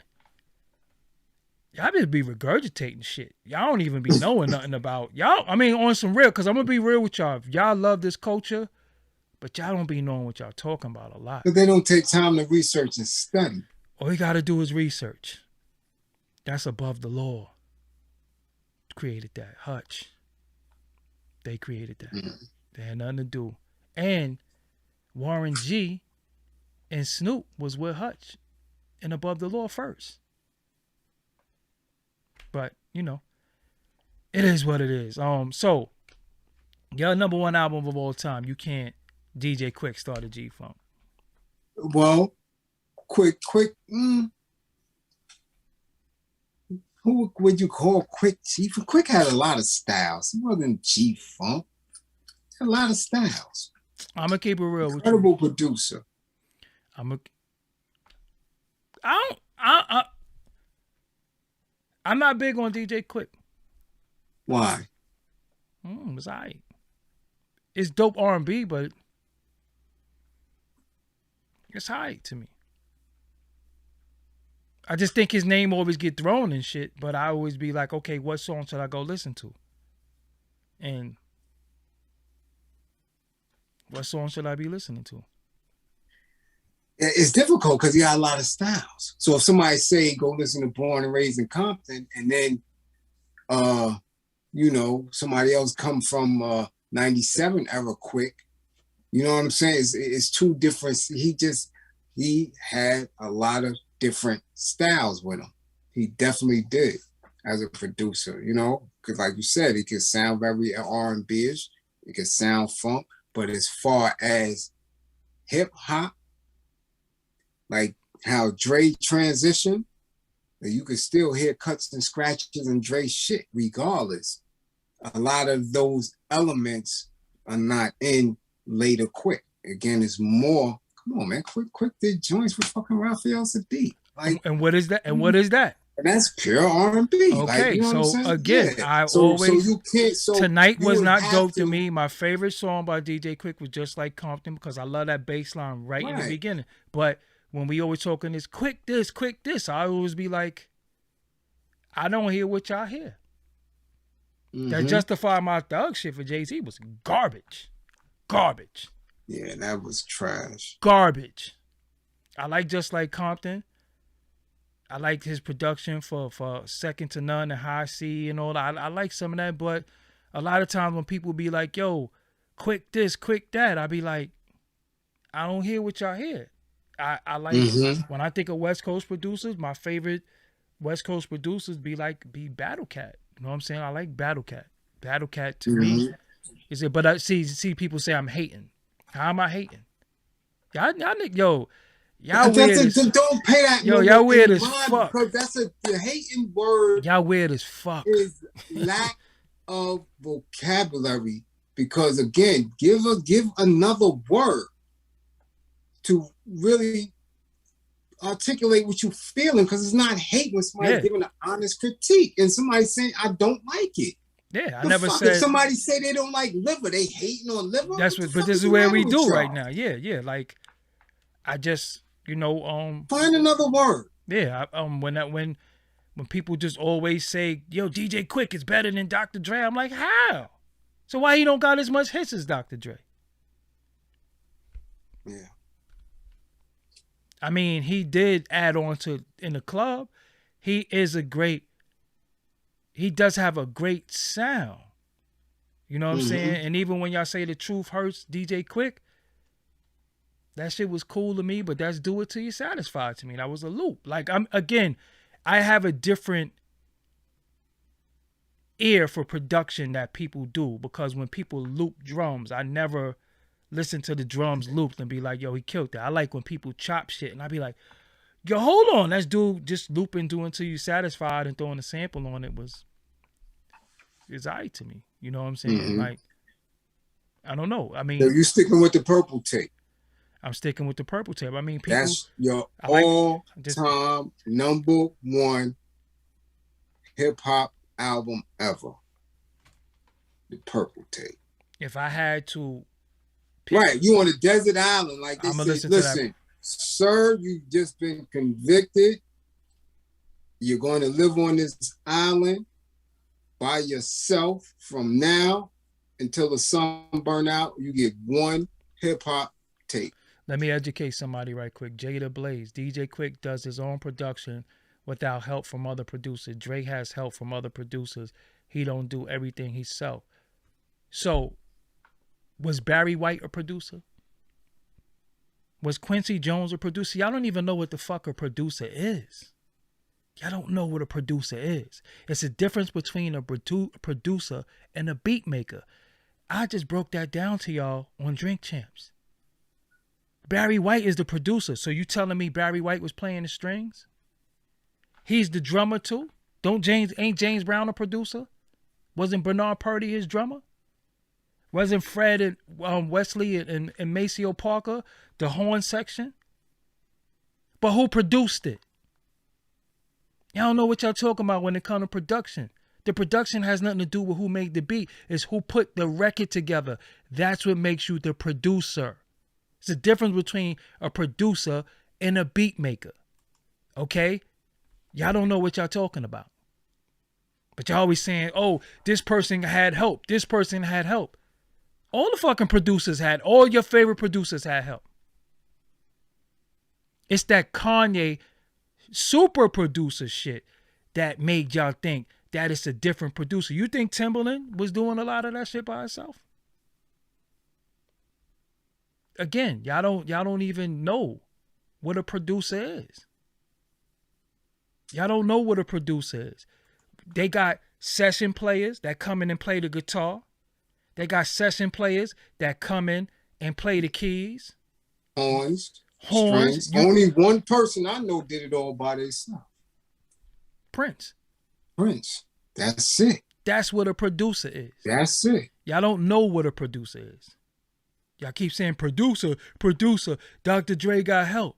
Y'all just be regurgitating shit. Y'all don't even be knowing nothing about. Y'all, I mean, on some real, because I'm going to be real with y'all. If y'all love this culture, but y'all don't be knowing what y'all talking about a lot. But they don't take time to research and study. All you got to do is research. That's Above the Law. Created that. Hutch. They created that. Mm-hmm. They had nothing to do. And Warren G and Snoop was with Hutch and Above the Law first. But, you know, it is what it is. So, your number one album of all time, you can't. DJ Quick started G-Funk. Well, Quick. Who would you call Quick G-Funk? Quick had a lot of styles. He wasn't G-Funk. He had a lot of styles. I'm gonna keep it real with you. Incredible producer. I'm not big on DJ Quick. Why? It's alright. It's dope R&B, but it's alright to me. I just think his name always get thrown and shit, but I always be like, okay, what song should I go listen to? And what song should I be listening to? It's difficult because he got a lot of styles. So if somebody say go listen to Born and Raised in Compton, and then you know, somebody else come from 97 era Quick, you know what I'm saying? It's two different. He had a lot of different styles with him. He definitely did as a producer, you know, because like you said, he could sound very R&B-ish, it could sound funk, but as far as hip hop, like how Dre transitioned, you could still hear cuts and scratches and Dre shit regardless. A lot of those elements are not in later Quick. Again, it's more, come on, man, Quick did joints with fucking Raphael Sadiq. Like, and what is that? And what is that? And that's pure R&B. Okay, like, you know so again, yeah. So you can't. So Tonight was not dope to me. My favorite song by DJ Quick was Just Like Compton because I love that bass line right in the beginning. But when we always talking this, quick this, I always be like, I don't hear what y'all hear. Mm-hmm. That Justify My Thug shit for Jay-Z was garbage. Yeah, that was trash. Garbage. I like Just Like Compton. I like his production for Second to None and High C and all that. I like some of that, but a lot of times when people be like, yo, quick this, quick that, I be like, I don't hear what y'all hear. I like, when I think of West Coast producers, my favorite West Coast producers be Battle Cat. You know what I'm saying? I like Battle Cat. Battle Cat to me is it, but I see people say I'm hating. How am I hating? Y'all weird as, don't pay that. Y'all weird as fuck. Because that's the hating word. Y'all weird as fuck. Is lack of vocabulary. Because again, give another word to really articulate what you're feeling. Because it's not hate when somebody's giving an honest critique and somebody saying I don't like it. Yeah, I never said. If somebody say they don't like liver, they hating on liver. That's what. But this is where we do right now. Yeah. Like, I just, find another word. Yeah. When people just always say, "Yo, DJ Quick is better than Dr. Dre," I'm like, how? So why he don't got as much hits as Dr. Dre? Yeah. I mean, he did add on to In the Club. He does have a great sound. You know what I'm saying? And even when y'all say The Truth Hurts, DJ Quick, That shit was cool to me, but that's do it till you're satisfied to me. That was a loop. Like I have a different ear for production that people do, because when people loop drums, I never listen to the drums looped and be like, yo, he killed that. I like when people chop shit and I be like, yo, hold on, that's dude just looping, doing until you satisfied and throwing a sample on it is alright to me. You know what I'm saying? Mm-hmm. Like, I don't know. I mean, so you sticking with the purple tape? I'm sticking with the purple tape. I mean, people. That's your all-time number one hip hop album ever. The purple tape. If I had to. Right, you on a desert island, like they say. Listen, sir, you've just been convicted. You're going to live on this island by yourself from now until the sun burn out. You get one hip hop tape. Let me educate somebody right quick. Jada Blaze, DJ Quick does his own production without help from other producers. Dre has help from other producers. He don't do everything himself. So, was Barry White a producer? Was Quincy Jones a producer? Y'all don't even know what the fuck a producer is. Y'all don't know what a producer is. It's a difference between a producer and a beat maker. I just broke that down to y'all on Drink Champs. Barry White is the producer. So you telling me Barry White was playing the strings? He's the drummer too? Ain't James Brown a producer? Wasn't Bernard Purdy his drummer? Wasn't Fred and Wesley and Maceo Parker the horn section? But who produced it? Y'all don't know what y'all talking about when it comes to production. The production has nothing to do with who made the beat. It's who put the record together. That's what makes you the producer. It's a difference between a producer and a beat maker. Okay? Y'all don't know what y'all talking about. But y'all always saying, oh, this person had help. This person had help. All the fucking producers had, all your favorite producers had help. It's that Kanye super producer shit that made y'all think that it's a different producer. You think Timbaland was doing a lot of that shit by himself? Again, y'all don't even know what a producer is. Y'all don't know what a producer is. They got session players that come in and play the guitar. They got session players that come in and play the keys. Horns. Only one person I know did it all by themselves. Prince. That's it. That's what a producer is. That's it. Y'all don't know what a producer is. Y'all keep saying producer. Dr. Dre got help.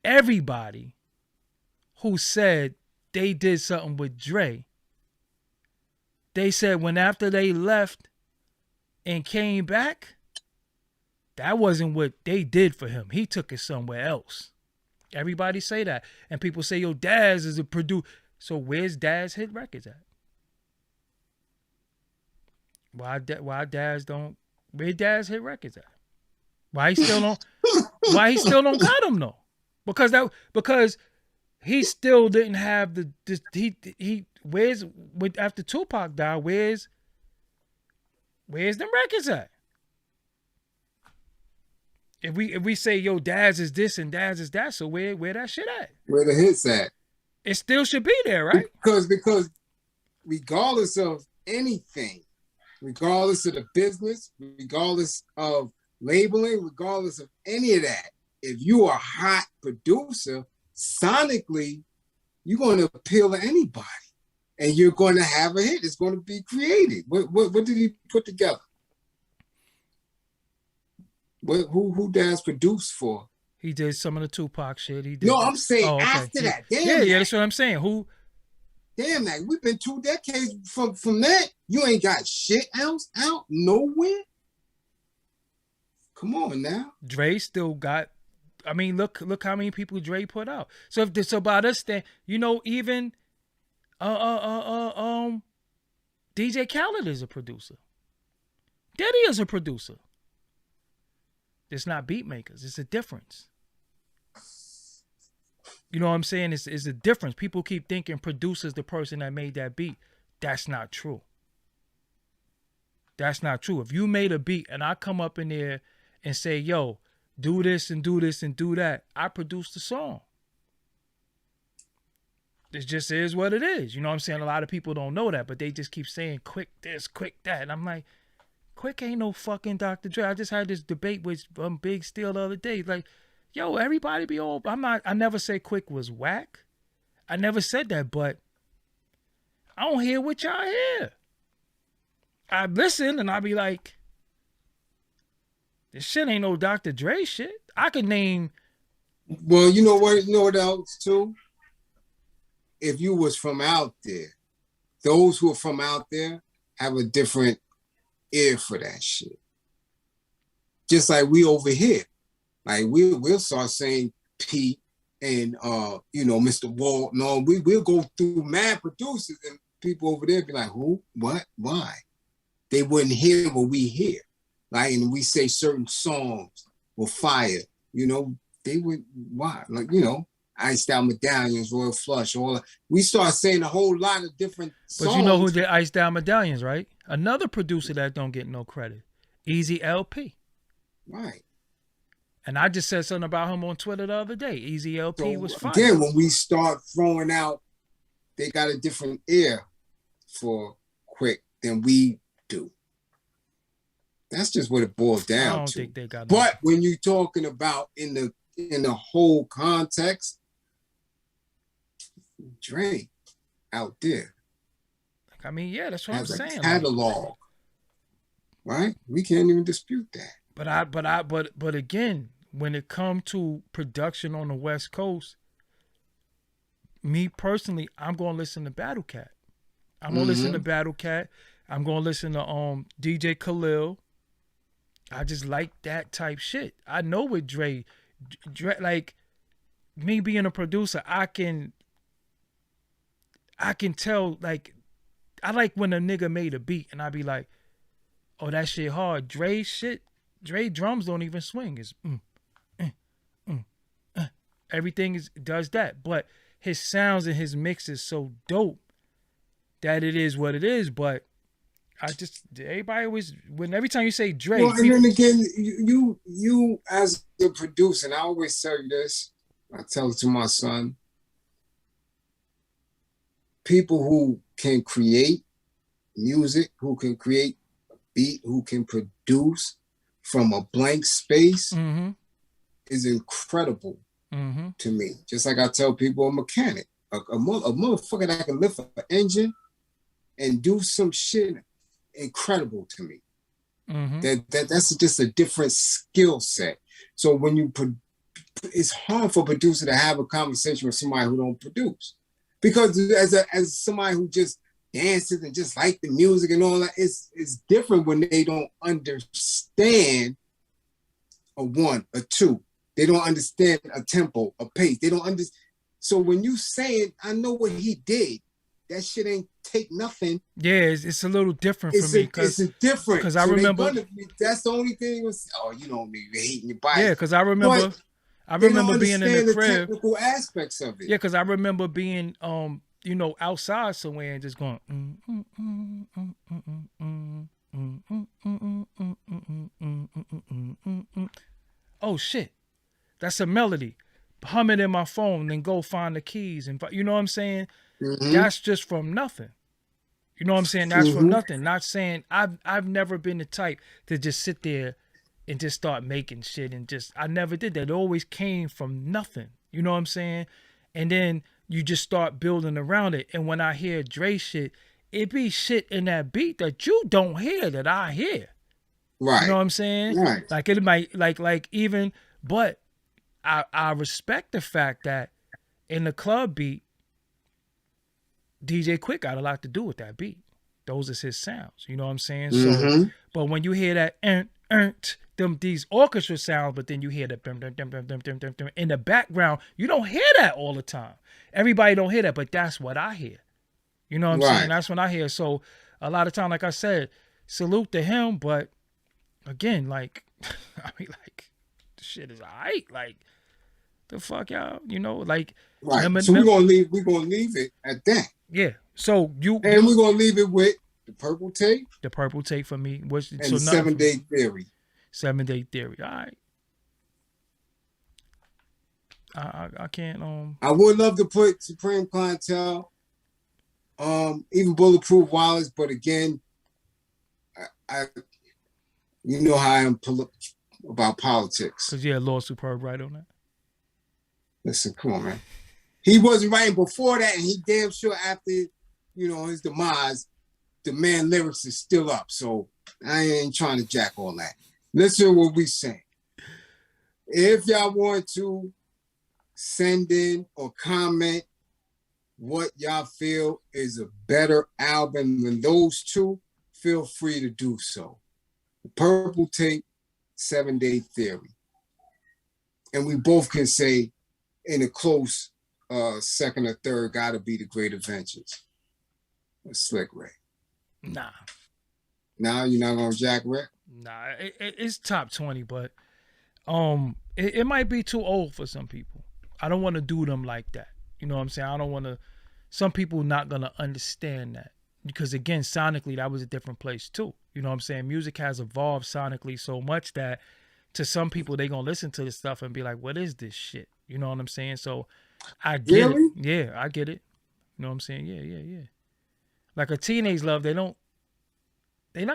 Everybody who said they did something with Dre, they said when after they left and came back, that wasn't what they did for him. He took it somewhere else. Everybody say that. And people say, yo, Daz is a producer. So where's Daz hit records at? Why Daz don't, where Daz hit records at? Why he still don't got them though? Because he still didn't have where's after Tupac died, where's them records at? If we say, yo, Daz is this and Daz is that, so where that shit at? Where the hits at? It still should be there, right? Because regardless of anything, regardless of the business, regardless of labeling, regardless of any of that, if you are a hot producer, sonically, you're going to appeal to anybody. And you're going to have a hit. It's going to be created. What did he put together? Who Daz produced for? He did some of the Tupac shit. He did. No, I'm saying after that. Damn, yeah, that's what I'm saying. Who? Damn, that we've been 2 decades from that. You ain't got shit else out nowhere. Come on now. Dre still got. I mean, look how many people Dre put out. So if this about us, then even DJ Khaled is a producer. Diddy is a producer. It's not beat makers. It's a difference. You know what I'm saying? It's a difference. People keep thinking producer's the person that made that beat. That's not true. That's not true. If you made a beat and I come up in there and say, yo, do this and do this and do that. I produced the song. It just is what it is. You know what I'm saying? A lot of people don't know that, but they just keep saying quick this, quick that. And I'm like, Quick ain't no fucking Dr. Dre. I just had this debate with Big Steel the other day. Like, yo, everybody be all, I never say Quick was whack. I never said that, but I don't hear what y'all hear. I listen and I be like, this shit ain't no Dr. Dre shit. I could name. Well, you know what else too? If you was from out there, those who are from out there have a different ear for that shit. Just like we over here. Like we'll start saying Pete and Mr. Walt and all. We'll go through mad producers and people over there be like, who? What? Why? They wouldn't hear what we hear. Like, and we say certain songs will fire, they would, why? Like, Iced Out Medallions, Royal Flush, all that. We start saying a whole lot of different songs. But you know who did Iced Out Medallions, right? Another producer that don't get no credit. Easy LP. Right. And I just said something about him on Twitter the other day. Easy LP was fire. Again, when we start throwing out, they got a different ear for Quick than we do. That's just what it boils down to. I don't think they got but when you're talking about in the whole context, Dre out there. I mean, yeah, that's what I'm saying. Catalog, right? We can't even dispute that. But again, when it comes to production on the West Coast, me personally, I'm gonna listen to Battle Cat. I'm gonna listen to Battle Cat. I'm gonna listen to DJ Khalil. I just like that type shit. I know with Dre, like me being a producer, I can tell, like, I like when a nigga made a beat and I be like, oh, that shit hard. Dre drums don't even swing. It's everything does that. But his sounds and his mix is so dope that it is what it is. But everybody always, every time you say Dre. Well, and then again, you as the producer, and I always tell you this, I tell it to my son, people who can create music, who can create a beat, who can produce from a blank space is incredible to me. Just like I tell people, a mechanic, a motherfucker that can lift an engine and do some shit incredible to me. That's just a different skill set. So when it's hard for a producer to have a conversation with somebody who don't produce, because as somebody who just dances and just like the music and all that, it's different when they don't understand a one, a two. They don't understand a tempo, a pace. They don't understand. So when you saying, I know what he did, that shit ain't take nothing. Yeah, it's a little different for me. It's different. Because I remember. That's the only thing was, you don't be hating your body. Yeah, because I remember being in the crib. Technical aspects of it. Yeah, because I remember being, outside somewhere and just going. Oh shit, that's a melody. Hum it in my phone, then go find the keys, and you know what I'm saying. That's just from nothing. You know what I'm saying? That's from nothing. Not saying I've never been the type to just sit there and just start making shit and I never did that. It always came from nothing. You know what I'm saying? And then you just start building around it. And when I hear Dre shit, it be shit in that beat that you don't hear that I hear. Right. You know what I'm saying? Right. Like it might like even, but I respect the fact that in the club beat, DJ Quick got a lot to do with that beat. Those is his sounds. You know what I'm saying? So, but when you hear that these orchestra sounds, but then you hear the in the background, you don't hear that all the time. Everybody don't hear that, but that's what I hear. You know what I'm saying? That's what I hear. So a lot of time, like I said, salute to him. But again, like, I mean, like, the shit is alright. Like, the fuck y'all, like. Right. So we're gonna leave it at that. Yeah. So we're gonna leave it with the purple tape. The purple tape for me was and the 7 Day Theory. 7 Day Theory. All right. I can't I would love to put Supreme Clientele, even Bulletproof Wallace, but again, I you know how I am about politics. Because Lord Superb right on that. Listen, come on, man. He wasn't writing before that, and he damn sure after, his demise, the man lyrics is still up. So I ain't trying to jack on that. Listen to what we saying. If y'all want to send in or comment what y'all feel is a better album than those two, feel free to do so. The Purple Tape, 7 Day Theory. And we both can say in a close second or third, gotta be The Great Adventures. Slick Rick. Nah. Nah, you're not gonna jack Rick? Nah, it's top 20, but it might be too old for some people. I don't want to do them like that. You know what I'm saying? I don't want to. Some people not gonna understand that because again, sonically, that was a different place too. You know what I'm saying? Music has evolved sonically so much that to some people they gonna listen to this stuff and be like, "What is this shit?" You know what I'm saying? So I get it. Yeah, I get it. You know what I'm saying? Yeah. Like a Teenage Love, they're not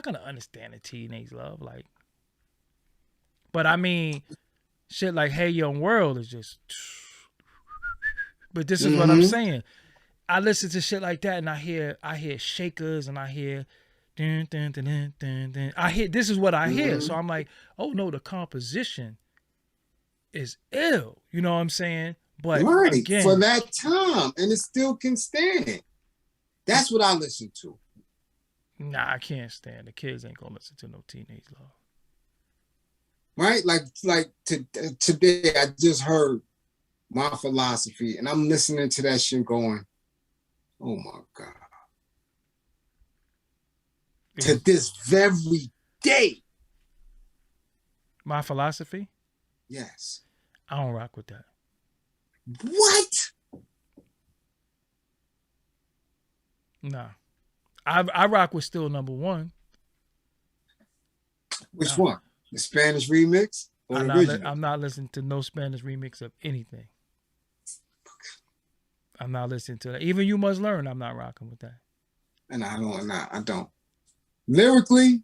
gonna understand a Teenage Love, like. But I mean, shit like Hey Young World is just. But this is what I'm saying. I listen to shit like that and I hear shakers and I hear dun, dun, dun, dun, dun, dun. This is what I hear. So I'm like, oh no, the composition is ill. You know what I'm saying? But right, again, for that time, and it still can stand. That's what I listen to. Nah, I can't stand. The kids ain't gonna listen to no Teenage Love. Right? Like today I just heard My Philosophy, and I'm listening to that shit going, oh my God. To this very day. My Philosophy? Yes. I don't rock with that. What? Nah. I rock with Still Number One. Which one? The Spanish remix or the original? I'm not listening to no Spanish remix of anything. I'm not listening to that. Even You Must Learn, I'm not rocking with that. And I don't. Lyrically,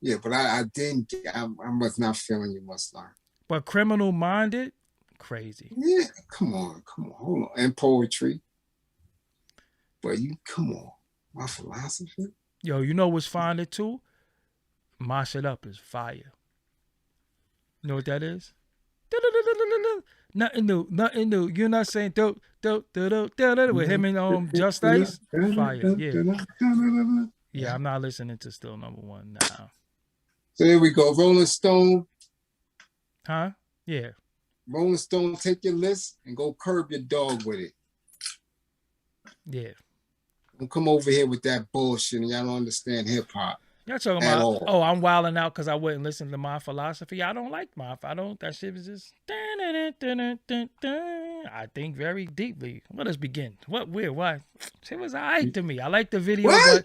yeah, but I was not feeling You Must Learn. But Criminal Minded, crazy. Yeah, come on, hold on. And poetry. But come on. My Philosophy? Yo, you know what's fire too? Mash It Up is fire. You know what that is? Nothing new. You're not saying dope with him and Just Ice? Fire, yeah. Yeah, I'm not listening to Still Number One now. So there we go. Rolling Stone. Huh? Yeah. Rolling Stone, take your list and go curb your dog with it. Yeah. Don't come over here with that bullshit and y'all don't understand hip hop. Y'all talking about, I'm wilding out because I wouldn't listen to My Philosophy. I don't like that shit was just, I think very deeply. Let us begin. Why? It was all right to me. I like the video, but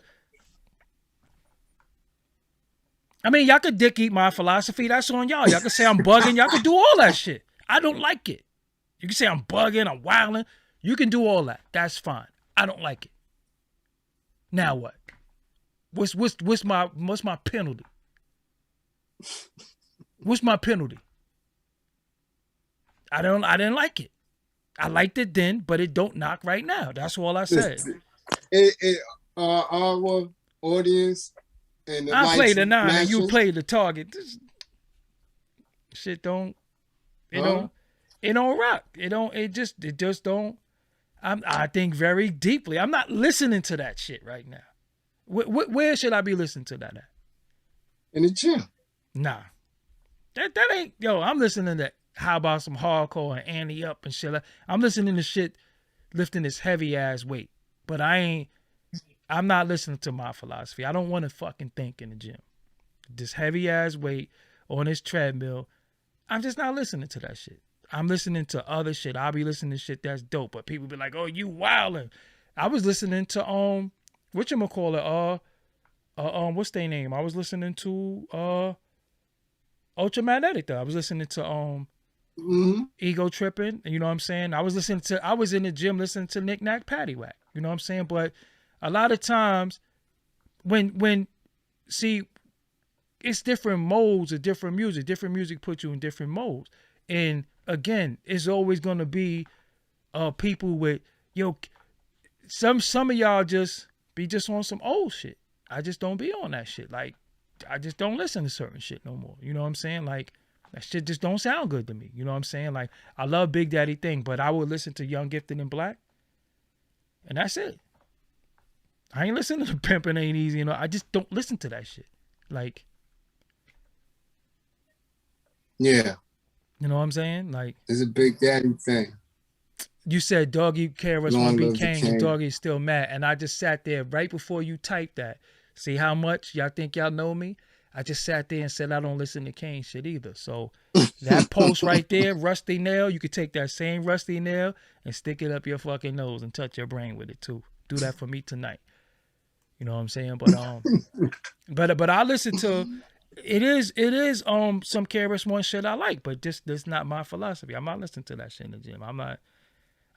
I mean, y'all could dick eat My Philosophy. That's on y'all. Y'all could say I'm bugging. Y'all could do all that shit. I don't like it. You can say I'm bugging, I'm wilding. You can do all that. That's fine. I don't like it. Now what? What's my penalty? What's my penalty? I didn't like it. I liked it then, but it don't knock right now. That's all I said. Our audience and the I played the 9 matches. and you played the target. This shit don't rock. It just don't. I think very deeply. I'm not listening to that shit right now. Where should I be listening to that at? In the gym. Nah. That ain't, I'm listening to how about some hardcore and Annie Up and shit. I'm listening to shit lifting this heavy ass weight. But I'm not listening to My Philosophy. I don't want to fucking think in the gym. This heavy ass weight on this treadmill. I'm just not listening to that shit. I'm listening to other shit. I'll be listening to shit that's dope. But people be like, oh, you wildin'. I was listening to whatchamacallit, what's their name? I was listening to Ultramagnetic though. I was listening to Ego Tripping, you know what I'm saying? I was in the gym listening to Knick Knack Paddywhack, you know what I'm saying? But a lot of times when see, it's different modes of different music. Different music puts you in different modes. And again, it's always gonna be people with some of y'all just be just on some old shit. I just don't be on that shit. Like I just don't listen to certain shit no more. You know what I'm saying? Like that shit just don't sound good to me. You know what I'm saying? Like I love Big Daddy Thing, but I would listen to Young, Gifted, and Black, and that's it. I ain't listening to Pimpin' Ain't Easy. You know, I just don't listen to that shit. Like, yeah, you know what I'm saying? Like, it's a Big Daddy thing. You said Doggie KRS Long won't be live the king, king. and Doggie is still mad, and I just sat there right before you typed that. See how much y'all think y'all know me? I just sat there and said I don't listen to Kane shit either. So that post right there, Rusty Nail, you could take that same Rusty Nail and stick it up your fucking nose and touch your brain with it too. Do that for me tonight. You know what I'm saying? But I listen to it is some KRS-One shit I like, but this not my philosophy. I'm not listening to that shit in the gym.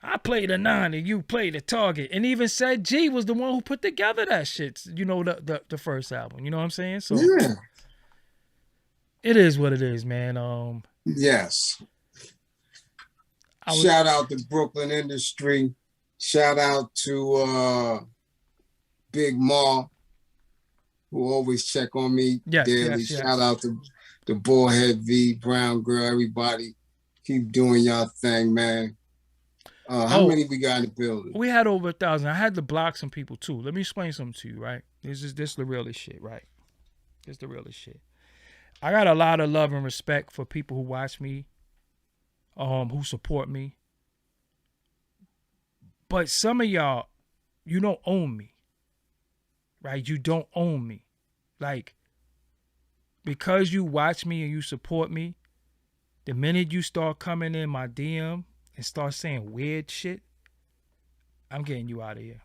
I play the 9 and you play the target. And even said G was the one who put together that shit, you know, the first album. You know what I'm saying? So Yeah. It is what it is, man. Yes. Shout out to Brooklyn Industry. Shout out to Big Ma, who always check on me daily. Yes. Shout out to the Bullhead V, Brown Girl, everybody. Keep doing y'all thing, man. How many we got in the building? We had over 1,000. I had to block some people too. Let me explain something to you, right? This is the realest shit, right? This the realest shit. I got a lot of love and respect for people who watch me, who support me. But some of y'all, you don't own me, right? You don't own me. Like, because you watch me and you support me, the minute you start coming in my DM and start saying weird shit, I'm getting you out of here.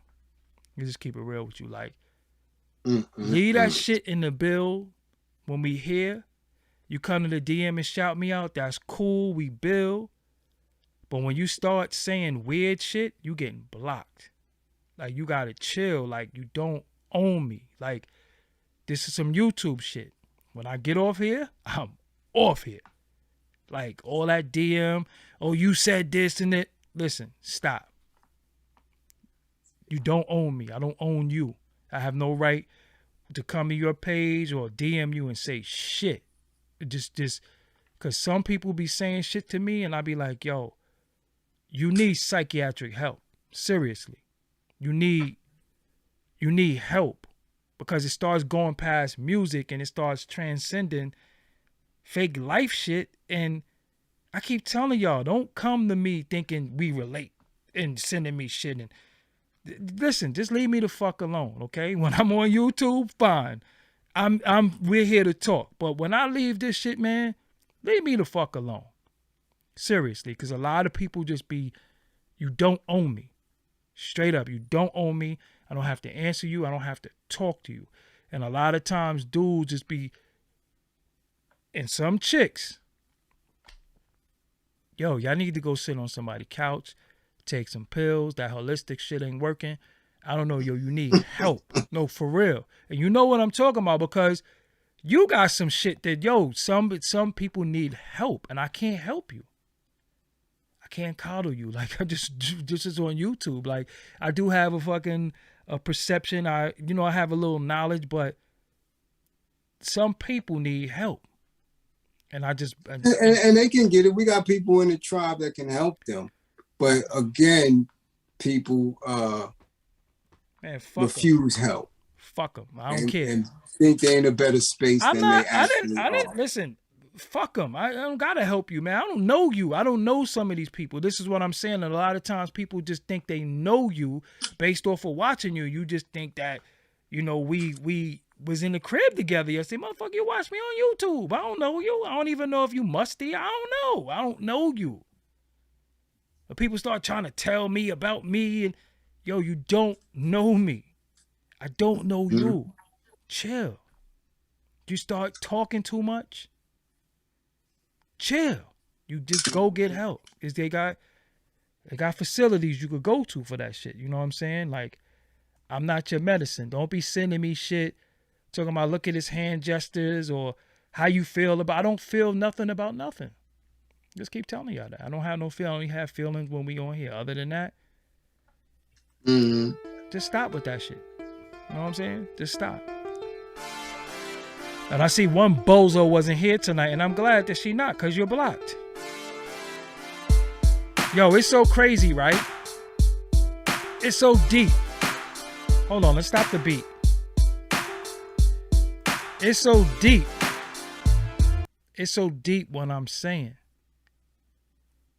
You just keep it real with you. Like, leave that shit in the bill. When we here, you come to the DM and shout me out. That's cool. We build. But when you start saying weird shit, you getting blocked. Like, you gotta chill. Like, you don't own me. Like, this is some YouTube shit. When I get off here, I'm off here. Like, all that DM, oh, you said this and that. Listen, stop. You don't own me. I don't own you. I have no right to come to your page or DM you and say shit. Just, because some people be saying shit to me and I be like, yo, you need psychiatric help. Seriously. You need help, because it starts going past music and it starts transcending fake life shit. And I keep telling y'all, don't come to me thinking we relate and sending me shit. And listen, just leave me the fuck alone, okay? When I'm on YouTube, fine. We're here to talk. But when I leave this shit, man, leave me the fuck alone. Seriously, because a lot of people just be, you don't own me. Straight up, you don't own me. I don't have to answer you. I don't have to talk to you. And a lot of times dudes just be, and some chicks, yo, y'all need to go sit on somebody's couch, take some pills. That holistic shit ain't working. I don't know, yo, you need help. No, for real. And you know what I'm talking about, because you got some shit that, yo, some people need help, and I can't help you. I can't coddle you. Like, I just is on YouTube. Like, I do have a perception. I have a little knowledge, but some people need help. And and they can get it. We got people in the tribe that can help them. But again, people refuse help. Fuck them. I don't care. And think they're in a better space than they actually are. I didn't listen. Fuck them. I don't gotta help you, man. I don't know you. I don't know some of these people. This is what I'm saying. And a lot of times people just think they know you based off of watching you. You just think that, we was in the crib together yesterday. Motherfucker, you watch me on YouTube. I don't know you. I don't even know if you musty. I don't know. I don't know you. But people start trying to tell me about me, and yo, you don't know me. I don't know you. Chill. You start talking too much, chill. You just go get help. Is they got facilities you could go to for that shit. You know what I'm saying? Like, I'm not your medicine. Don't be sending me shit talking about look at his hand gestures or how you feel about. I don't feel nothing about nothing. Just keep telling y'all that. I don't have no feeling. I only have feelings when we on here. Other than that, just stop with that shit. You know what I'm saying? Just stop. And I see one bozo wasn't here tonight, and I'm glad that she not, because you're blocked. Yo, it's so crazy, right? It's so deep. Hold on, let's stop the beat. It's so deep. It's so deep what I'm saying.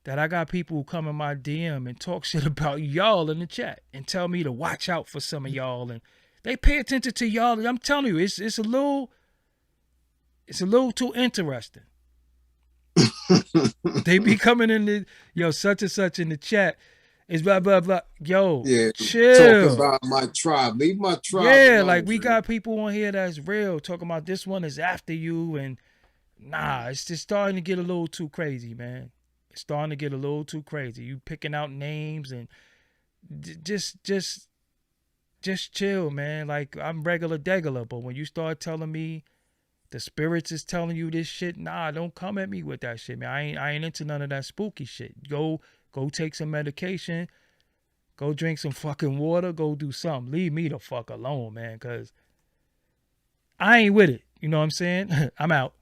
That I got people who come in my DM and talk shit about y'all in the chat and tell me to watch out for some of y'all, and they pay attention to y'all. I'm telling you, it's a little too interesting. They be coming in the such and such in the chat. It's blah blah blah. Yo, yeah, chill. Talk about my tribe. Leave my tribe. Yeah, alone, like we got people on here that's real talking about this one is after you, and nah, it's just starting to get a little too crazy, man. It's starting to get a little too crazy. You picking out names and just chill, man. Like, I'm regular degular, but when you start telling me the spirits is telling you this shit, nah, don't come at me with that shit, man. I ain't into none of that spooky shit. Go take some medication. Go drink some fucking water. Go do something. Leave me the fuck alone, man, because I ain't with it. You know what I'm saying? I'm out.